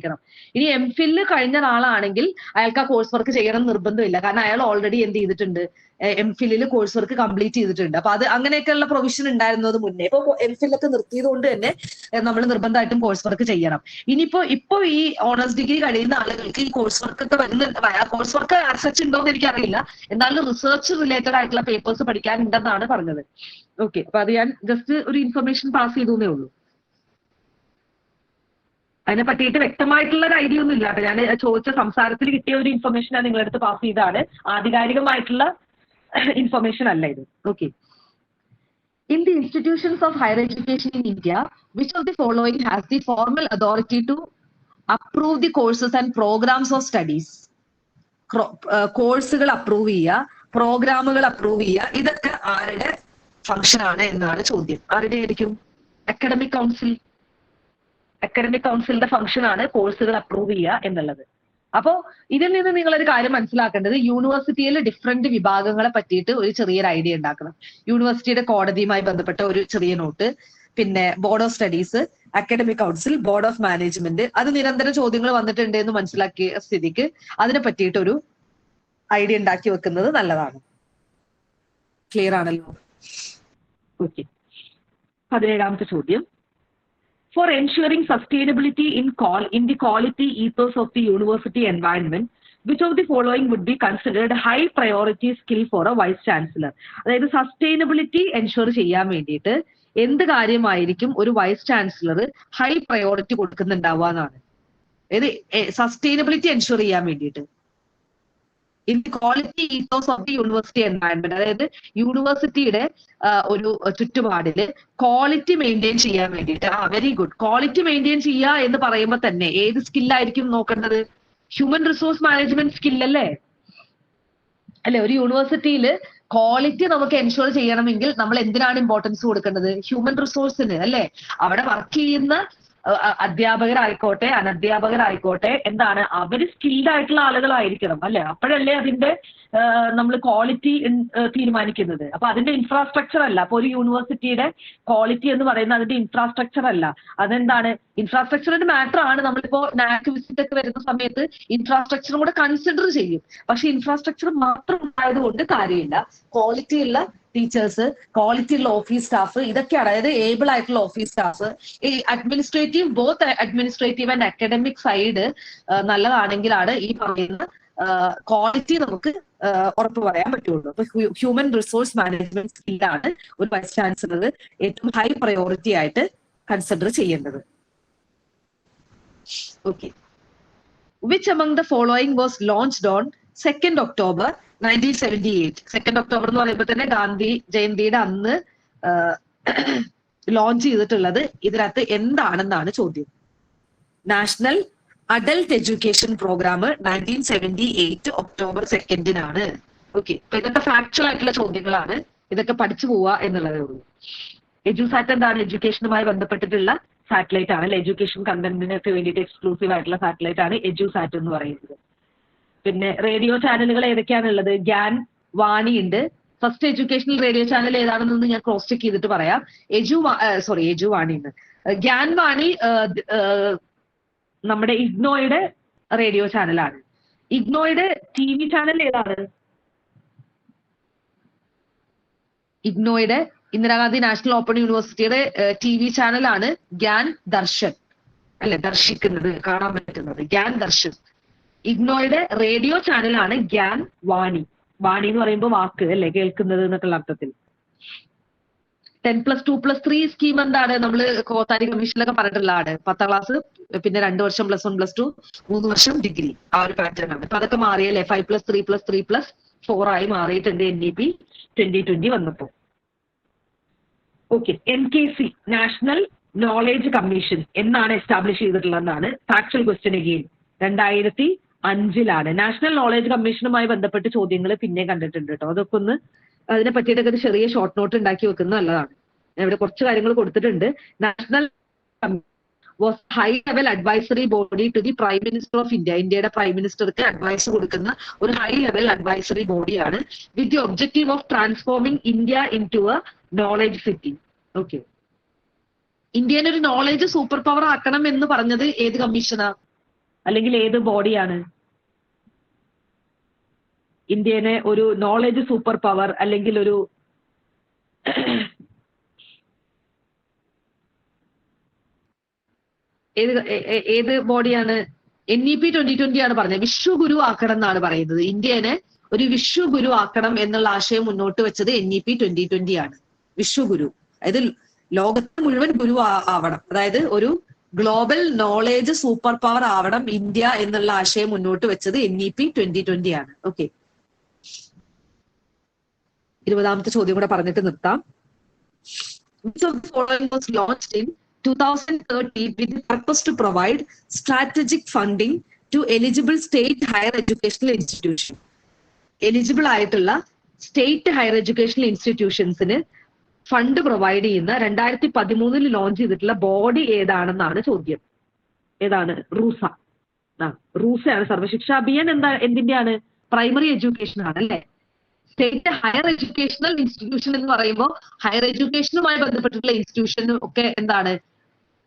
ഇനി MPhil കഴിഞ്ഞ ആളാണെങ്കിൽ അയാൾക്ക് ആ കോഴ്സ് വർക്ക് ചെയ്യണം നിർബന്ധമില്ല, കാരണം അയാൾ ഓൾറെഡി എന്ത് ചെയ്തിട്ടുണ്ട്, MPhil കോഴ്സ് വർക്ക് കംപ്ലീറ്റ് ചെയ്തിട്ടുണ്ട്. അപ്പൊ അത് അങ്ങനെയൊക്കെയുള്ള പ്രൊവിഷൻ ഉണ്ടായിരുന്നത് മുന്നേ. ഇപ്പൊ MPhil ഒക്കെ നിർത്തിയത് കൊണ്ട് തന്നെ നമ്മൾ നിർബന്ധമായിട്ടും കോഴ്സ് വർക്ക് ചെയ്യണം. ഇപ്പൊ ഈ ഓണേഴ്സ് ഡിഗ്രി കഴിയുന്ന ആളുകൾക്ക് ഈ കോഴ്സ് വർക്ക് ഒക്കെ വരുന്നുണ്ട്. കോഴ്സ് വർക്ക് ആക്സെപ്റ്റ് ഉണ്ടോ എന്ന് എനിക്കറിയില്ല, എന്നാലും റിസർച്ച് റിലേറ്റഡ് ആയിട്ടുള്ള പേപ്പേഴ്സ് പഠിക്കാനുണ്ടെന്നാണ് പറഞ്ഞത്. ഓക്കെ. അപ്പൊ അത് ഞാൻ ജസ്റ്റ് ഒരു ഇൻഫർമേഷൻ പാസ് ചെയ്തേ ഉള്ളൂ. അതിനെ പറ്റിയിട്ട് വ്യക്തമായിട്ടുള്ള ഒരു ഐഡിയ ഒന്നും ഇല്ല. ഞാൻ ചോദിച്ച സംസാരത്തിൽ കിട്ടിയ ഒരു ഇൻഫർമേഷൻ ഞാൻ നിങ്ങളടുത്ത് പാസ് ചെയ്താണ്, ആധികാരികമായിട്ടുള്ള ഇൻഫർമേഷൻ അല്ല ഇത്. Okay. In the institutions of higher education in India, which of the following has the formal authority to approve the courses and programs of studies? കോഴ്സുകൾ അപ്രൂവ് ചെയ്യുക, പ്രോഗ്രാമുകൾ അപ്രൂവ് ചെയ്യുക, ഇതൊക്കെ ആരുടെ ഫംഗ്ഷൻ ആണ് എന്നാണ് ചോദ്യം. ആരുടെ ആയിരിക്കും? അക്കാഡമിക് കൗൺസിലിന്റെ ഫംഗ്ഷൻ ആണ് കോഴ്സുകൾ അപ്രൂവ് ചെയ്യുക എന്നുള്ളത്. അപ്പോ ഇതിൽ നിന്ന് നിങ്ങളൊരു കാര്യം മനസ്സിലാക്കേണ്ടത്, യൂണിവേഴ്സിറ്റിയിൽ ഡിഫറെന്റ് വിഭാഗങ്ങളെ പറ്റിയിട്ട് ഒരു ചെറിയൊരു ഐഡിയ ഉണ്ടാക്കണം. യൂണിവേഴ്സിറ്റിയുടെ കോടതിയുമായി ബന്ധപ്പെട്ട ഒരു ചെറിയ നോട്ട്, പിന്നെ board of studies, academic council, board of management, അത് നിരന്തര ചോദ്യങ്ങൾ വന്നിട്ടുണ്ട് എന്ന് മനസ്സിലാക്കിയ സ്ഥിതിക്ക് അതിനെ പറ്റിയിട്ടൊരു ഐഡിയ ഉണ്ടാക്കി വെക്കുന്നത് നല്ലതാണ്. ക്ലിയർ ആണല്ലോ? ഓക്കെ. 17ാമത്തെ ചോദ്യം. For ensuring sustainability in the quality ethos of the university environment, which of the following would be considered high priority skill for a vice chancellor? അതായത് സസ്റ്റൈനബിലിറ്റി എൻഷുർ ചെയ്യാൻ വേണ്ടിയിട്ട് എന്ത് കാര്യമായിരിക്കും ഒരു വൈസ് ചാൻസലർ ഹൈ പ്രയോറിറ്റി കൊടുക്കുന്നുണ്ടാവുക എന്നാണ്. അതായത് sustainability ensure ചെയ്യാൻ വേണ്ടിയിട്ട് in the quality ethos of the university environment, അതായത് യൂണിവേഴ്സിറ്റിയുടെ ഒരു ചുറ്റുപാടില് ക്വാളിറ്റി മെയിൻറ്റെയിൻ ചെയ്യാൻ വേണ്ടിയിട്ട്. Very good. ക്വാളിറ്റി മെയിൻറ്റെയിൻ ചെയ്യുക എന്ന് പറയുമ്പോൾ തന്നെ ഏത് സ്കില്ലായിരിക്കും നോക്കേണ്ടത്? ഹ്യൂമൻ റിസോഴ്സ് മാനേജ്മെന്റ് സ്കില്ലല്ലേ? അല്ലെ? ഒരു യൂണിവേഴ്സിറ്റിയിൽ ക്വാളിറ്റി നമുക്ക് എൻഷുർ ചെയ്യണമെങ്കിൽ നമ്മൾ എന്തിനാണ് ഇമ്പോർട്ടൻസ് കൊടുക്കേണ്ടത്? ഹ്യൂമൻ റിസോഴ്സിന് അല്ലെ? അവിടെ വർക്ക് ചെയ്യുന്ന അധ്യാപകരായിക്കോട്ടെ അനധ്യാപകരായിക്കോട്ടെ എന്താണ് അവര് സ്കിൽഡ് ആയിട്ടുള്ള ആളുകളായിരിക്കണം അല്ലെ? അപ്പോഴല്ലേ അതിന്റെ നമ്മൾ ക്വാളിറ്റി തീരുമാനിക്കുന്നത്. അപ്പൊ അതിന്റെ ഇൻഫ്രാസ്ട്രക്ചർ അല്ല. അപ്പൊ ഒരു യൂണിവേഴ്സിറ്റിയുടെ ക്വാളിറ്റി എന്ന് പറയുന്നത് അതിന്റെ ഇൻഫ്രാസ്ട്രക്ചർ അല്ല. അതെന്താണ്? ഇൻഫ്രാസ്ട്രക്ചറിന്റെ മാറ്റർ ആണ്. നമ്മളിപ്പോ നാക് വിസിറ്റ് ഒക്കെ വരുന്ന സമയത്ത് ഇൻഫ്രാസ്ട്രക്ചറും കൂടെ കൺസിഡർ ചെയ്യും. പക്ഷെ ഇൻഫ്രാസ്ട്രക്ചർ മാത്രം ഉണ്ടായതുകൊണ്ട് കാര്യമില്ല. ക്വാളിറ്റി ഉള്ള ടീച്ചേഴ്സ്, ക്വാളിറ്റി ഉള്ള ഓഫീസ് സ്റ്റാഫ്, ഇതൊക്കെയാണ്. അതായത് ഏബിൾ ആയിട്ടുള്ള ഓഫീസ് സ്റ്റാഫ്, ഈ administrative both administrative and academic side നല്ലതാണെങ്കിലാണ് ഈ പറയുന്ന ക്വാളിറ്റി നമുക്ക് ഉറപ്പ് പറയാൻ പറ്റുള്ളൂ. അപ്പൊ ഹ്യൂമൻ റിസോഴ്സ് മാനേജ്മെന്റ് സ്കില്ലാണ് ഒരു വൈസ് ചാൻസലർ ഏറ്റവും ഹൈ പ്രയോറിറ്റി ആയിട്ട് കൺസിഡർ ചെയ്യേണ്ടത്. Okay. Which among the following was launched on 2nd October 1978? 2nd October എന്ന് പറയുമ്പോൾ തന്നെ ഗാന്ധി ജയന്തിയുടെ അന്ന് ലോഞ്ച് ചെയ്തിട്ടുള്ളത് ഇതിനകത്ത് എന്താണെന്നാണ് ചോദ്യം. National adult education programme 1978 October 2nd. Okay. അപ്പൊ ഇതൊക്കെ ഫാക്ച്വൽ ആയിട്ടുള്ള ചോദ്യങ്ങളാണ്. ഇതൊക്കെ പഠിച്ചു പോവുക എന്നുള്ളതേ ഉള്ളൂ. എഡ്യൂസാറ്റ് എന്താണ്? എഡ്യൂക്കേഷനുമായി ബന്ധപ്പെട്ടിട്ടുള്ള സാറ്റലൈറ്റ് ആണ്. എഡ്യൂക്കേഷൻ കണ്ടന്റിനൊക്കെ വേണ്ടിയിട്ട് എക്സ്ക്ലൂസീവ് ആയിട്ടുള്ള സാറ്റലൈറ്റ് ആണ് എഡ്യൂസാറ്റ് എന്ന് പറയുന്നത്. പിന്നെ റേഡിയോ ചാനലുകൾ ഏതൊക്കെയാണുള്ളത്? ഗ്യാൻ, വാണി ഉണ്ട്. ഫസ്റ്റ് എഡ്യൂക്കേഷണൽ റേഡിയോ ചാനൽ ഏതാണെന്ന് ഞാൻ ക്രോസ് ചെക്ക് ചെയ്തിട്ട് പറയാം. എജു വാണി ഉണ്ട്. ഗ്യാൻ വാണി നമ്മുടെ ഇഗ്നോയുടെ റേഡിയോ ചാനലാണ്. ഇഗ്നോയുടെ TV ചാനൽ ഏതാണ്? ഇഗ്നോയുടെ ഇന്ദിരാഗാന്ധി നാഷണൽ ഓപ്പൺ യൂണിവേഴ്സിറ്റിയുടെ TV ചാനലാണ് ഗ്യാൻ ദർശൻ അല്ലെ? ദർശിക്കുന്നത്, കാണാൻ പറ്റുന്നത് ഗ്യാൻ ദർശൻ. ഇഗ്നോയുടെ റേഡിയോ ചാനലാണ് ഗ്യാൻ വാണി. വാണി എന്ന് പറയുമ്പോൾ വാക്ക് അല്ലെ, കേൾക്കുന്നത് എന്നൊക്കെയുള്ള അർത്ഥത്തിൽ. 10+2+3 സ്കീം എന്താണ്? നമ്മൾ കോത്താരി കമ്മീഷനിലൊക്കെ പറഞ്ഞിട്ടുള്ളതാണ്. 10ാം ക്ലാസ്, പിന്നെ 2 വർഷം +1+2, 3 വർഷം ഡിഗ്രി. ആ ഒരു പാറ്റേൺ ആണ്. അപ്പൊ അതൊക്കെ മാറിയല്ലേ? 5+3+3+4 ആയി മാറിയിട്ടുണ്ട് NEP 2020 വന്നപ്പോ. Okay. NKC national knowledge commission എന്നാണ് എസ്റ്റാബ്ലിഷ് ചെയ്തിട്ടുള്ളതെന്നാണ് factual question again. 2005 national knowledge കമ്മീഷനുമായി ബന്ധപ്പെട്ട് ചോദ്യങ്ങൾ പിന്നെ കണ്ടിട്ടുണ്ട് കേട്ടോ. അതൊക്കെ ഒന്ന് അതിനെ പറ്റിയിട്ടൊക്കെ ഒരു ചെറിയ ഷോർട്ട് നോട്ട് ഉണ്ടാക്കി വെക്കുന്നത് നല്ലതാണ്. ഇവിടെ കുറച്ച് കാര്യങ്ങൾ കൊടുത്തിട്ടുണ്ട്. National was high level advisory body to the prime minister of India. ഇന്ത്യയുടെ പ്രൈം മിനിസ്റ്റർക്ക് അഡ്വൈസ് കൊടുക്കുന്ന ഒരു ഹൈ ലെവൽ അഡ്വൈസറി ബോഡിയാണ്. With the objective of transforming India into a knowledge city. Okay. ഇന്ത്യനെ ഒരു നോളേജ് സൂപ്പർ പവർ ആക്കണം എന്ന് പറഞ്ഞത് ഏത് കമ്മീഷനാ അല്ലെങ്കിൽ ഏത് ബോഡിയാണ്? ഇന്ത്യനെ ഒരു നോളേജ് സൂപ്പർ പവർ അല്ലെങ്കിൽ ഒരു ഏത് ബോഡിയാണ്? NEP 2020 ആണ് പറഞ്ഞത്. വിശ്വഗുരു ആക്കണം എന്നാണ് പറയുന്നത്. ഇന്ത്യനെ ഒരു വിശ്വഗുരു ആക്കണം എന്നുള്ള ആശയം മുന്നോട്ട് വെച്ചത് NEP 2020 ആണ്. വിശ്വഗുരു, അതായത് ലോകത്ത് മുഴുവൻ ഗുരു ആവണം, അതായത് ഒരു ഗ്ലോബൽ നോളേജ് സൂപ്പർ പവർ ആവണം ഇന്ത്യ എന്നുള്ള ആശയം മുന്നോട്ട് വെച്ചത് NEP 2020 ആണ്. ഓക്കെ. 20ാമത്തെ ചോദ്യം കൂടെ പറഞ്ഞിട്ട് നിർത്താം. Which of the following was launched in 2030 with the purpose to provide strategic funding to eligible state higher educational institution? Eligible ആയിട്ടുള്ള സ്റ്റേറ്റ് ഹയർ എഡ്യൂക്കേഷണൽ ഇൻസ്റ്റിറ്റ്യൂഷൻസിന് ഫണ്ട് പ്രൊവൈഡ് ചെയ്യുന്ന 2013 ലോഞ്ച് ചെയ്തിട്ടുള്ള ബോഡി ഏതാണെന്നാണ് ചോദ്യം. ഏതാണ്? റൂസ. റൂസയാണ്. സർവശിക്ഷ അഭിയാൻ എന്തിന്റെയാണ്? പ്രൈമറി എഡ്യൂക്കേഷൻ ആണ് അല്ലെ? സ്റ്റേറ്റ് ഹയർ എഡ്യൂക്കേഷണൽ ഇൻസ്റ്റിറ്റ്യൂഷൻ എന്ന് പറയുമ്പോൾ ഹയർ എഡ്യൂക്കേഷനുമായി ബന്ധപ്പെട്ടിട്ടുള്ള ഇൻസ്റ്റിറ്റ്യൂഷൻ ഒക്കെ എന്താണ്?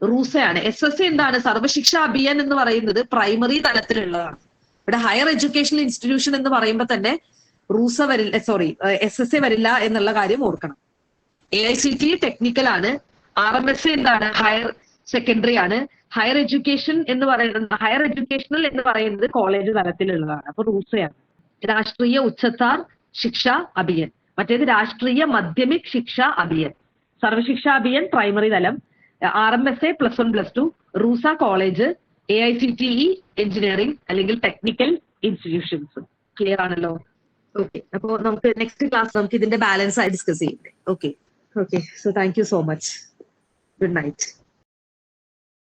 റൂസയാണ്. SSA എന്താണ്? സർവശിക്ഷ അഭിയാൻ എന്ന് പറയുന്നത് പ്രൈമറി തലത്തിലുള്ളതാണ്. ഇവിടെ ഹയർ എഡ്യൂക്കേഷണൽ ഇൻസ്റ്റിറ്റ്യൂഷൻ എന്ന് പറയുമ്പോൾ തന്നെ റൂസ വരില്ല, SSA വരില്ല എന്നുള്ള കാര്യം ഓർക്കണം. AICTE ടെക്നിക്കൽ ആണ്. RMSA എന്താണ്? ഹയർ സെക്കൻഡറി ആണ്. ഹയർ എഡ്യൂക്കേഷൻ എന്ന് പറയുന്നത്, ഹയർ എഡ്യൂക്കേഷണൽ എന്ന് പറയുന്നത് കോളേജ് തലത്തിലുള്ളതാണ്. അപ്പൊ റൂസയാണ്. രാഷ്ട്രീയ ഉച്ചത്താർ ശിക്ഷ അഭിയൻ, മറ്റേത് രാഷ്ട്രീയ മാധ്യമിക് ശിക്ഷ അഭിയൻ. സർവശിക്ഷ അഭിയൻ പ്രൈമറി തലം, RMSA +1+2, RUSA college, AICTE engineering അല്ലെങ്കിൽ ടെക്നിക്കൽ ഇൻസ്റ്റിറ്റ്യൂഷൻസ്. ക്ലിയർ ആണല്ലോ? ഓക്കെ. അപ്പോൾ നമുക്ക് നെക്സ്റ്റ് ക്ലാസ് നമുക്ക് ഇതിന്റെ ബാലൻസ് ആയി ഡിസ്കസ് ചെയ്യണ്ടേ? Okay. So thank you so much. Good night.